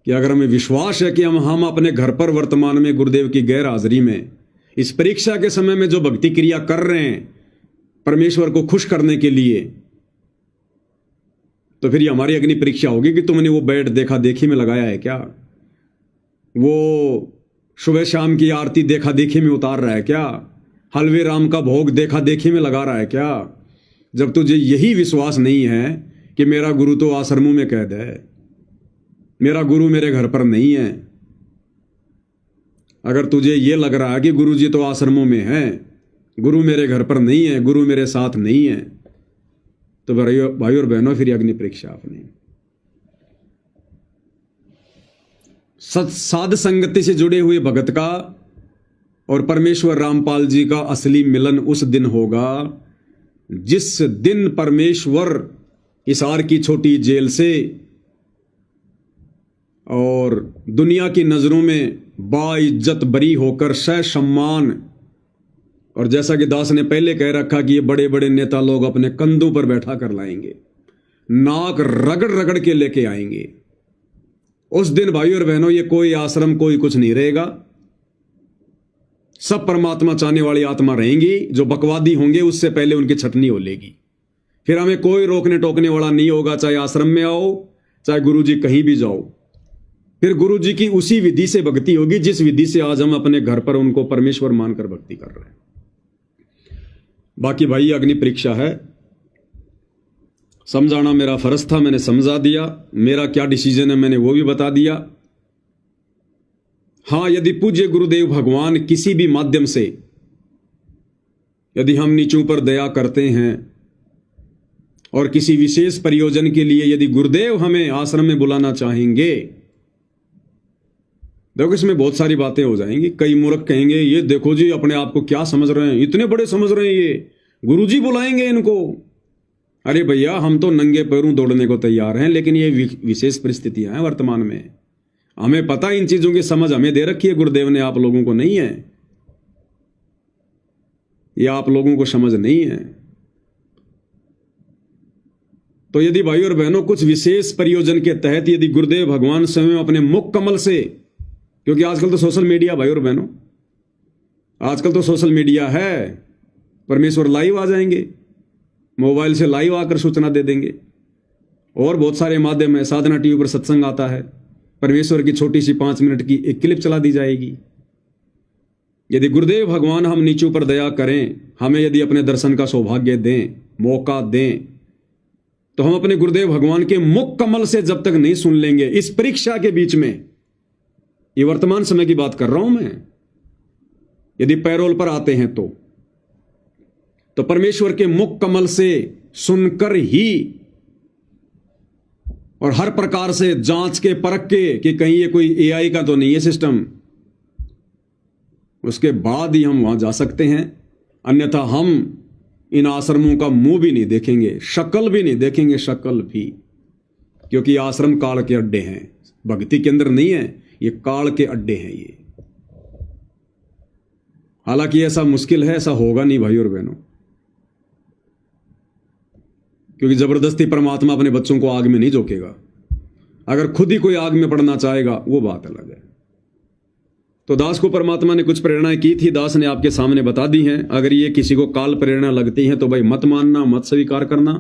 कि अगर हमें विश्वास है कि हम अपने घर पर वर्तमान में गुरुदेव की गैर हाजिरी में इस परीक्षा के समय में जो भक्ति क्रिया कर रहे हैं परमेश्वर को खुश करने के लिए, तो फिर ये हमारी अग्नि परीक्षा होगी कि तुमने वो बेड देखा देखी में लगाया है क्या, वो सुबह शाम की आरती देखा देखी में उतार रहा है क्या, हलवे राम का भोग देखा देखी में लगा रहा है क्या। जब तुझे यही विश्वास नहीं है कि मेरा गुरु तो आश्रमों में कैद है, मेरा गुरु मेरे घर पर नहीं है, अगर तुझे ये लग रहा है कि गुरु जी तो आश्रमों में है, गुरु मेरे घर पर नहीं है, गुरु मेरे साथ नहीं है, तो भाई और बहनों फिर अग्नि परीक्षा अपनी। साध संगति से जुड़े हुए भगत का और परमेश्वर रामपाल जी का असली मिलन उस दिन होगा जिस दिन परमेश्वर हिसार की छोटी जेल से और दुनिया की नजरों में बाइज्जत बरी होकर सह सम्मान, और जैसा कि दास ने पहले कह रखा कि ये बड़े बड़े नेता लोग अपने कंधों पर बैठा कर लाएंगे, नाक रगड़ रगड़ के लेके आएंगे, उस दिन भाई और बहनों ये कोई आश्रम कोई कुछ नहीं रहेगा। सब परमात्मा चाहने वाली आत्मा रहेंगी। जो बकवादी होंगे उससे पहले उनकी छटनी हो लेगी। फिर हमें कोई रोकने टोकने वाला नहीं होगा, चाहे आश्रम में आओ चाहे गुरु जी कहीं भी जाओ। फिर गुरु जी की उसी विधि से भक्ति होगी जिस विधि से आज हम अपने घर पर उनको परमेश्वर मानकर भक्ति कर रहे हैं। बाकी भाई अग्नि परीक्षा है, समझाना मेरा फर्ज था, मैंने समझा दिया। मेरा क्या डिसीजन है मैंने वो भी बता दिया। हाँ, यदि पूज्य गुरुदेव भगवान किसी भी माध्यम से यदि हम नीचों पर दया करते हैं और किसी विशेष प्रयोजन के लिए यदि गुरुदेव हमें आश्रम में बुलाना चाहेंगे, देखो इसमें बहुत सारी बातें हो जाएंगी। कई मूर्ख कहेंगे ये देखो जी अपने आप को क्या समझ रहे हैं, इतने बड़े समझ रहे हैं, ये गुरुजी बुलाएंगे इनको। अरे भैया हम तो नंगे पैरों दौड़ने को तैयार हैं, लेकिन ये विशेष परिस्थितियां हैं वर्तमान में। हमें पता इन चीजों की समझ हमें दे रखी है गुरुदेव ने, आप लोगों को नहीं है। ये आप लोगों को समझ नहीं है। तो यदि भाई और बहनों कुछ विशेष प्रयोजन के तहत यदि गुरुदेव भगवान स्वयं अपने मुख कमल से, क्योंकि आजकल तो सोशल मीडिया भाई और बहनों, आजकल तो सोशल मीडिया है, परमेश्वर लाइव आ जाएंगे, मोबाइल से लाइव आकर सूचना दे देंगे। और बहुत सारे माध्यम है, साधना टीवी पर सत्संग आता है, परमेश्वर की छोटी सी 5 मिनट की एक क्लिप चला दी जाएगी। यदि गुरुदेव भगवान हम नीचों पर दया करें, हमें यदि अपने दर्शन का सौभाग्य दें, मौका दें, तो हम अपने गुरुदेव भगवान के मुख कमल से जब तक नहीं सुन लेंगे इस परीक्षा के बीच में, ये वर्तमान समय की बात कर रहा हूं मैं, यदि पैरोल पर आते हैं तो परमेश्वर के मुख कमल से सुनकर ही और हर प्रकार से जांच के परख के कि कहीं ये कोई एआई का तो नहीं है सिस्टम, उसके बाद ही हम वहां जा सकते हैं। अन्यथा हम इन आश्रमों का मुंह भी नहीं देखेंगे, शक्ल भी नहीं देखेंगे, शक्ल भी, क्योंकि आश्रम काल के अड्डे हैं, भक्ति केंद्र नहीं है, ये काल के अड्डे हैं ये। हालांकि ऐसा मुश्किल है, ऐसा होगा नहीं भाई और बहनों, क्योंकि जबरदस्ती परमात्मा अपने बच्चों को आग में नहीं झोंकेगा। अगर खुद ही कोई आग में पड़ना चाहेगा वो बात अलग है। तो दास को परमात्मा ने कुछ प्रेरणाएं की थी, दास ने आपके सामने बता दी हैं। अगर ये किसी को काल प्रेरणा लगती है तो भाई मत मानना, मत स्वीकार करना।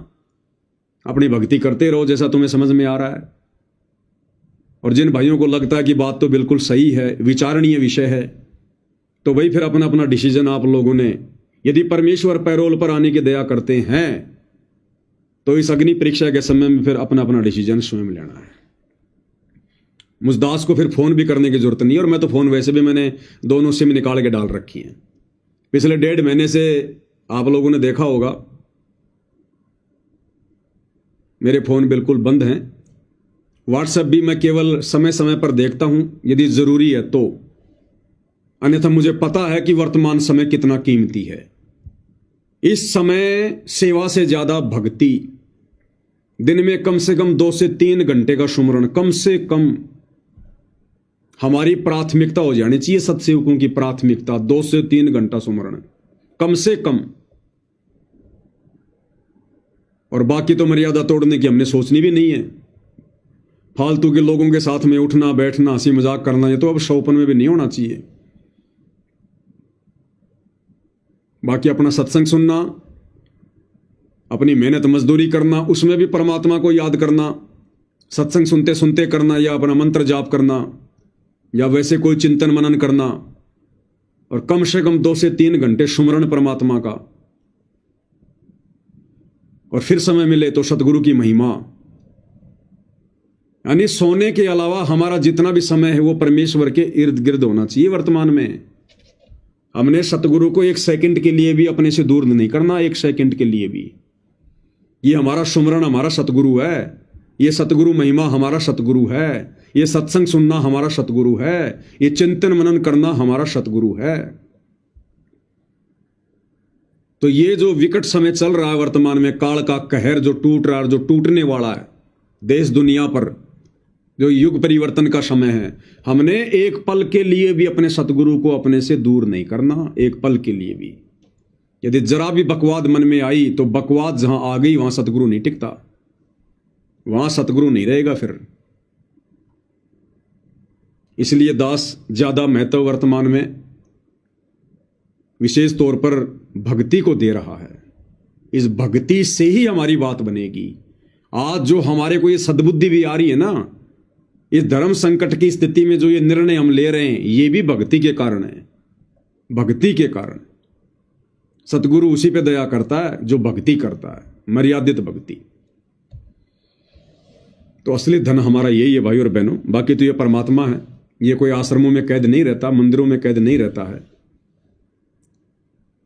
अपनी भक्ति करते रहो जैसा तुम्हें समझ में आ रहा है। और जिन भाइयों को लगता है कि बात तो बिल्कुल सही है, विचारणीय विषय है, तो भाई फिर अपना अपना डिसीजन आप लोगों ने, यदि परमेश्वर पैरोल पर आने की दया करते हैं तो इस अग्नि परीक्षा के समय में फिर अपना अपना डिसीजन स्वयं लेना है। मुझदास को फिर फोन भी करने की जरूरत नहीं है, और मैं तो फोन वैसे भी मैंने दोनों सिम निकाल के डाल रखी हैं। पिछले 1.5 महीने से आप लोगों ने देखा होगा मेरे फोन बिल्कुल बंद हैं। व्हाट्सएप भी मैं केवल समय समय पर देखता हूं यदि जरूरी है तो, अन्यथा मुझे पता है कि वर्तमान समय कितना कीमती है। इस समय सेवा से ज्यादा भक्ति, दिन में कम से कम 2 से 3 घंटे का सुमरण कम से कम हमारी प्राथमिकता हो जानी चाहिए। सत्सेवकों की प्राथमिकता 2 से 3 घंटा सुमरण कम से कम, और बाकी तो मर्यादा तोड़ने की हमने सोचनी भी नहीं है। फालतू के लोगों के साथ में उठना बैठना हंसी मजाक करना, ये तो अब शौपन में भी नहीं होना चाहिए। बाकी अपना सत्संग सुनना, अपनी मेहनत मजदूरी करना, उसमें भी परमात्मा को याद करना, सत्संग सुनते सुनते करना, या अपना मंत्र जाप करना, या वैसे कोई चिंतन मनन करना, और कम से कम 2 से 3 घंटे सुमरण परमात्मा का। और फिर समय मिले तो सतगुरु की महिमा, यानी सोने के अलावा हमारा जितना भी समय है वो परमेश्वर के इर्द गिर्द होना चाहिए। वर्तमान में हमने सतगुरु को 1 सेकंड के लिए भी अपने से दूर नहीं करना, 1 सेकंड के लिए भी। ये हमारा सुमरण हमारा सतगुरु है, ये सतगुरु महिमा हमारा सतगुरु है, ये सत्संग सुनना हमारा सतगुरु है, ये चिंतन मनन करना हमारा सतगुरु है। तो ये जो विकट समय चल रहा है वर्तमान में, काल का कहर जो टूट रहा है, जो टूटने वाला है देश दुनिया पर, जो युग परिवर्तन का समय है, हमने एक पल के लिए भी अपने सतगुरु को अपने से दूर नहीं करना, एक पल के लिए भी। यदि जरा भी बकवाद मन में आई तो बकवाद जहां आ गई वहां सतगुरु नहीं टिकता, वहां सतगुरु नहीं रहेगा फिर। इसलिए दास ज्यादा महत्व वर्तमान में विशेष तौर पर भक्ति को दे रहा है। इस भक्ति से ही हमारी बात बनेगी। आज जो हमारे को ये सद्बुद्धि भी आ रही है ना, इस धर्म संकट की स्थिति में जो ये निर्णय हम ले रहे हैं, ये भी भक्ति के कारण है। भक्ति के कारण सतगुरु उसी पे दया करता है जो भक्ति करता है, मर्यादित भक्ति। तो असली धन हमारा यही है भाई और बहनों। बाकी तो ये परमात्मा है, ये कोई आश्रमों में कैद नहीं रहता, मंदिरों में कैद नहीं रहता है।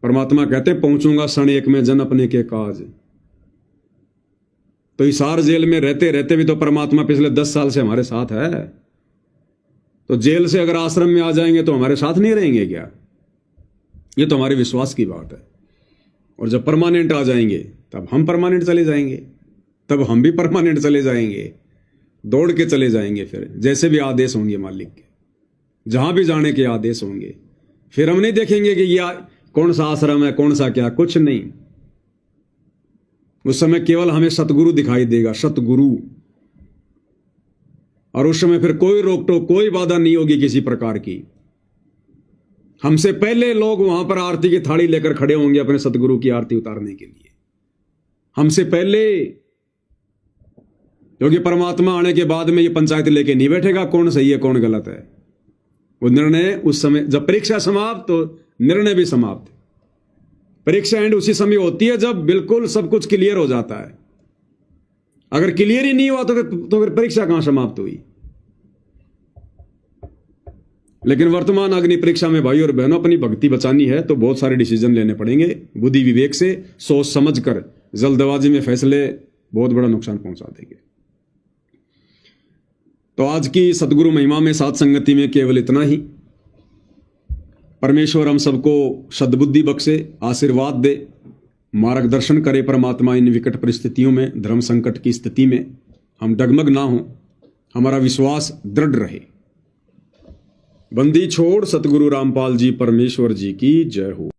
परमात्मा कहते पहुंचूंगा क्षण एक में जन अपने के काज। तो हिसार जेल में रहते रहते भी तो परमात्मा पिछले 10 साल से हमारे साथ है। तो जेल से अगर आश्रम में आ जाएंगे तो हमारे साथ नहीं रहेंगे क्या? ये तो हमारे विश्वास की बात है। और जब परमानेंट आ जाएंगे तब हम परमानेंट चले जाएंगे, तब हम भी परमानेंट चले जाएंगे, दौड़ के चले जाएंगे। फिर जैसे भी आदेश होंगे मालिक के, जहां भी जाने के आदेश होंगे, फिर हम नहीं देखेंगे कि यह कौन सा आश्रम है, कौन सा क्या, कुछ नहीं। उस समय केवल हमें सतगुरु दिखाई देगा, सतगुरु। और उस समय फिर कोई रोक टोक, कोई बाधा नहीं होगी किसी प्रकार की। हमसे पहले लोग वहां पर आरती की थाली लेकर खड़े होंगे अपने सतगुरु की आरती उतारने के लिए, हमसे पहले। क्योंकि परमात्मा आने के बाद में ये पंचायत लेके नहीं बैठेगा कौन सही है कौन गलत है। वो निर्णय उस समय, जब परीक्षा समाप्त तो निर्णय भी समाप्त। परीक्षा एंड उसी समय होती है जब बिल्कुल सब कुछ क्लियर हो जाता है। अगर क्लियर ही नहीं हुआ तो फिर परीक्षा कहां समाप्त हुई। लेकिन वर्तमान अग्नि परीक्षा में भाई और बहनों अपनी भक्ति बचानी है तो बहुत सारे डिसीजन लेने पड़ेंगे बुद्धि विवेक से, सोच समझ कर। जल्दबाजी में फैसले बहुत बड़ा नुकसान पहुंचा देंगे। तो आज की सतगुरु महिमा में, साथ संगति में केवल इतना ही। परमेश्वर हम सबको सद्बुद्धि बख्शे, आशीर्वाद दे, मार्गदर्शन करे परमात्मा। इन विकट परिस्थितियों में, धर्म संकट की स्थिति में हम डगमग ना हो, हमारा विश्वास दृढ़ रहे। बंदी छोड़ सतगुरु रामपाल जी परमेश्वर जी की जय हो।